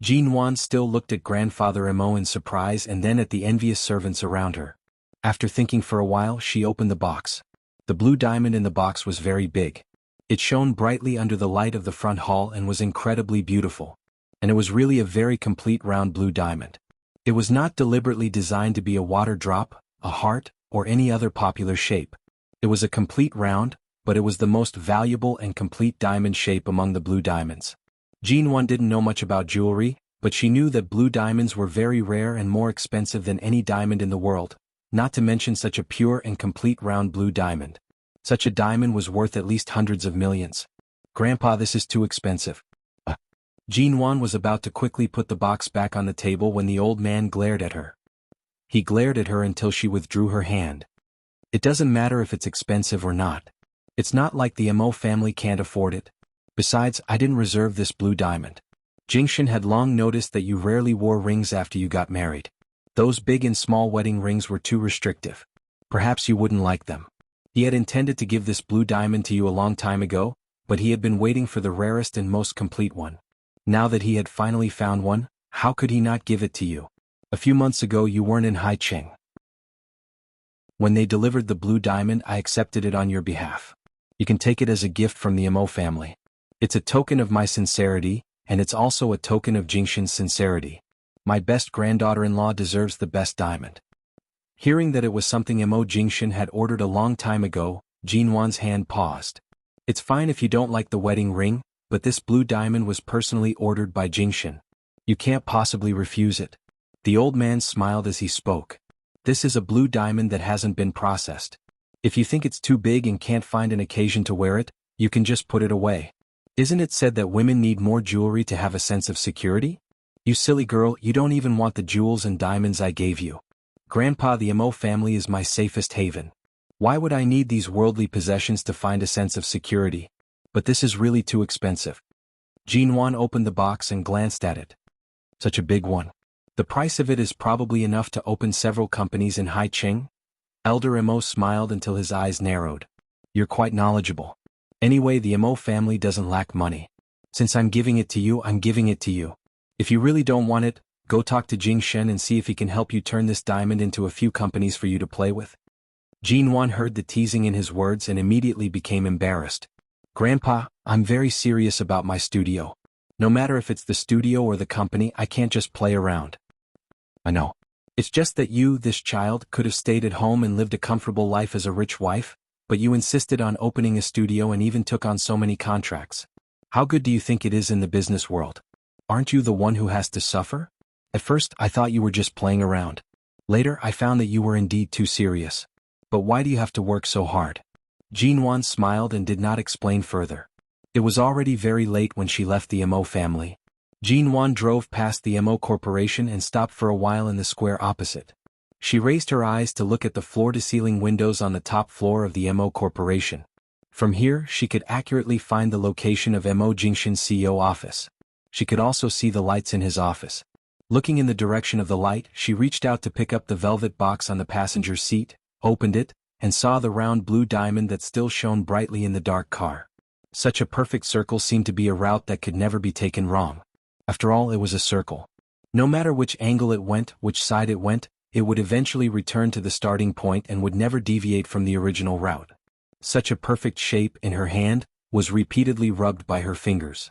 Jinwan still looked at Grandfather Mo in surprise and then at the envious servants around her. After thinking for a while, she opened the box. The blue diamond in the box was very big. It shone brightly under the light of the front hall and was incredibly beautiful. And it was really a very complete round blue diamond. It was not deliberately designed to be a water drop, a heart, or any other popular shape. It was a complete round, but it was the most valuable and complete diamond shape among the blue diamonds. Jinwan didn't know much about jewelry, but she knew that blue diamonds were very rare and more expensive than any diamond in the world, not to mention such a pure and complete round blue diamond. Such a diamond was worth at least hundreds of millions. Grandpa, this is too expensive. Jinwan was about to quickly put the box back on the table when the old man glared at her. He glared at her until she withdrew her hand. It doesn't matter if it's expensive or not. It's not like the Mo family can't afford it. Besides, I didn't reserve this blue diamond. Jingshin had long noticed that you rarely wore rings after you got married. Those big and small wedding rings were too restrictive. Perhaps you wouldn't like them. He had intended to give this blue diamond to you a long time ago, but he had been waiting for the rarest and most complete one. Now that he had finally found one, how could he not give it to you? A few months ago you weren't in Haicheng. When they delivered the blue diamond, I accepted it on your behalf. You can take it as a gift from the Mo family. It's a token of my sincerity, and it's also a token of Jingshin's sincerity. My best granddaughter-in-law deserves the best diamond. Hearing that it was something Mo Jingshin had ordered a long time ago, Jinwan's hand paused. It's fine if you don't like the wedding ring, but this blue diamond was personally ordered by Jingshin. You can't possibly refuse it. The old man smiled as he spoke. This is a blue diamond that hasn't been processed. If you think it's too big and can't find an occasion to wear it, you can just put it away. Isn't it said that women need more jewelry to have a sense of security? You silly girl, you don't even want the jewels and diamonds I gave you. Grandpa, the Mo family is my safest haven. Why would I need these worldly possessions to find a sense of security? But this is really too expensive. Jinwan opened the box and glanced at it. Such a big one. The price of it is probably enough to open several companies in Haicheng. Elder Mo smiled until his eyes narrowed. You're quite knowledgeable. Anyway, the Mo family doesn't lack money. Since I'm giving it to you, I'm giving it to you. If you really don't want it, go talk to Jingshen and see if he can help you turn this diamond into a few companies for you to play with. Jinwan heard the teasing in his words and immediately became embarrassed. Grandpa, I'm very serious about my studio. No matter if it's the studio or the company, I can't just play around. I know. It's just that you, this child, could have stayed at home and lived a comfortable life as a rich wife, but you insisted on opening a studio and even took on so many contracts. How good do you think it is in the business world? Aren't you the one who has to suffer? At first, I thought you were just playing around. Later, I found that you were indeed too serious. But why do you have to work so hard? Jinwan smiled and did not explain further. It was already very late when she left the Mo family. Jinwan drove past the Mo Corporation and stopped for a while in the square opposite. She raised her eyes to look at the floor-to-ceiling windows on the top floor of the Mo Corporation. From here, she could accurately find the location of Mo Jingshin's CEO office. She could also see the lights in his office. Looking in the direction of the light, she reached out to pick up the velvet box on the passenger seat, opened it, and saw the round blue diamond that still shone brightly in the dark car. Such a perfect circle seemed to be a route that could never be taken wrong. After all, it was a circle. No matter which angle it went, which side it went, it would eventually return to the starting point and would never deviate from the original route. Such a perfect shape in her hand was repeatedly rubbed by her fingers.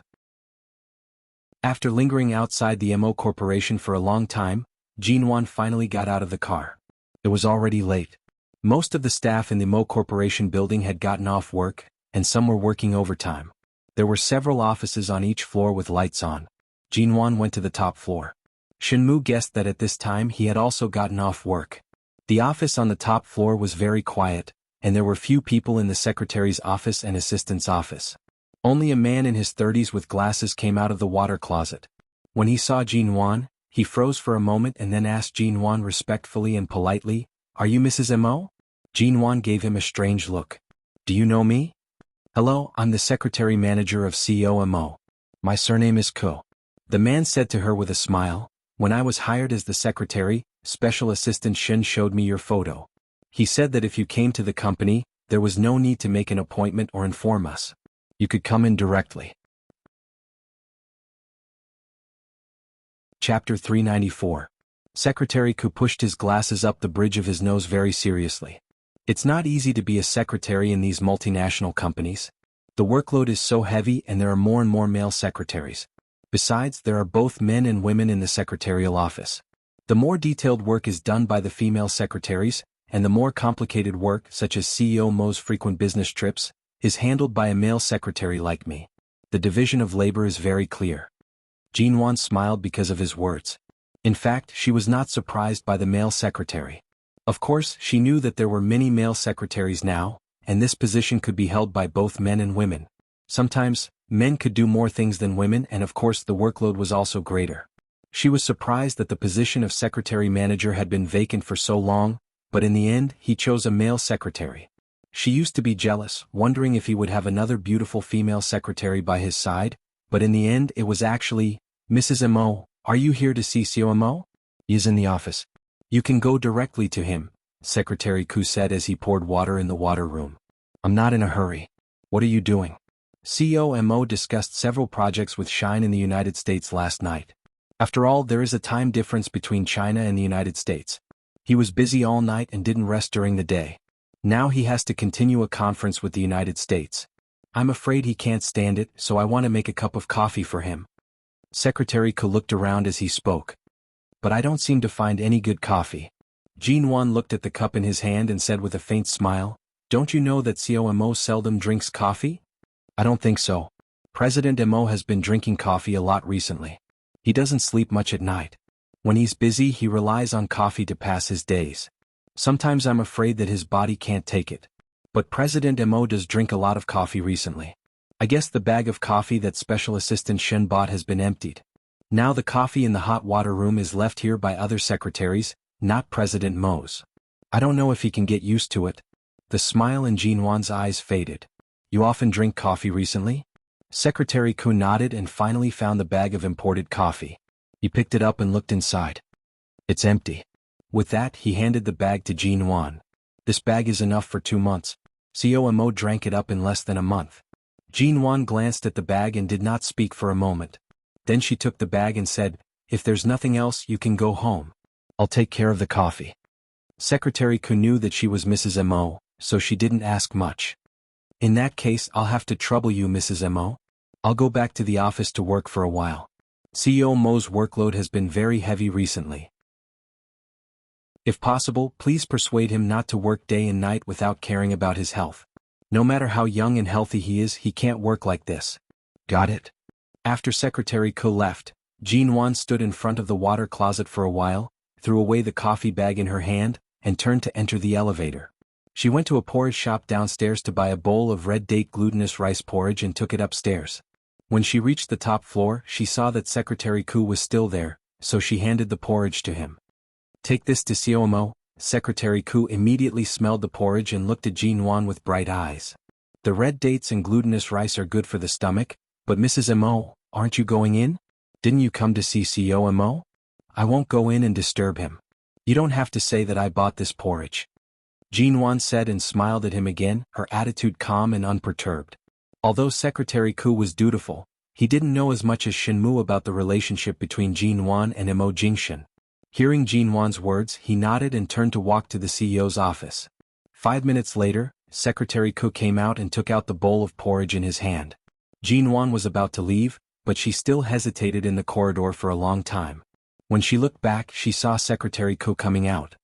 After lingering outside the Mo Corporation for a long time, Jinwan finally got out of the car. It was already late. Most of the staff in the Mo Corporation building had gotten off work, and some were working overtime. There were several offices on each floor with lights on. Jinwan went to the top floor. Shenmu guessed that at this time he had also gotten off work. The office on the top floor was very quiet, and there were few people in the secretary's office and assistant's office. Only a man in his 30s with glasses came out of the water closet. When he saw Jinwan, he froze for a moment and then asked Jinwan respectfully and politely, "Are you Mrs. Mo?" Jinwan gave him a strange look. "Do you know me?" "Hello, I'm the secretary manager of CEO Mo. My surname is Ko." The man said to her with a smile, "When I was hired as the secretary, Special Assistant Shin showed me your photo. He said that if you came to the company, there was no need to make an appointment or inform us. You could come in directly." Chapter 394. Secretary Ku pushed his glasses up the bridge of his nose very seriously. It's not easy to be a secretary in these multinational companies. The workload is so heavy and there are more and more male secretaries. Besides, there are both men and women in the secretarial office. The more detailed work is done by the female secretaries, and the more complicated work, such as CEO Mo's frequent business trips, is handled by a male secretary like me. The division of labor is very clear. Jinwan smiled because of his words. In fact, she was not surprised by the male secretary. Of course, she knew that there were many male secretaries now, and this position could be held by both men and women. Sometimes, men could do more things than women, and of course the workload was also greater. She was surprised that the position of secretary manager had been vacant for so long, but in the end he chose a male secretary. She used to be jealous, wondering if he would have another beautiful female secretary by his side, but in the end it was actually, "Mrs. Mo, are you here to see CEO Mo? He is in the office. You can go directly to him," Secretary Ku said as he poured water in the water room. "I'm not in a hurry. What are you doing?" CEO Mo discussed several projects with Shine in the United States last night. After all, there is a time difference between China and the United States. He was busy all night and didn't rest during the day. Now he has to continue a conference with the United States. I'm afraid he can't stand it, so I want to make a cup of coffee for him. Secretary Ko looked around as he spoke. "But I don't seem to find any good coffee." Jinwan looked at the cup in his hand and said with a faint smile, "Don't you know that CEO Mo seldom drinks coffee?" "I don't think so. President Mo has been drinking coffee a lot recently. He doesn't sleep much at night. When he's busy he relies on coffee to pass his days. Sometimes I'm afraid that his body can't take it. But President Mo does drink a lot of coffee recently. I guess the bag of coffee that Special Assistant Shen bought has been emptied. Now the coffee in the hot water room is left here by other secretaries, not President Mo's. I don't know if he can get used to it." The smile in Jinwan's eyes faded. "You often drink coffee recently?" Secretary Ku nodded and finally found the bag of imported coffee. He picked it up and looked inside. "It's empty." With that, he handed the bag to Jinwan. "This bag is enough for 2 months. CEO Mo drank it up in less than a month." Jinwan glanced at the bag and did not speak for a moment. Then she took the bag and said, "If there's nothing else, you can go home. I'll take care of the coffee." Secretary Ku knew that she was Mrs. Mo, so she didn't ask much. "In that case, I'll have to trouble you, Mrs. Mo. I'll go back to the office to work for a while. CEO Mo's workload has been very heavy recently. If possible, please persuade him not to work day and night without caring about his health. No matter how young and healthy he is, he can't work like this." "Got it?" After Secretary Ko left, Jinwan stood in front of the water closet for a while, threw away the coffee bag in her hand, and turned to enter the elevator. She went to a porridge shop downstairs to buy a bowl of red date glutinous rice porridge and took it upstairs. When she reached the top floor, she saw that Secretary Ku was still there, so she handed the porridge to him. "Take this to CEO Mo." Secretary Ku immediately smelled the porridge and looked at Jinwan with bright eyes. "The red dates and glutinous rice are good for the stomach, but Mrs. Mo, aren't you going in? Didn't you come to see CEO Mo? I won't go in and disturb him. You don't have to say that I bought this porridge." Jinwan said and smiled at him again, her attitude calm and unperturbed. Although Secretary Ku was dutiful, he didn't know as much as Shinmu about the relationship between Jinwan and Mo Jingshan. Hearing Jinwan's words, he nodded and turned to walk to the CEO's office. 5 minutes later, Secretary Ku came out and took out the bowl of porridge in his hand. Jinwan was about to leave, but she still hesitated in the corridor for a long time. When she looked back, she saw Secretary Ku coming out.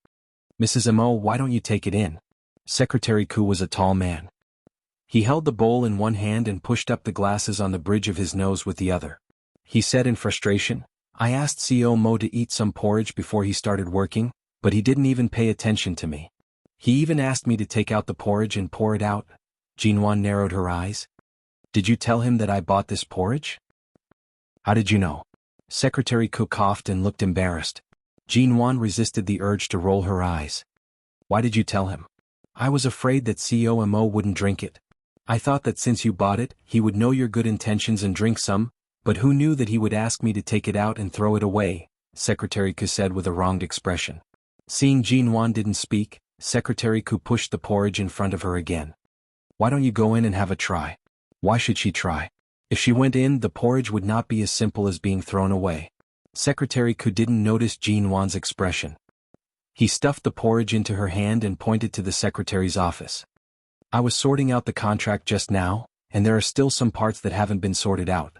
"Mrs. Mo, why don't you take it in?" Secretary Ku was a tall man. He held the bowl in one hand and pushed up the glasses on the bridge of his nose with the other. He said in frustration, "I asked CEO Mo to eat some porridge before he started working, but he didn't even pay attention to me. He even asked me to take out the porridge and pour it out." Jinwan narrowed her eyes. "Did you tell him that I bought this porridge?" "How did you know?" Secretary Ku coughed and looked embarrassed. Jinwan resisted the urge to roll her eyes. "Why did you tell him?" "I was afraid that CEO Mo wouldn't drink it. I thought that since you bought it, he would know your good intentions and drink some, but who knew that he would ask me to take it out and throw it away," Secretary Ku said with a wronged expression. Seeing Jinwan didn't speak, Secretary Ku pushed the porridge in front of her again. "Why don't you go in and have a try?" Why should she try? If she went in, the porridge would not be as simple as being thrown away. Secretary Ku didn't notice Jinwan's expression. He stuffed the porridge into her hand and pointed to the secretary's office. "I was sorting out the contract just now, and there are still some parts that haven't been sorted out.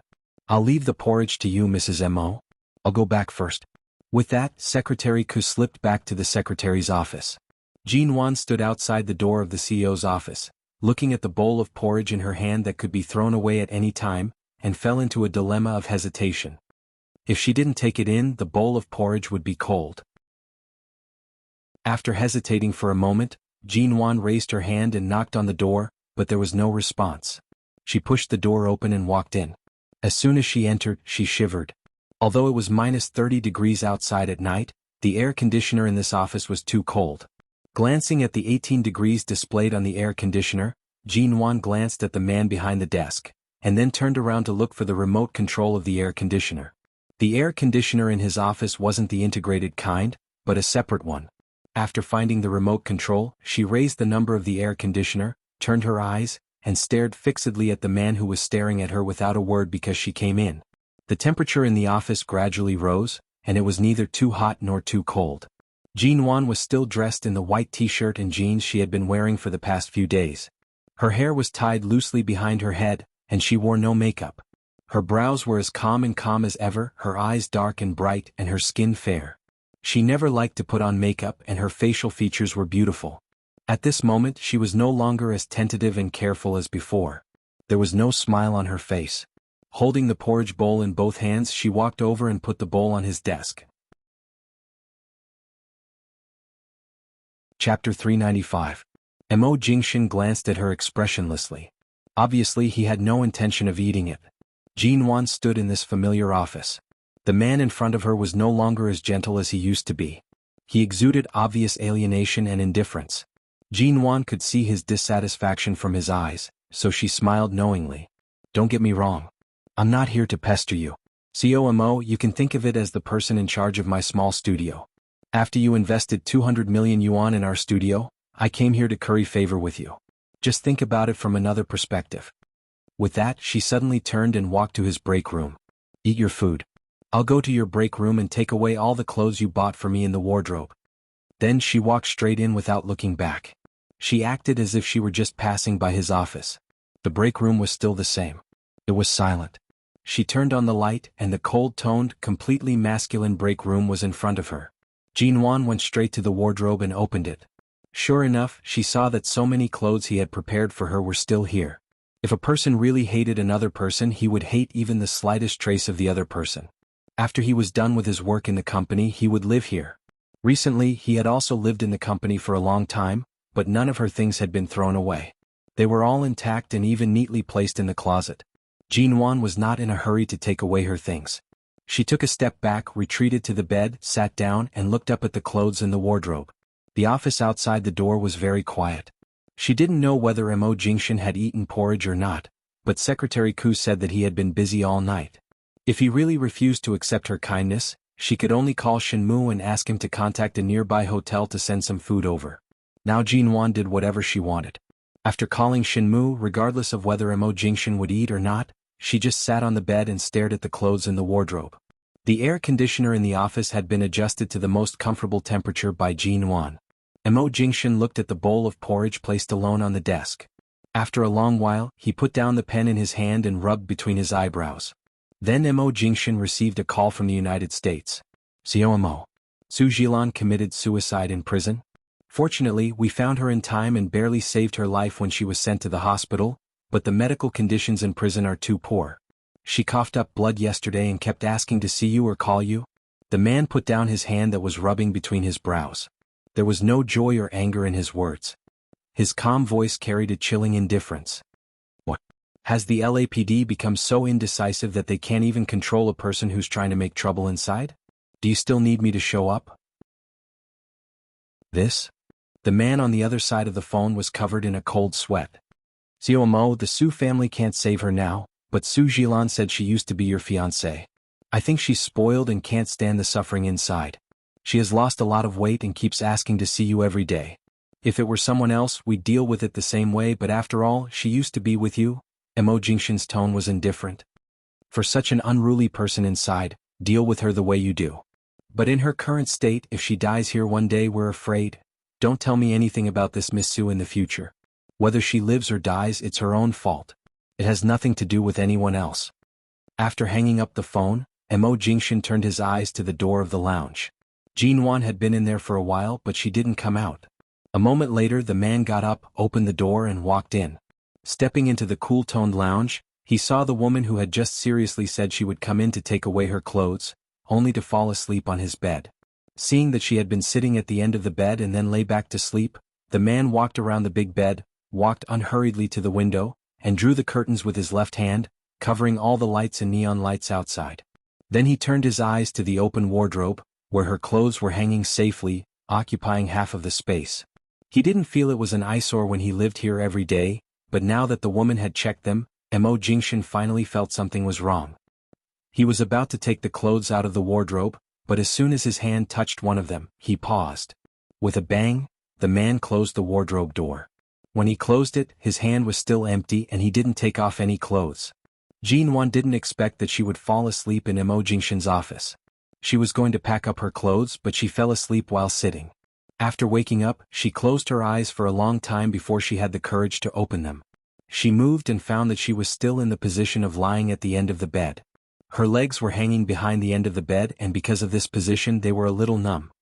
I'll leave the porridge to you, Mrs. Mo. I'll go back first." With that, Secretary Ku slipped back to the secretary's office. Jinwan stood outside the door of the CEO's office, looking at the bowl of porridge in her hand that could be thrown away at any time, and fell into a dilemma of hesitation. If she didn't take it in, the bowl of porridge would be cold. After hesitating for a moment, Jinwan raised her hand and knocked on the door, but there was no response. She pushed the door open and walked in. As soon as she entered, she shivered. Although it was -30 degrees outside at night, the air conditioner in this office was too cold. Glancing at the 18 degrees displayed on the air conditioner, Jinwan glanced at the man behind the desk, and then turned around to look for the remote control of the air conditioner. The air conditioner in his office wasn't the integrated kind, but a separate one. After finding the remote control, she raised the number of the air conditioner, turned her eyes, and stared fixedly at the man who was staring at her without a word because she came in. The temperature in the office gradually rose, and it was neither too hot nor too cold. Jinwan was still dressed in the white t-shirt and jeans she had been wearing for the past few days. Her hair was tied loosely behind her head, and she wore no makeup. Her brows were as calm as ever, her eyes dark and bright, and her skin fair. She never liked to put on makeup, and her facial features were beautiful. At this moment she was no longer as tentative and careful as before. There was no smile on her face. Holding the porridge bowl in both hands, she walked over and put the bowl on his desk. Chapter 395. Mo Jingshan glanced at her expressionlessly. Obviously he had no intention of eating it. Jinwan stood in this familiar office. The man in front of her was no longer as gentle as he used to be. He exuded obvious alienation and indifference. Jinwan could see his dissatisfaction from his eyes, so she smiled knowingly. "Don't get me wrong. I'm not here to pester you. CEO Mo, you can think of it as the person in charge of my small studio. After you invested 200 million yuan in our studio, I came here to curry favor with you. Just think about it from another perspective." With that, she suddenly turned and walked to his break room. "Eat your food. I'll go to your break room and take away all the clothes you bought for me in the wardrobe." Then she walked straight in without looking back. She acted as if she were just passing by his office. The break room was still the same. It was silent. She turned on the light, and the cold-toned, completely masculine break room was in front of her. Jinwan went straight to the wardrobe and opened it. Sure enough, she saw that so many clothes he had prepared for her were still here. If a person really hated another person, he would hate even the slightest trace of the other person. After he was done with his work in the company, he would live here. Recently, he had also lived in the company for a long time, but none of her things had been thrown away. They were all intact and even neatly placed in the closet. Jinwan was not in a hurry to take away her things. She took a step back, retreated to the bed, sat down, and looked up at the clothes in the wardrobe. The office outside the door was very quiet. She didn't know whether Mo Jingshan had eaten porridge or not, but Secretary Ku said that he had been busy all night. If he really refused to accept her kindness, she could only call Shenmu and ask him to contact a nearby hotel to send some food over. Now Jinwan did whatever she wanted. After calling Shenmu, regardless of whether Mo Jingshan would eat or not, she just sat on the bed and stared at the clothes in the wardrobe. The air conditioner in the office had been adjusted to the most comfortable temperature by Jinwan. Mo Jingshan looked at the bowl of porridge placed alone on the desk. After a long while, he put down the pen in his hand and rubbed between his eyebrows. Then Mo Jingshan received a call from the United States. CEO Mo. Su Jilan committed suicide in prison. Fortunately, we found her in time and barely saved her life when she was sent to the hospital, but the medical conditions in prison are too poor. She coughed up blood yesterday and kept asking to see you or call you." The man put down his hand that was rubbing between his brows. There was no joy or anger in his words. His calm voice carried a chilling indifference. "What? Has the LAPD become so indecisive that they can't even control a person who's trying to make trouble inside? Do you still need me to show up?" This? The man on the other side of the phone was covered in a cold sweat. "Xiaomo, the Su family can't save her now, but Su Jilan said she used to be your fiancée. I think she's spoiled and can't stand the suffering inside. She has lost a lot of weight and keeps asking to see you every day. If it were someone else, we'd deal with it the same way, but after all, she used to be with you." Mo Jingshan's tone was indifferent. "For such an unruly person inside, deal with her the way you do. But in her current state, if she dies here one day, we're afraid. Don't tell me anything about this Miss Su in the future. Whether she lives or dies, it's her own fault. It has nothing to do with anyone else." After hanging up the phone, Mo Jingshan turned his eyes to the door of the lounge. Jin Wan had been in there for a while, but she didn't come out. A moment later, the man got up, opened the door and walked in. Stepping into the cool-toned lounge, he saw the woman who had just seriously said she would come in to take away her clothes, only to fall asleep on his bed. Seeing that she had been sitting at the end of the bed and then lay back to sleep, the man walked around the big bed, walked unhurriedly to the window, and drew the curtains with his left hand, covering all the lights and neon lights outside. Then he turned his eyes to the open wardrobe, where her clothes were hanging safely, occupying half of the space. He didn't feel it was an eyesore when he lived here every day, but now that the woman had checked them, Mo Jingshan finally felt something was wrong. He was about to take the clothes out of the wardrobe, but as soon as his hand touched one of them, he paused. With a bang, the man closed the wardrobe door. When he closed it, his hand was still empty and he didn't take off any clothes. Jin Wan didn't expect that she would fall asleep in Mo Jingshan's office. She was going to pack up her clothes, but she fell asleep while sitting. After waking up, she closed her eyes for a long time before she had the courage to open them. She moved and found that she was still in the position of lying at the end of the bed. Her legs were hanging behind the end of the bed, and because of this position they were a little numb.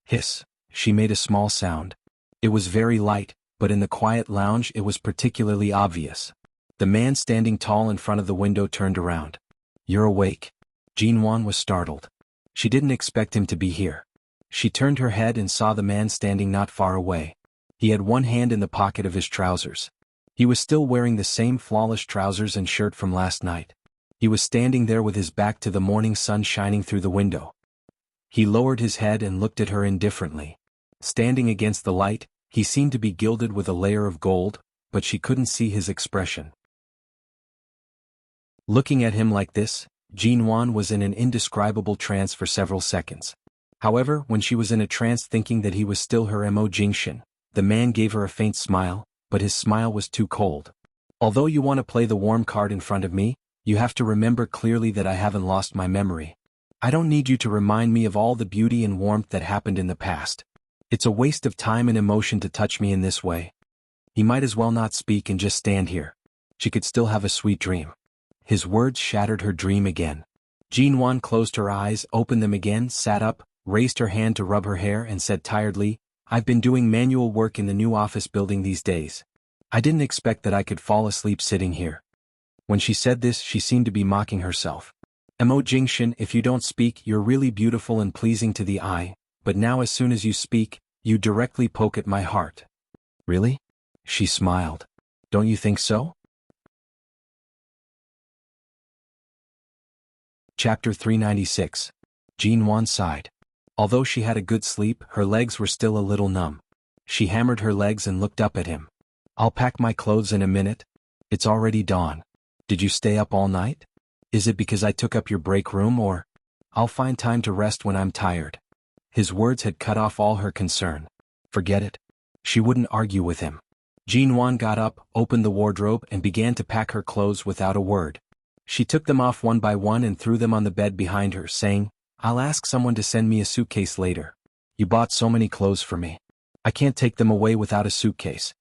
Hiss. She made a small sound. It was very light, but in the quiet lounge it was particularly obvious. The man standing tall in front of the window turned around. "You're awake." Jin Wan was startled. She didn't expect him to be here. She turned her head and saw the man standing not far away. He had one hand in the pocket of his trousers. He was still wearing the same flawless trousers and shirt from last night. He was standing there with his back to the morning sun shining through the window. He lowered his head and looked at her indifferently. Standing against the light, he seemed to be gilded with a layer of gold, but she couldn't see his expression. Looking at him like this, Jin Wan was in an indescribable trance for several seconds. However, when she was in a trance thinking that he was still her Mo Jingshan, the man gave her a faint smile, but his smile was too cold. "Although you want to play the warm card in front of me, you have to remember clearly that I haven't lost my memory. I don't need you to remind me of all the beauty and warmth that happened in the past. It's a waste of time and emotion to touch me in this way." He might as well not speak and just stand here. She could still have a sweet dream. His words shattered her dream again. Jin Wan closed her eyes, opened them again, sat up, raised her hand to rub her hair and said tiredly, "I've been doing manual work in the new office building these days. I didn't expect that I could fall asleep sitting here." When she said this, she seemed to be mocking herself. "Mo Jingshan, if you don't speak, you're really beautiful and pleasing to the eye, but now as soon as you speak, you directly poke at my heart." "Really?" She smiled. "Don't you think so?" Chapter 396. Jin Wan sighed. Although she had a good sleep, her legs were still a little numb. She hammered her legs and looked up at him. "I'll pack my clothes in a minute. It's already dawn. Did you stay up all night? Is it because I took up your break room or? I'll find time to rest when I'm tired." His words had cut off all her concern. Forget it. She wouldn't argue with him. Jin Wan got up, opened the wardrobe and began to pack her clothes without a word. She took them off one by one and threw them on the bed behind her, saying, "I'll ask someone to send me a suitcase later. You bought so many clothes for me. I can't take them away without a suitcase."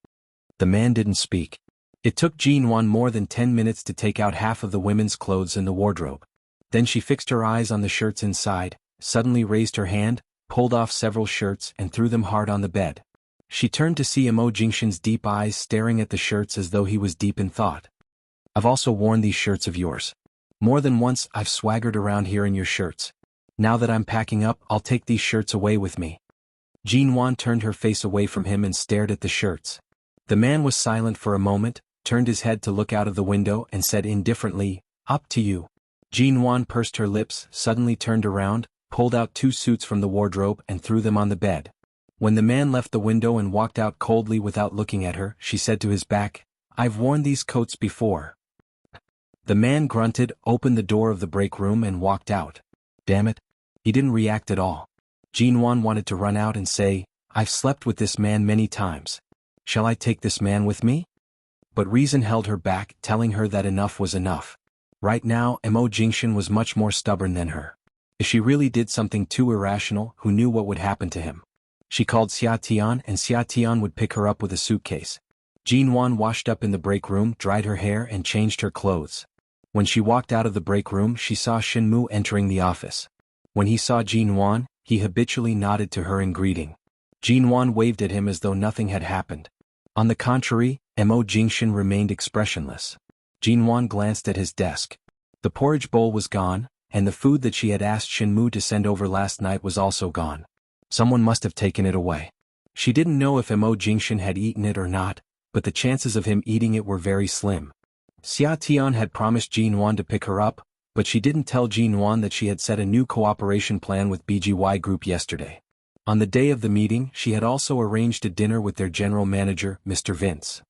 The man didn't speak. It took Jin Wan more than 10 minutes to take out half of the women's clothes in the wardrobe. Then she fixed her eyes on the shirts inside, suddenly raised her hand, pulled off several shirts and threw them hard on the bed. She turned to see Mo Jingshan's deep eyes staring at the shirts as though he was deep in thought. I've also worn these shirts of yours. More than once I've swaggered around here in your shirts. Now that I'm packing up, I'll take these shirts away with me. Jin Wan turned her face away from him and stared at the shirts. The man was silent for a moment, turned his head to look out of the window and said indifferently, "Up to you." Jin Wan pursed her lips, suddenly turned around, pulled out 2 suits from the wardrobe and threw them on the bed. When the man left the window and walked out coldly without looking at her, she said to his back, "I've worn these coats before." The man grunted, opened the door of the break room and walked out. Damn it. He didn't react at all. Jin Wan wanted to run out and say, "I've slept with this man many times. Shall I take this man with me?" But reason held her back, telling her that enough was enough. Right now, Mo Jingshan was much more stubborn than her. If she really did something too irrational, who knew what would happen to him? She called Xia Tian and Xia Tian would pick her up with a suitcase. Jin Wan washed up in the break room, dried her hair and changed her clothes. When she walked out of the break room, she saw Shin Mu entering the office. When he saw Jin Wan, he habitually nodded to her in greeting. Jin Wan waved at him as though nothing had happened. On the contrary, Mo Jingshan remained expressionless. Jin Wan glanced at his desk. The porridge bowl was gone, and the food that she had asked Shin Mu to send over last night was also gone. Someone must have taken it away. She didn't know if Mo Jingshan had eaten it or not, but the chances of him eating it were very slim. Xia Tian had promised Jin Wan to pick her up, but she didn't tell Jin Wan that she had set a new cooperation plan with BGY Group yesterday. On the day of the meeting, she had also arranged a dinner with their general manager, Mr. Vince.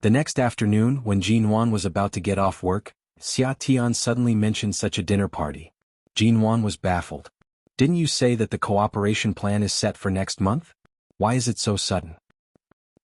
The next afternoon, when Jin Wan was about to get off work, Xia Tian suddenly mentioned such a dinner party. Jin Wan was baffled. Didn't you say that the cooperation plan is set for next month? Why is it so sudden?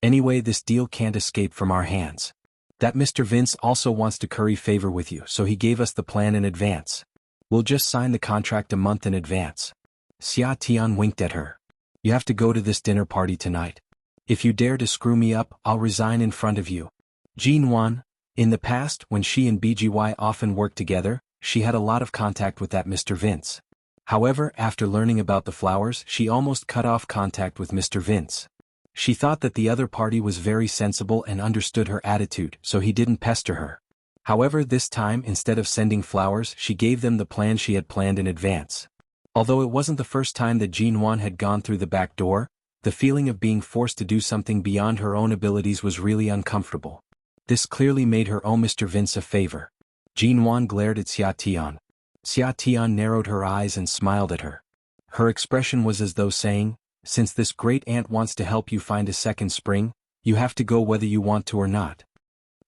Anyway, this deal can't escape from our hands. That Mr. Vince also wants to curry favor with you, so he gave us the plan in advance. We'll just sign the contract a month in advance. Xia Tian winked at her. You have to go to this dinner party tonight. If you dare to screw me up, I'll resign in front of you. Jin Wan, in the past, when she and BGY often worked together, she had a lot of contact with that Mr. Vince. However, after learning about the flowers, she almost cut off contact with Mr. Vince. She thought that the other party was very sensible and understood her attitude, so he didn't pester her. However, this time, instead of sending flowers, she gave them the plan she had planned in advance. Although it wasn't the first time that Jin Wan had gone through the back door, the feeling of being forced to do something beyond her own abilities was really uncomfortable. This clearly made her owe Mr. Vince a favor. Jin Wan glared at Xia Tian. Xia Tian narrowed her eyes and smiled at her. Her expression was as though saying, "Since this great aunt wants to help you find a second spring, you have to go whether you want to or not."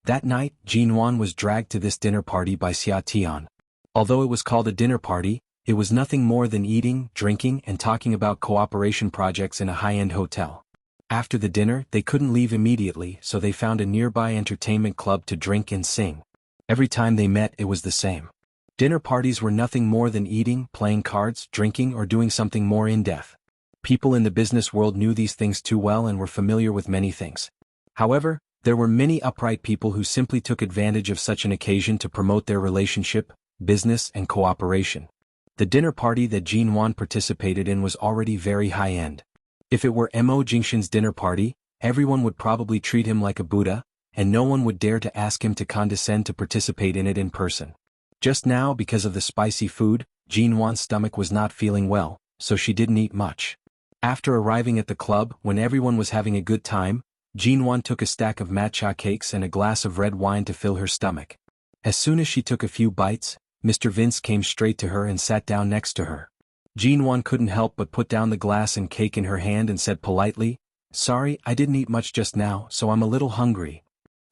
That night, Jin Wan was dragged to this dinner party by Xia Tian. Although it was called a dinner party, it was nothing more than eating, drinking and talking about cooperation projects in a high-end hotel. After the dinner, they couldn't leave immediately, so they found a nearby entertainment club to drink and sing. Every time they met, it was the same. Dinner parties were nothing more than eating, playing cards, drinking or doing something more in-depth. People in the business world knew these things too well and were familiar with many things. However, there were many upright people who simply took advantage of such an occasion to promote their relationship, business and cooperation. The dinner party that Jin Wan participated in was already very high-end. If it were Mo Jingshan's dinner party, everyone would probably treat him like a Buddha, and no one would dare to ask him to condescend to participate in it in person. Just now, because of the spicy food, Jin Wan's stomach was not feeling well, so she didn't eat much. After arriving at the club, when everyone was having a good time, Jin Wan took a stack of matcha cakes and a glass of red wine to fill her stomach. As soon as she took a few bites, Mr. Vince came straight to her and sat down next to her. Jin Wan couldn't help but put down the glass and cake in her hand and said politely, "Sorry, I didn't eat much just now, so I'm a little hungry."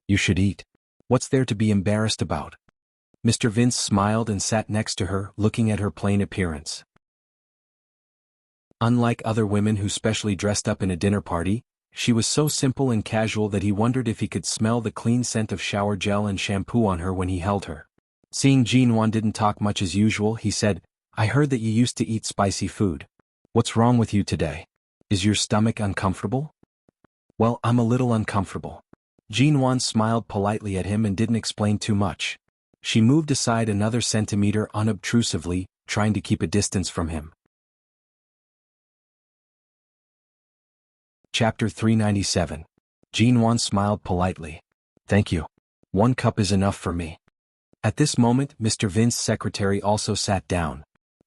"You should eat. What's there to be embarrassed about?" Mr. Vince smiled and sat next to her, looking at her plain appearance. Unlike other women who specially dressed up in a dinner party, she was so simple and casual that he wondered if he could smell the clean scent of shower gel and shampoo on her when he held her. Seeing Jin Wan didn't talk much as usual, he said, "I heard that you used to eat spicy food. What's wrong with you today? Is your stomach uncomfortable?" "Well, I'm a little uncomfortable." Jin Wan smiled politely at him and didn't explain too much. She moved aside another centimeter unobtrusively, trying to keep a distance from him. Chapter 397. Jinwan smiled politely. Thank you. 1 cup is enough for me. At this moment, Mr. Vince's secretary also sat down.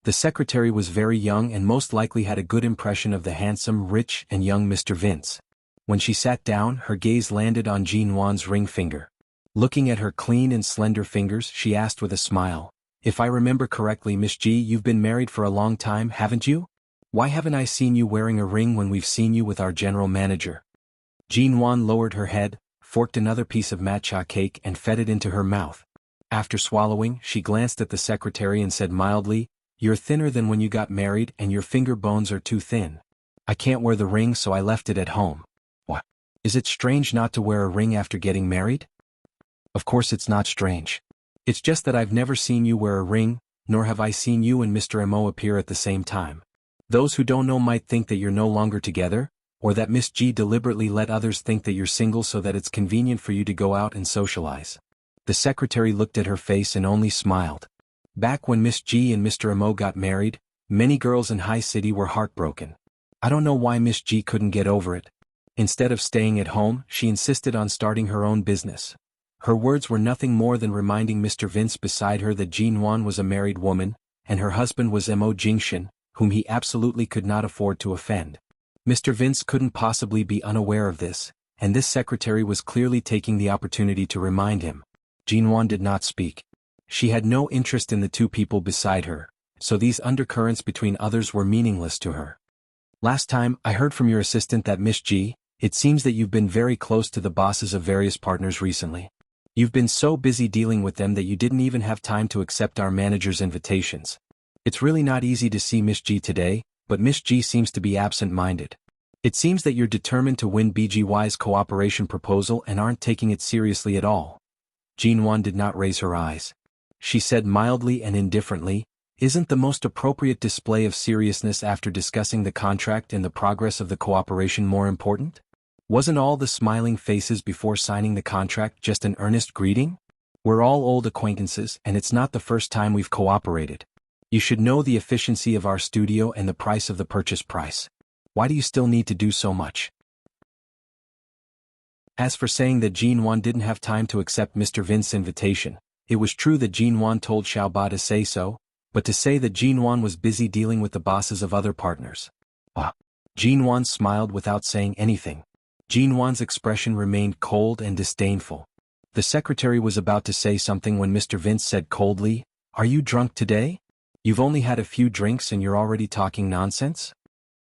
The secretary was very young and most likely had a good impression of the handsome, rich, and young Mr. Vince. When she sat down, her gaze landed on Jinwan's ring finger. Looking at her clean and slender fingers, she asked with a smile, "If I remember correctly, Miss G, you've been married for a long time, haven't you? Why haven't I seen you wearing a ring when we've seen you with our general manager?" Jinwan lowered her head, forked another piece of matcha cake and fed it into her mouth. After swallowing, she glanced at the secretary and said mildly, "You're thinner than when you got married and your finger bones are too thin. I can't wear the ring, so I left it at home." "What? Is it strange not to wear a ring after getting married?" "Of course it's not strange. It's just that I've never seen you wear a ring, nor have I seen you and Mr. Mo appear at the same time. Those who don't know might think that you're no longer together, or that Miss G deliberately let others think that you're single so that it's convenient for you to go out and socialize." The secretary looked at her face and only smiled. Back when Miss G and Mr. Mo got married, many girls in High City were heartbroken. I don't know why Miss G couldn't get over it. Instead of staying at home, she insisted on starting her own business. Her words were nothing more than reminding Mr. Vince beside her that Jinwan was a married woman, and her husband was Mo Jingshin, whom he absolutely could not afford to offend. Mr. Vince couldn't possibly be unaware of this, and this secretary was clearly taking the opportunity to remind him. Jinwan did not speak. She had no interest in the 2 people beside her, so these undercurrents between others were meaningless to her. "Last time, I heard from your assistant that Miss G, it seems that you've been very close to the bosses of various partners recently. You've been so busy dealing with them that you didn't even have time to accept our manager's invitations. It's really not easy to see Miss G today, but Miss G seems to be absent-minded. It seems that you're determined to win BGY's cooperation proposal and aren't taking it seriously at all." Jinwan did not raise her eyes. She said mildly and indifferently, "Isn't the most appropriate display of seriousness after discussing the contract and the progress of the cooperation more important? Wasn't all the smiling faces before signing the contract just an earnest greeting? We're all old acquaintances and it's not the first time we've cooperated. You should know the efficiency of our studio and the price of the purchase price. Why do you still need to do so much?" As for saying that Jinwan didn't have time to accept Mr. Vince's invitation, it was true that Jinwan told Xiaoba to say so, but to say that Jinwan was busy dealing with the bosses of other partners. Jinwan smiled without saying anything. Jinwan's expression remained cold and disdainful. The secretary was about to say something when Mr. Vince said coldly, "Are you drunk today? You've only had a few drinks and you're already talking nonsense?"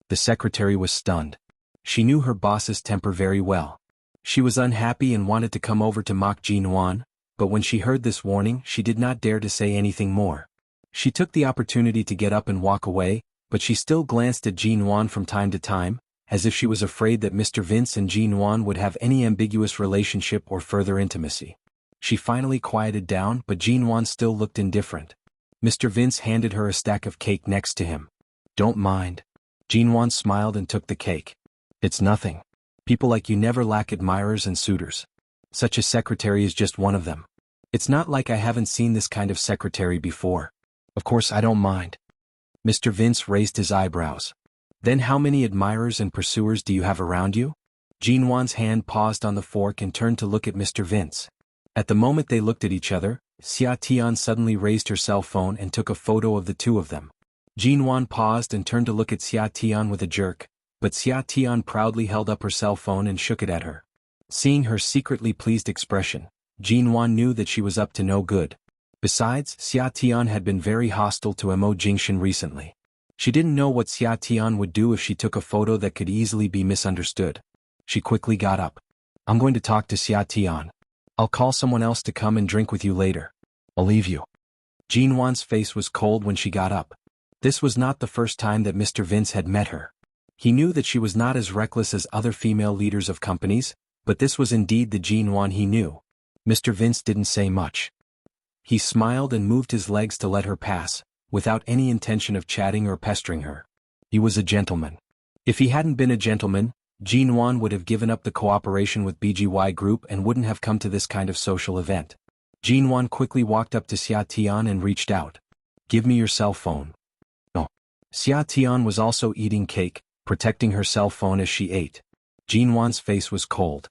The secretary was stunned. She knew her boss's temper very well. She was unhappy and wanted to come over to mock Jinwan, but when she heard this warning, she did not dare to say anything more. She took the opportunity to get up and walk away, but she still glanced at Jinwan from time to time, as if she was afraid that Mr. Vince and Jinwan would have any ambiguous relationship or further intimacy. She finally quieted down, but Jinwan still looked indifferent. Mr. Vince handed her a stack of cake next to him. "Don't mind." Jinwan smiled and took the cake. "It's nothing. People like you never lack admirers and suitors. Such a secretary is just one of them. It's not like I haven't seen this kind of secretary before. Of course I don't mind." Mr. Vince raised his eyebrows. "Then how many admirers and pursuers do you have around you?" Jinwan's hand paused on the fork and turned to look at Mr. Vince. At the moment they looked at each other, Xia Tian suddenly raised her cell phone and took a photo of the 2 of them. Jinwan paused and turned to look at Xia Tian with a jerk, but Xia Tian proudly held up her cell phone and shook it at her. Seeing her secretly pleased expression, Jinwan knew that she was up to no good. Besides, Xia Tian had been very hostile to Mo Jingshin recently. She didn't know what Xia Tian would do if she took a photo that could easily be misunderstood. She quickly got up. "I'm going to talk to Xia Tian. I'll call someone else to come and drink with you later. I'll leave you." Jinwan's face was cold when she got up. This was not the first time that Mr. Vince had met her. He knew that she was not as reckless as other female leaders of companies, but this was indeed the Jinwan he knew. Mr. Vince didn't say much. He smiled and moved his legs to let her pass, without any intention of chatting or pestering her. He was a gentleman. If he hadn't been a gentleman, Jinwan would have given up the cooperation with BGY Group and wouldn't have come to this kind of social event. Jinwan quickly walked up to Xia Tian and reached out. "Give me your cell phone." "No." Xia Tian was also eating cake, protecting her cell phone as she ate. Jin Wan's face was cold.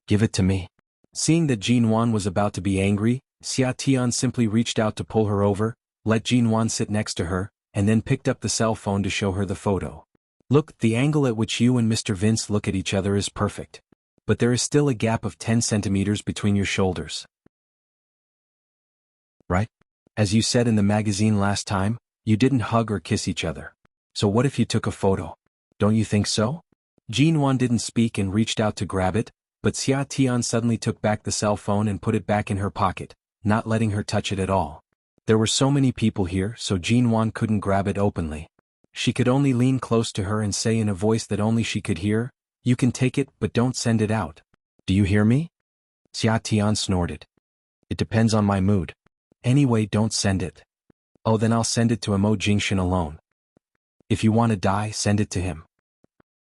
Give it to me. Seeing that Jin Wan was about to be angry, Xia Tian simply reached out to pull her over, let Jin Wan sit next to her, and then picked up the cell phone to show her the photo. Look, the angle at which you and Mr. Vince look at each other is perfect. But there is still a gap of 10 centimeters between your shoulders. Right? As you said in the magazine last time, you didn't hug or kiss each other. So what if you took a photo? Don't you think so? Jin Wan didn't speak and reached out to grab it, but Xia Tian suddenly took back the cell phone and put it back in her pocket, not letting her touch it at all. There were so many people here, so Jin Wan couldn't grab it openly. She could only lean close to her and say in a voice that only she could hear, "You can take it, but don't send it out. Do you hear me?" Xia Tian snorted. "It depends on my mood. Anyway, don't send it." "Oh, then I'll send it to Mo Jingshan alone." "If you want to die, send it to him."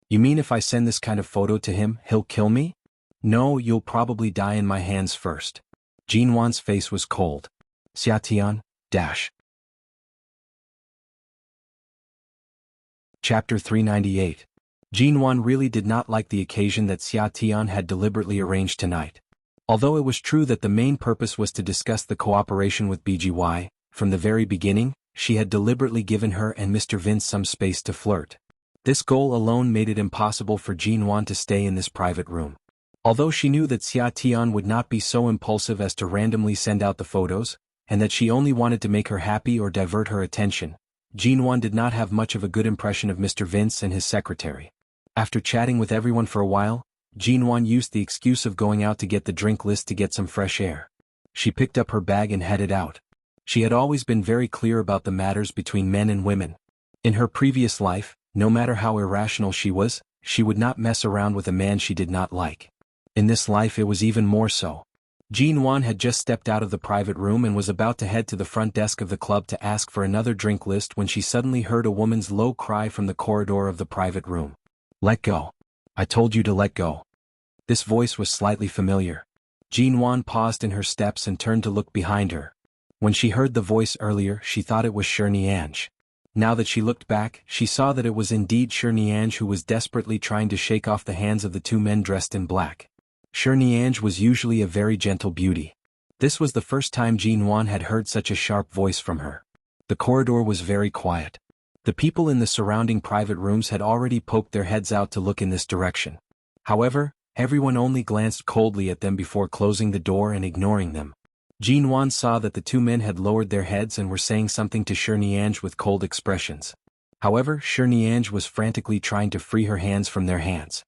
"You mean if I send this kind of photo to him, he'll kill me?" "No, you'll probably die in my hands first." Jin Wan's face was cold. Xia Tian, dash. Chapter 398. Jin Wan really did not like the occasion that Xia Tian had deliberately arranged tonight. Although it was true that the main purpose was to discuss the cooperation with BGY, from the very beginning, she had deliberately given her and Mr. Vince some space to flirt. This goal alone made it impossible for Jin Wan to stay in this private room. Although she knew that Xia Tian would not be so impulsive as to randomly send out the photos, and that she only wanted to make her happy or divert her attention, Jin Wan did not have much of a good impression of Mr. Vince and his secretary. After chatting with everyone for a while, Jin Wan used the excuse of going out to get the drink list to get some fresh air. She picked up her bag and headed out. She had always been very clear about the matters between men and women. In her previous life, no matter how irrational she was, she would not mess around with a man she did not like. In this life it was even more so. Jin Wan had just stepped out of the private room and was about to head to the front desk of the club to ask for another drink list when she suddenly heard a woman's low cry from the corridor of the private room. "Let go. I told you to let go." This voice was slightly familiar. Jin Wan paused in her steps and turned to look behind her. When she heard the voice earlier, she thought it was Shirniange. Now that she looked back, she saw that it was indeed Shirniange who was desperately trying to shake off the hands of the two men dressed in black. Shirniange was usually a very gentle beauty. This was the first time Jin Wan had heard such a sharp voice from her. The corridor was very quiet. The people in the surrounding private rooms had already poked their heads out to look in this direction. However, everyone only glanced coldly at them before closing the door and ignoring them. Jin Wan saw that the two men had lowered their heads and were saying something to Shirniange with cold expressions. However, Shirniange was frantically trying to free her hands from their hands.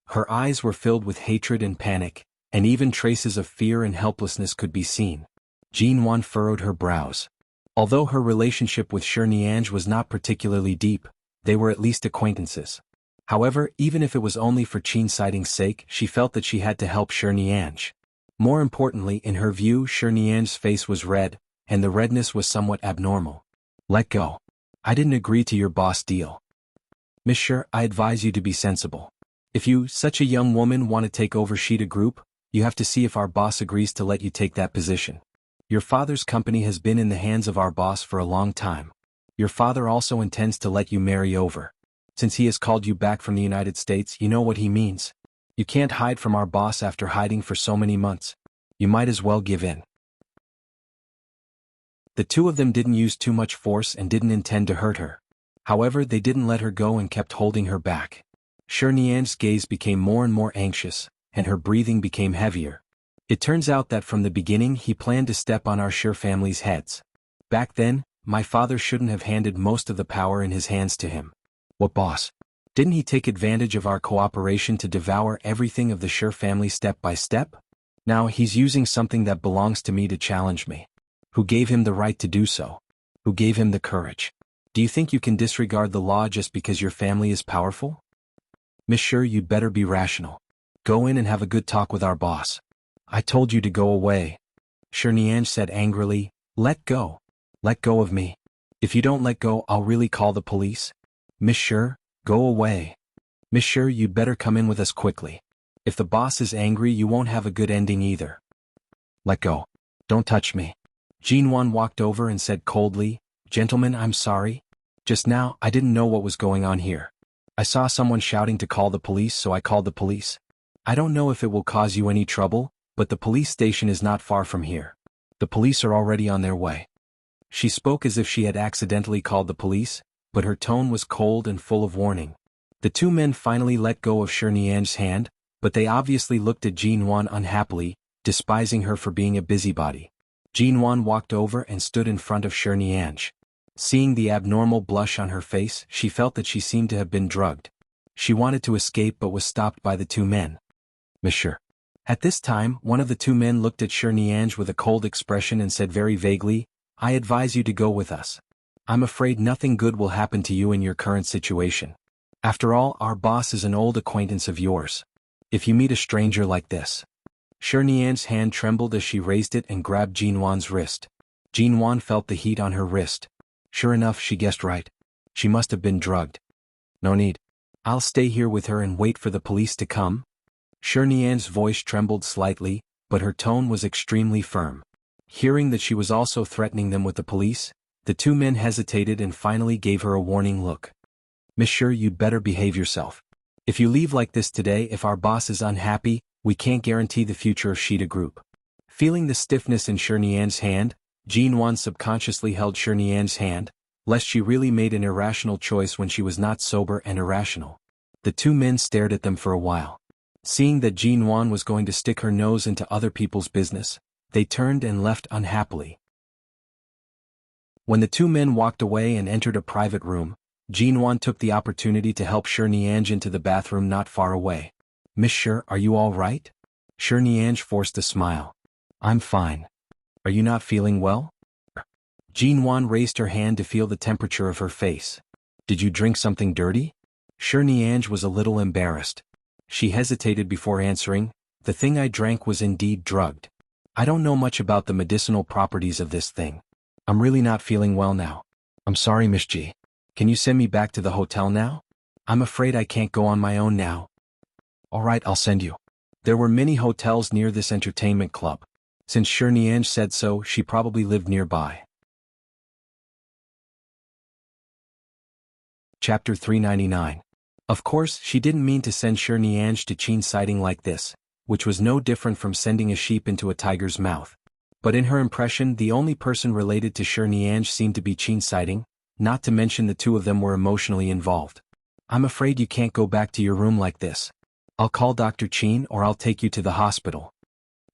Her eyes were filled with hatred and panic, and even traces of fear and helplessness could be seen. Jin Wan furrowed her brows. Although her relationship with Shirniange was not particularly deep, they were at least acquaintances. However, even if it was only for Qin Siding's sake, she felt that she had to help Shirniange. More importantly, in her view, Shirniange's face was red, and the redness was somewhat abnormal. "Let go. I didn't agree to your boss deal. Monsieur, I advise you to be sensible. If you, such a young woman, want to take over Shida Group, you have to see if our boss agrees to let you take that position. Your father's company has been in the hands of our boss for a long time. Your father also intends to let you marry over. Since he has called you back from the United States, you know what he means. You can't hide from our boss after hiding for so many months. You might as well give in." The two of them didn't use too much force and didn't intend to hurt her. However, they didn't let her go and kept holding her back. Shirniange's gaze became more and more anxious, and her breathing became heavier. "It turns out that from the beginning he planned to step on our Shir family's heads. Back then, my father shouldn't have handed most of the power in his hands to him." "What boss? Didn't he take advantage of our cooperation to devour everything of the Shir family step by step? Now he's using something that belongs to me to challenge me. Who gave him the right to do so? Who gave him the courage? Do you think you can disregard the law just because your family is powerful? Monsieur, you'd better be rational. Go in and have a good talk with our boss." "I told you to go away." Shirniange said angrily. "Let go. Let go of me. If you don't let go, I'll really call the police." "Monsieur, go away. Monsieur, you'd better come in with us quickly. If the boss is angry, you won't have a good ending either." "Let go. Don't touch me." Jin Wan walked over and said coldly, "Gentlemen, I'm sorry. Just now, I didn't know what was going on here. I saw someone shouting to call the police, so I called the police. I don't know if it will cause you any trouble, but the police station is not far from here. The police are already on their way. She spoke as if she had accidentally called the police, but her tone was cold and full of warning. The two men finally let go of Shirnian's hand, but they obviously looked at Jinwan unhappily, despising her for being a busybody. Jinwan walked over and stood in front of Shirnian. Seeing the abnormal blush on her face, she felt that she seemed to have been drugged. She wanted to escape but was stopped by the two men. Monsieur. At this time, one of the two men looked at Shirnian with a cold expression and said very vaguely, I advise you to go with us. I'm afraid nothing good will happen to you in your current situation. After all, our boss is an old acquaintance of yours. If you meet a stranger like this. Shirnian's hand trembled as she raised it and grabbed Jinwan's wrist. Jinwan felt the heat on her wrist. Sure enough, she guessed right. She must have been drugged. No need. I'll stay here with her and wait for the police to come. Shirnian's voice trembled slightly, but her tone was extremely firm. Hearing that she was also threatening them with the police, the two men hesitated and finally gave her a warning look. Monsieur, you'd better behave yourself. If you leave like this today, if our boss is unhappy, we can't guarantee the future of Shida Group. Feeling the stiffness in Shirnian's hand, Jinwan subconsciously held Shirnian's hand, lest she really made an irrational choice when she was not sober and irrational. The two men stared at them for a while. Seeing that Jinwan was going to stick her nose into other people's business, they turned and left unhappily. When the two men walked away and entered a private room, Jinwan took the opportunity to help Shirnian into the bathroom not far away. Monsieur, are you all right? Shirnian forced a smile. I'm fine. Are you not feeling well? Jinwan raised her hand to feel the temperature of her face. Did you drink something dirty? Shirnian was a little embarrassed. She hesitated before answering, the thing I drank was indeed drugged. I don't know much about the medicinal properties of this thing. I'm really not feeling well now. I'm sorry, Miss G. Can you send me back to the hotel now? I'm afraid I can't go on my own now. All right, I'll send you. There were many hotels near this entertainment club. Since Shirnian said so, she probably lived nearby. Chapter 399. Of course, she didn't mean to send Shirnian to Qin sighting like this, which was no different from sending a sheep into a tiger's mouth. But in her impression, the only person related to Shirnian seemed to be Qin sighting, not to mention the two of them were emotionally involved. I'm afraid you can't go back to your room like this. I'll call Dr. Qin or I'll take you to the hospital.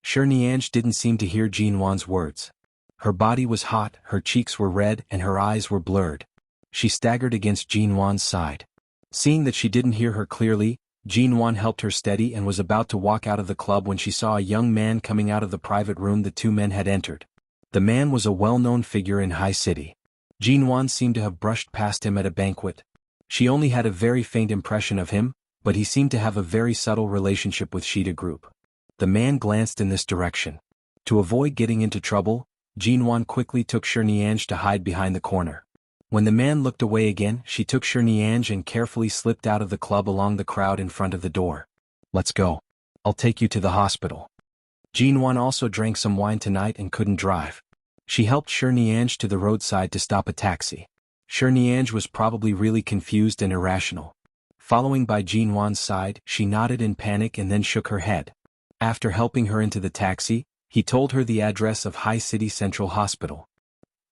Shirnian didn't seem to hear Jinwan's words. Her body was hot, her cheeks were red, and her eyes were blurred. She staggered against Jinwan's side. Seeing that she didn't hear her clearly, Jinwan helped her steady and was about to walk out of the club when she saw a young man coming out of the private room the two men had entered. The man was a well-known figure in High City. Jinwan seemed to have brushed past him at a banquet. She only had a very faint impression of him, but he seemed to have a very subtle relationship with Shida Group. The man glanced in this direction. To avoid getting into trouble, Jinwan quickly took Shirnian to hide behind the corner. When the man looked away again, she took Shirnian and carefully slipped out of the club along the crowd in front of the door. Let's go. I'll take you to the hospital. Jinwan also drank some wine tonight and couldn't drive. She helped Shirnian to the roadside to stop a taxi. Shirnian was probably really confused and irrational. Following by Jinwan's side, she nodded in panic and then shook her head. After helping her into the taxi, he told her the address of High City Central Hospital.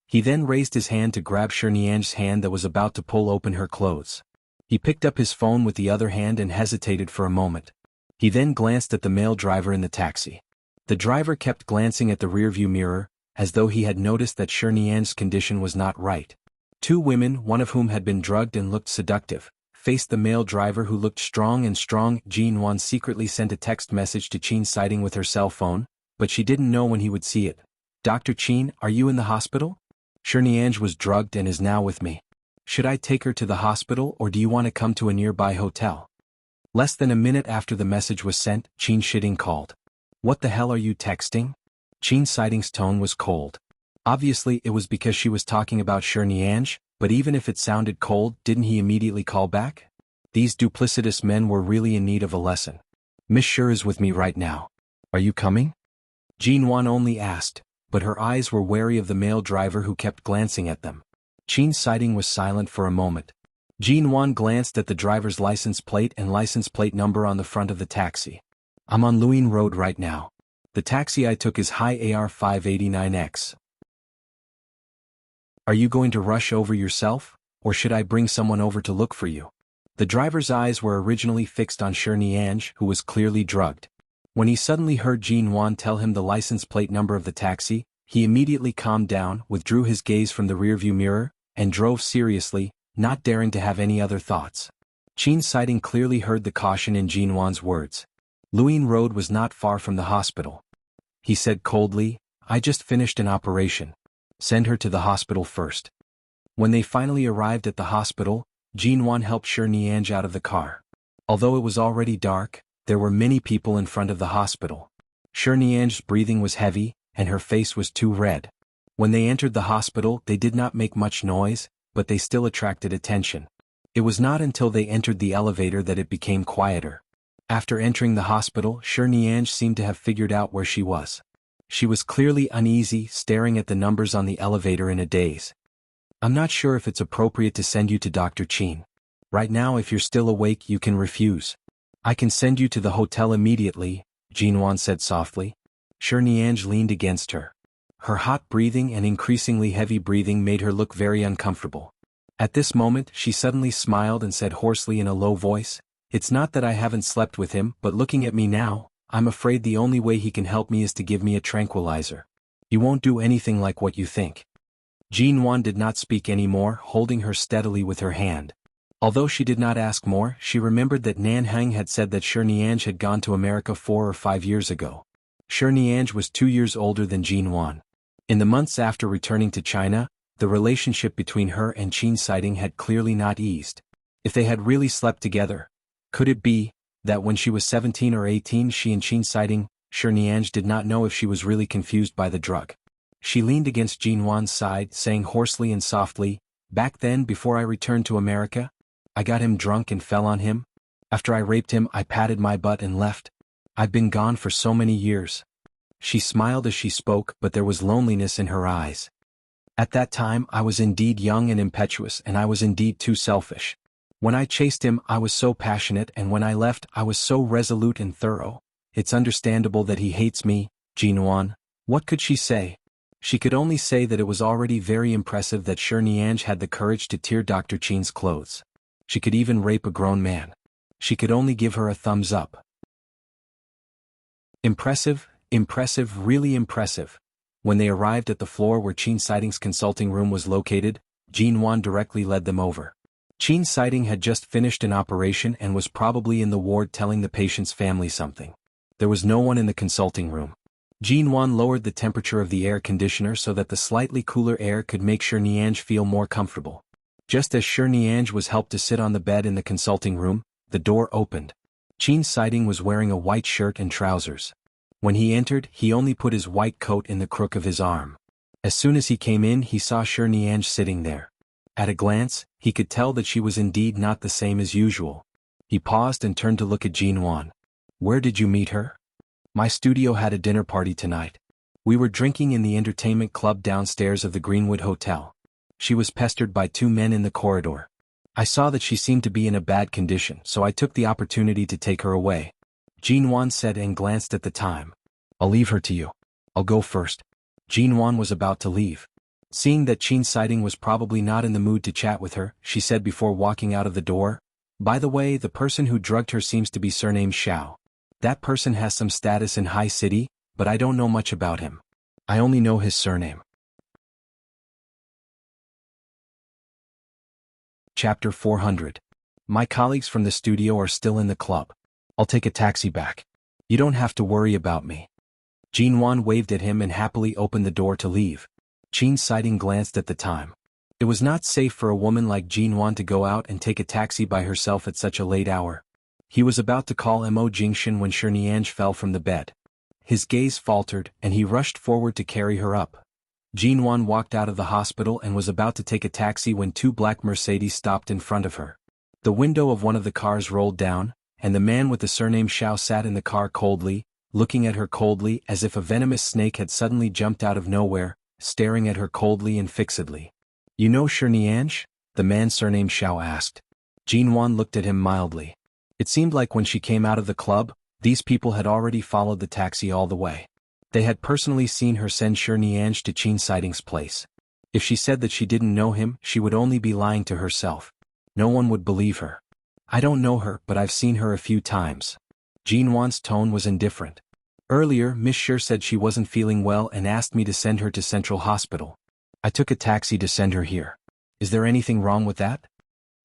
He then raised his hand to grab Shirnian's hand that was about to pull open her clothes. He picked up his phone with the other hand and hesitated for a moment. He then glanced at the male driver in the taxi. The driver kept glancing at the rearview mirror, as though he had noticed that Shirnian's condition was not right. Two women, one of whom had been drugged and looked seductive, faced the male driver who looked strong and strong. Jinwan secretly sent a text message to Qin sighting with her cell phone, but she didn't know when he would see it. Dr. Qin, are you in the hospital? Shirnian was drugged and is now with me. Should I take her to the hospital or do you want to come to a nearby hotel? Less than a minute after the message was sent, Qin Shiding called. What the hell are you texting? Qin sighting's tone was cold. Obviously it was because she was talking about Shirnian, but even if it sounded cold, didn't he immediately call back? These duplicitous men were really in need of a lesson. Miss Shur is with me right now. Are you coming? Jinwan only asked, but her eyes were wary of the male driver who kept glancing at them. Qin sighting was silent for a moment. Jean Wan glanced at the driver's license plate and license plate number on the front of the taxi. I'm on Luyin Road right now. The taxi I took is High AR 589X. Are you going to rush over yourself, or should I bring someone over to look for you? The driver's eyes were originally fixed on Nianj, who was clearly drugged. When he suddenly heard Jean Wan tell him the license plate number of the taxi, he immediately calmed down, withdrew his gaze from the rearview mirror, and drove seriously, not daring to have any other thoughts. Qin Siding clearly heard the caution in Jean Wan's words. Luyin Road was not far from the hospital. He said coldly, I just finished an operation. Send her to the hospital first. When they finally arrived at the hospital, Jean Wan helped Nianj out of the car. Although it was already dark, there were many people in front of the hospital. Nianj's breathing was heavy, and her face was too red. When they entered the hospital, they did not make much noise, but they still attracted attention. It was not until they entered the elevator that it became quieter. After entering the hospital, Nianj seemed to have figured out where she was. She was clearly uneasy, staring at the numbers on the elevator in a daze. I'm not sure if it's appropriate to send you to Dr. Qin. Right now, if you're still awake, you can refuse. I can send you to the hotel immediately, Jean Wan said softly. Nianj leaned against her. Her hot breathing and increasingly heavy breathing made her look very uncomfortable. At this moment, she suddenly smiled and said hoarsely in a low voice, It's not that I haven't slept with him, but looking at me now, I'm afraid the only way he can help me is to give me a tranquilizer. He won't do anything like what you think. Jean Wan did not speak any more, holding her steadily with her hand. Although she did not ask more, she remembered that Nan Heng had said that Nianj had gone to America 4 or 5 years ago. Nianj was 2 years older than Jean Wan. In the months after returning to China, the relationship between her and Qin Siding had clearly not eased. If they had really slept together, could it be that when she was 17 or 18 she and Qin Siding, Nianj did not know if she was really confused by the drug? She leaned against Jean Wan's side, saying hoarsely and softly, Back then, before I returned to America, I got him drunk and fell on him. After I raped him, I patted my butt and left. I've been gone for so many years. She smiled as she spoke, but there was loneliness in her eyes. At that time, I was indeed young and impetuous, and I was indeed too selfish. When I chased him, I was so passionate, and when I left, I was so resolute and thorough. It's understandable that he hates me, Jean Wan. What could she say? She could only say that it was already very impressive that Nianj had the courage to tear Dr. Qin's clothes. She could even rape a grown man. She could only give her a thumbs up. Impressive, impressive, really impressive. When they arrived at the floor where Qin Siding's consulting room was located, Jean Wan directly led them over. Qin Siding had just finished an operation and was probably in the ward telling the patient's family something. There was no one in the consulting room. Jean Wan lowered the temperature of the air conditioner so that the slightly cooler air could make Nianj feel more comfortable. Just as Nianj was helped to sit on the bed in the consulting room, the door opened. Qin Siding was wearing a white shirt and trousers. When he entered, he only put his white coat in the crook of his arm. As soon as he came in, he saw Nianj sitting there. At a glance, he could tell that she was indeed not the same as usual. He paused and turned to look at Jean Wan. Where did you meet her? My studio had a dinner party tonight. We were drinking in the entertainment club downstairs of the Greenwood Hotel. She was pestered by 2 men in the corridor. I saw that she seemed to be in a bad condition, so I took the opportunity to take her away. Jean Wan said and glanced at the time. I'll leave her to you. I'll go first. Jean Wan was about to leave. Seeing that Qin Siding was probably not in the mood to chat with her, she said before walking out of the door, By the way, the person who drugged her seems to be surnamed Xiao. That person has some status in High City, but I don't know much about him. I only know his surname. Chapter 400. My colleagues from the studio are still in the club. I'll take a taxi back. You don't have to worry about me. Jean Wan waved at him and happily opened the door to leave. Qin Siding glanced at the time. It was not safe for a woman like Jean Wan to go out and take a taxi by herself at such a late hour. He was about to call Mo Jingshan when Nianj fell from the bed. His gaze faltered, and he rushed forward to carry her up. Jean Wan walked out of the hospital and was about to take a taxi when 2 black Mercedes stopped in front of her. The window of one of the cars rolled down, and the man with the surname Xiao sat in the car coldly, looking at her coldly as if a venomous snake had suddenly jumped out of nowhere, staring at her coldly and fixedly. You know Nianj? The man surnamed Xiao asked. Jinwan looked at him mildly. It seemed like when she came out of the club, these people had already followed the taxi all the way. They had personally seen her send Shinianj to Qin Sighting's place. If she said that she didn't know him, she would only be lying to herself. No one would believe her. I don't know her, but I've seen her a few times. Jinwan's tone was indifferent. Earlier, Miss Sher said she wasn't feeling well and asked me to send her to Central Hospital. I took a taxi to send her here. Is there anything wrong with that?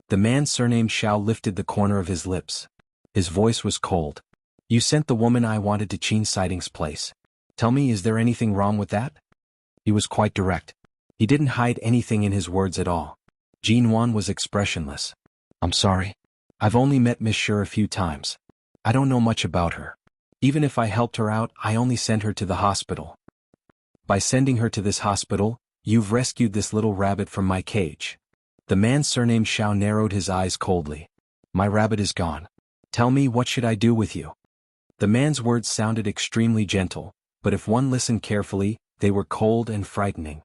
The man surnamed Xiao lifted the corner of his lips. His voice was cold. You sent the woman I wanted to Qin Sighting's place. Tell me, is there anything wrong with that? He was quite direct. He didn't hide anything in his words at all. Jinwan was expressionless. I'm sorry. I've only met Miss Sher a few times. I don't know much about her. Even if I helped her out, I only sent her to the hospital. By sending her to this hospital, you've rescued this little rabbit from my cage. The man surnamed Xiao narrowed his eyes coldly. My rabbit is gone. Tell me, what should I do with you? The man's words sounded extremely gentle, but if one listened carefully, they were cold and frightening.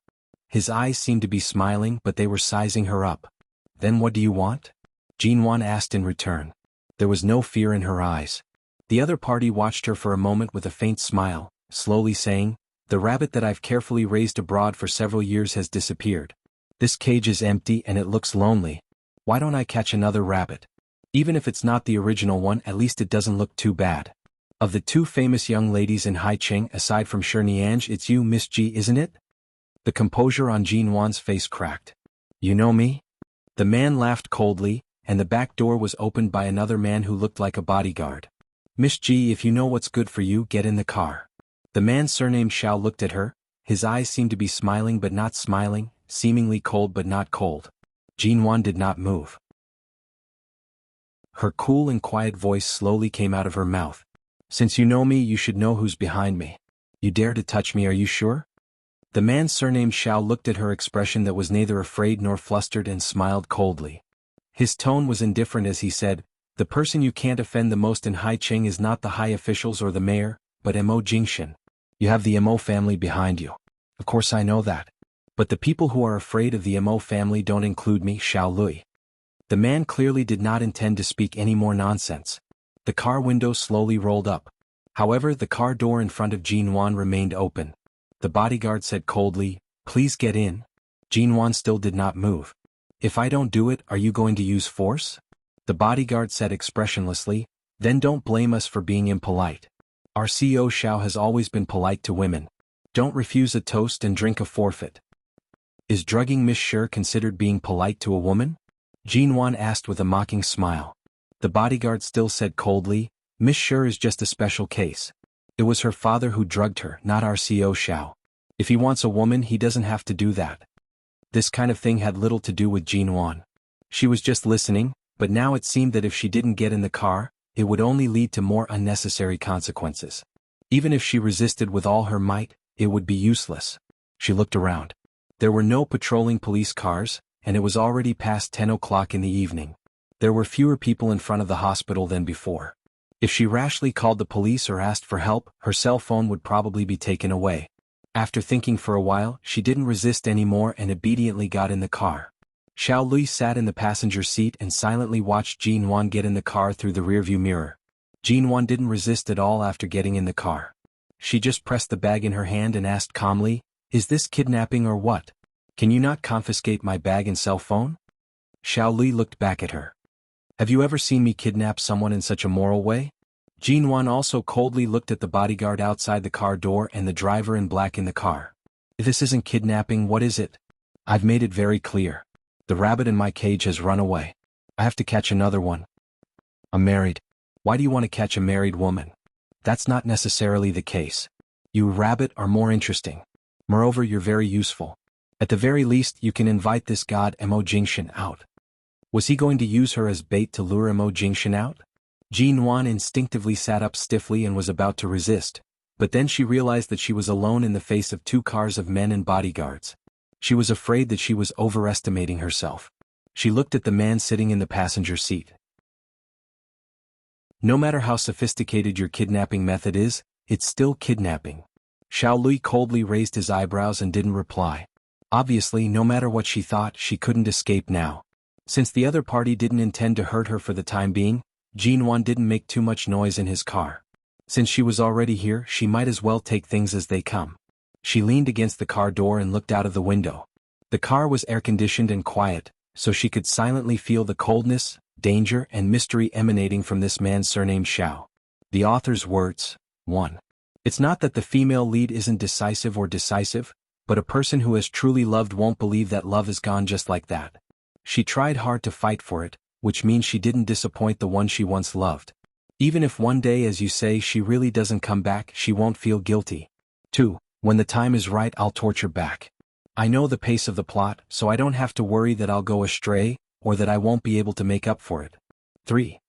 His eyes seemed to be smiling, but they were sizing her up. Then what do you want? Jinwan asked in return. There was no fear in her eyes. The other party watched her for a moment with a faint smile, slowly saying, the rabbit that I've carefully raised abroad for several years has disappeared. This cage is empty and it looks lonely. Why don't I catch another rabbit? Even if it's not the original one, at least it doesn't look too bad. Of the two famous young ladies in Haicheng, aside from Shinianj, it's you, Miss Ji, isn't it? The composure on Jinwan's face cracked. You know me? The man laughed coldly, and the back door was opened by another man who looked like a bodyguard. Miss Ji, if you know what's good for you, get in the car. The man surnamed Xiao looked at her. His eyes seemed to be smiling but not smiling, seemingly cold but not cold. Jinwan did not move. Her cool and quiet voice slowly came out of her mouth. Since you know me, you should know who's behind me. You dare to touch me, are you sure? The man surnamed Xiao looked at her expression that was neither afraid nor flustered and smiled coldly. His tone was indifferent as he said, the person you can't offend the most in Haicheng is not the high officials or the mayor, but Mo Jingshan. You have the Mo family behind you. Of course I know that. But the people who are afraid of the Mo family don't include me, Xiao Lui. The man clearly did not intend to speak any more nonsense. The car window slowly rolled up. However, the car door in front of Jinwan remained open. The bodyguard said coldly, please get in. Jinwan still did not move. If I don't do it, are you going to use force? The bodyguard said expressionlessly, then don't blame us for being impolite. Our CEO Xiao has always been polite to women. Don't refuse a toast and drink a forfeit. Is drugging Miss Sher considered being polite to a woman? Jinwan asked with a mocking smile. The bodyguard still said coldly, Miss Sher is just a special case. It was her father who drugged her, not our CEO Xiao. If he wants a woman, he doesn't have to do that. This kind of thing had little to do with Jinwan. She was just listening, but now it seemed that if she didn't get in the car, it would only lead to more unnecessary consequences. Even if she resisted with all her might, it would be useless. She looked around. There were no patrolling police cars, and it was already past 10 o'clock in the evening. There were fewer people in front of the hospital than before. If she rashly called the police or asked for help, her cell phone would probably be taken away. After thinking for a while, she didn't resist anymore and obediently got in the car. Xiao Lui sat in the passenger seat and silently watched Jinwan get in the car through the rearview mirror. Jinwan didn't resist at all after getting in the car. She just pressed the bag in her hand and asked calmly, is this kidnapping or what? Can you not confiscate my bag and cell phone? Xiao Lui looked back at her. Have you ever seen me kidnap someone in such a moral way? Jinwan also coldly looked at the bodyguard outside the car door and the driver in black in the car. If this isn't kidnapping, what is it? I've made it very clear. The rabbit in my cage has run away. I have to catch another one. I'm married. Why do you want to catch a married woman? That's not necessarily the case. You rabbit are more interesting. Moreover, you're very useful. At the very least, you can invite this god Mo Jingshan out. Was he going to use her as bait to lure Mo Jingshan out? Jinwan instinctively sat up stiffly and was about to resist, but then she realized that she was alone in the face of 2 cars of men and bodyguards. She was afraid that she was overestimating herself. She looked at the man sitting in the passenger seat. No matter how sophisticated your kidnapping method is, it's still kidnapping. Xiao Lui coldly raised his eyebrows and didn't reply. Obviously, no matter what she thought, she couldn't escape now. Since the other party didn't intend to hurt her for the time being, Jinwan didn't make too much noise in his car. Since she was already here, she might as well take things as they come. She leaned against the car door and looked out of the window. The car was air-conditioned and quiet, so she could silently feel the coldness, danger and mystery emanating from this man surnamed Xiao. The author's words. 1. It's not that the female lead isn't decisive, but a person who has truly loved won't believe that love is gone just like that. She tried hard to fight for it, which means she didn't disappoint the one she once loved. Even if one day, as you say, she really doesn't come back, she won't feel guilty. 2. When the time is right, I'll torture back. I know the pace of the plot, so I don't have to worry that I'll go astray, or that I won't be able to make up for it. 3.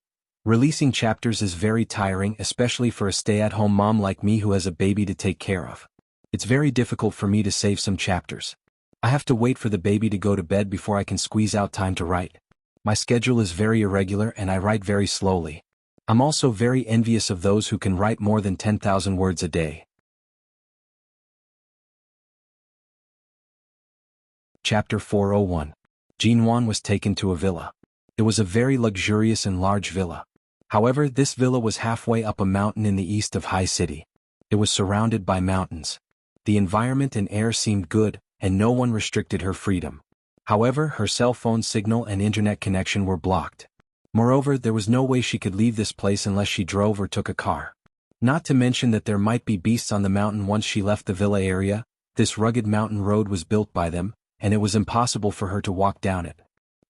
Releasing chapters is very tiring, especially for a stay-at-home mom like me who has a baby to take care of. It's very difficult for me to save some chapters. I have to wait for the baby to go to bed before I can squeeze out time to write. My schedule is very irregular and I write very slowly. I'm also very envious of those who can write more than 10,000 words a day. Chapter 401. Jinwan was taken to a villa. It was a very luxurious and large villa. However, this villa was halfway up a mountain in the east of High City. It was surrounded by mountains. The environment and air seemed good, and no one restricted her freedom. However, her cell phone signal and internet connection were blocked. Moreover, there was no way she could leave this place unless she drove or took a car. Not to mention that there might be beasts on the mountain once she left the villa area. This rugged mountain road was built by them, and it was impossible for her to walk down it.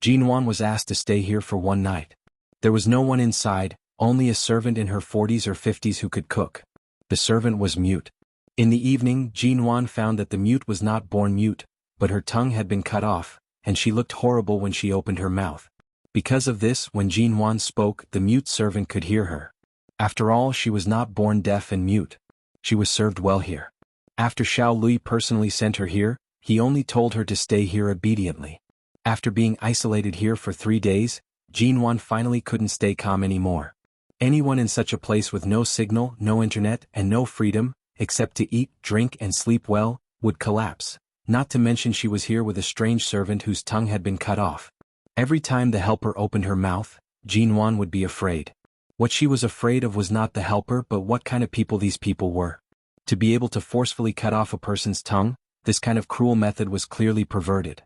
Jinwan was asked to stay here for one night. There was no one inside, only a servant in her 40s or 50s who could cook. The servant was mute. In the evening, Jinwan found that the mute was not born mute, but her tongue had been cut off, and she looked horrible when she opened her mouth. Because of this, when Jinwan spoke, the mute servant could hear her. After all, she was not born deaf and mute. She was served well here. After Xiao Lui personally sent her here, he only told her to stay here obediently. After being isolated here for 3 days, Jinwan finally couldn't stay calm anymore. Anyone in such a place with no signal, no internet, and no freedom, except to eat, drink, and sleep well, would collapse. Not to mention she was here with a strange servant whose tongue had been cut off. Every time the helper opened her mouth, Jinwan would be afraid. What she was afraid of was not the helper but what kind of people these people were. To be able to forcefully cut off a person's tongue, this kind of cruel method was clearly perverted.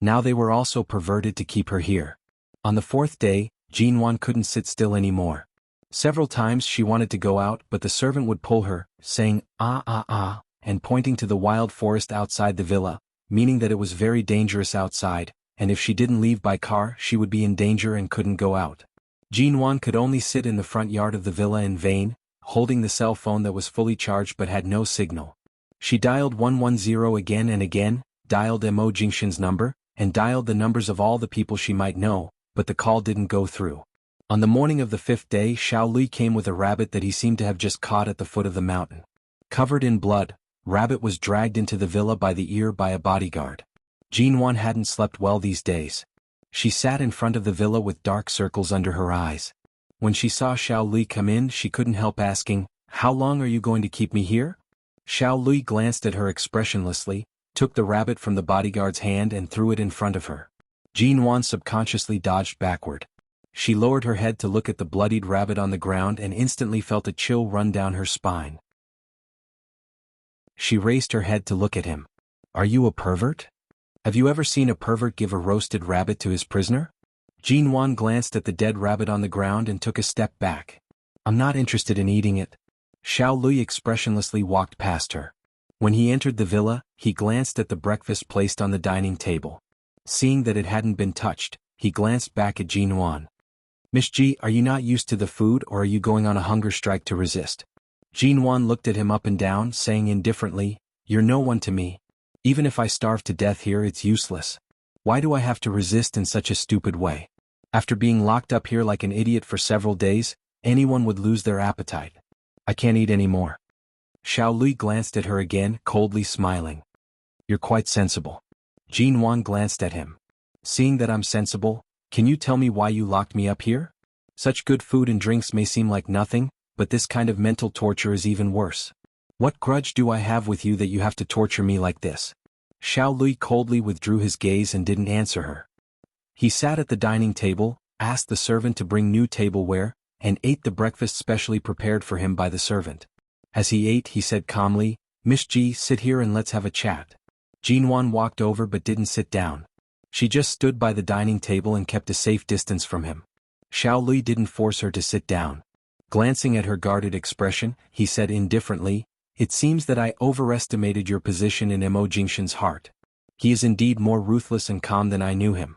Now they were also perverted to keep her here. On the 4th day, Jinwan couldn't sit still anymore. Several times she wanted to go out, but the servant would pull her, saying, "Ah ah ah," and pointing to the wild forest outside the villa, meaning that it was very dangerous outside, and if she didn't leave by car, she would be in danger and couldn't go out. Jinwan could only sit in the front yard of the villa in vain, holding the cell phone that was fully charged but had no signal. She dialed 110 again and again, dialed Mo Jingshan's number, and dialed the numbers of all the people she might know, but the call didn't go through. On the morning of the 5th day, Xiao Lui came with a rabbit that he seemed to have just caught at the foot of the mountain. Covered in blood, Rabbit was dragged into the villa by the ear by a bodyguard. Jinwan hadn't slept well these days. She sat in front of the villa with dark circles under her eyes. When she saw Xiao Lui come in, she couldn't help asking, "How long are you going to keep me here?" Xiao Lui glanced at her expressionlessly, took the rabbit from the bodyguard's hand and threw it in front of her. Jinwan subconsciously dodged backward. She lowered her head to look at the bloodied rabbit on the ground and instantly felt a chill run down her spine. She raised her head to look at him. "Are you a pervert? Have you ever seen a pervert give a roasted rabbit to his prisoner?" Jinwan glanced at the dead rabbit on the ground and took a step back. "I'm not interested in eating it." Xiao Lui expressionlessly walked past her. When he entered the villa, he glanced at the breakfast placed on the dining table. Seeing that it hadn't been touched, he glanced back at Jinwan. "Miss Ji, are you not used to the food or are you going on a hunger strike to resist?" Jinwan looked at him up and down, saying indifferently, "You're no one to me. Even if I starve to death here, it's useless. Why do I have to resist in such a stupid way? After being locked up here like an idiot for several days, anyone would lose their appetite. I can't eat anymore." Xiao Lui glanced at her again, coldly smiling. "You're quite sensible." Jinwan glanced at him. "Seeing that I'm sensible, can you tell me why you locked me up here? Such good food and drinks may seem like nothing, but this kind of mental torture is even worse. What grudge do I have with you that you have to torture me like this?" Xiao Lui coldly withdrew his gaze and didn't answer her. He sat at the dining table, asked the servant to bring new tableware, and ate the breakfast specially prepared for him by the servant. As he ate, he said calmly, "Miss Ji, sit here and let's have a chat." Jinwan walked over but didn't sit down. She just stood by the dining table and kept a safe distance from him. Xiao Lui didn't force her to sit down. Glancing at her guarded expression, he said indifferently, "It seems that I overestimated your position in Mo Jingshan's heart. He is indeed more ruthless and calm than I knew him.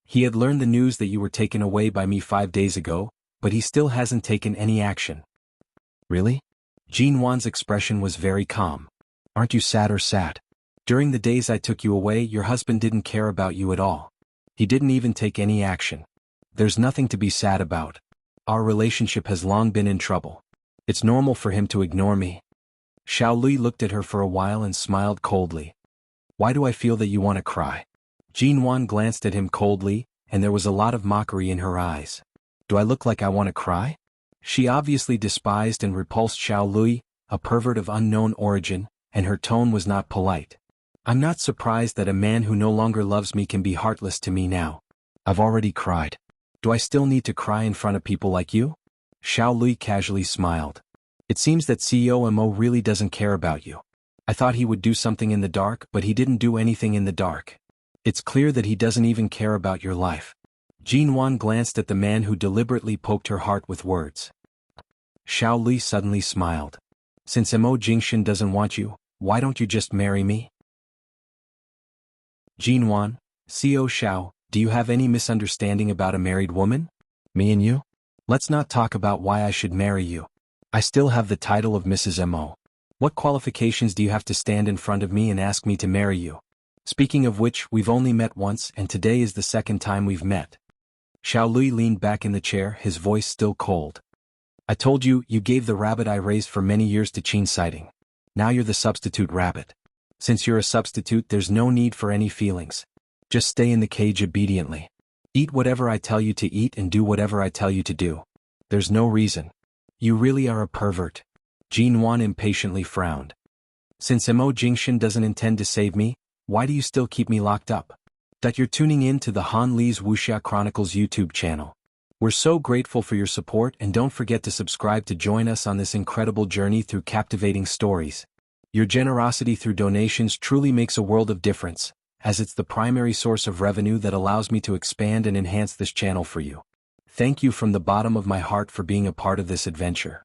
He had learned the news that you were taken away by me 5 days ago, but he still hasn't taken any action." "Really?" Jinwan's expression was very calm. "Aren't you sad or sad? During the days I took you away, your husband didn't care about you at all. He didn't even take any action. There's nothing to be sad about. Our relationship has long been in trouble. It's normal for him to ignore me." Xiao Lui looked at her for a while and smiled coldly. "Why do I feel that you want to cry?" Jinwan glanced at him coldly, and there was a lot of mockery in her eyes. "Do I look like I want to cry?" She obviously despised and repulsed Xiao Lui, a pervert of unknown origin, and her tone was not polite. "I'm not surprised that a man who no longer loves me can be heartless to me now. I've already cried. Do I still need to cry in front of people like you?" Xiao Lui casually smiled. "It seems that CEO Mo really doesn't care about you. I thought he would do something in the dark, but he didn't do anything in the dark. It's clear that he doesn't even care about your life." Jinwan glanced at the man who deliberately poked her heart with words. Xiao Lui suddenly smiled. "Since Mo Jingshan doesn't want you, why don't you just marry me?" "Jinwan, CO Xiao, do you have any misunderstanding about a married woman? Me and you? Let's not talk about why I should marry you. I still have the title of Mrs. Mo. What qualifications do you have to stand in front of me and ask me to marry you? Speaking of which, we've only met once and today is the second time we've met." Xiao Lui leaned back in the chair, his voice still cold. "I told you, you gave the rabbit I raised for many years to Qin sighting. Now you're the substitute rabbit. Since you're a substitute, there's no need for any feelings. Just stay in the cage obediently. Eat whatever I tell you to eat and do whatever I tell you to do. There's no reason. You really are a pervert." Jinwan impatiently frowned. "Since Mo Jingshan doesn't intend to save me, why do you still keep me locked up?" That you're tuning in to the Han Li's Wuxia Chronicles YouTube channel. We're so grateful for your support, and don't forget to subscribe to join us on this incredible journey through captivating stories. Your generosity through donations truly makes a world of difference, as it's the primary source of revenue that allows me to expand and enhance this channel for you. Thank you from the bottom of my heart for being a part of this adventure.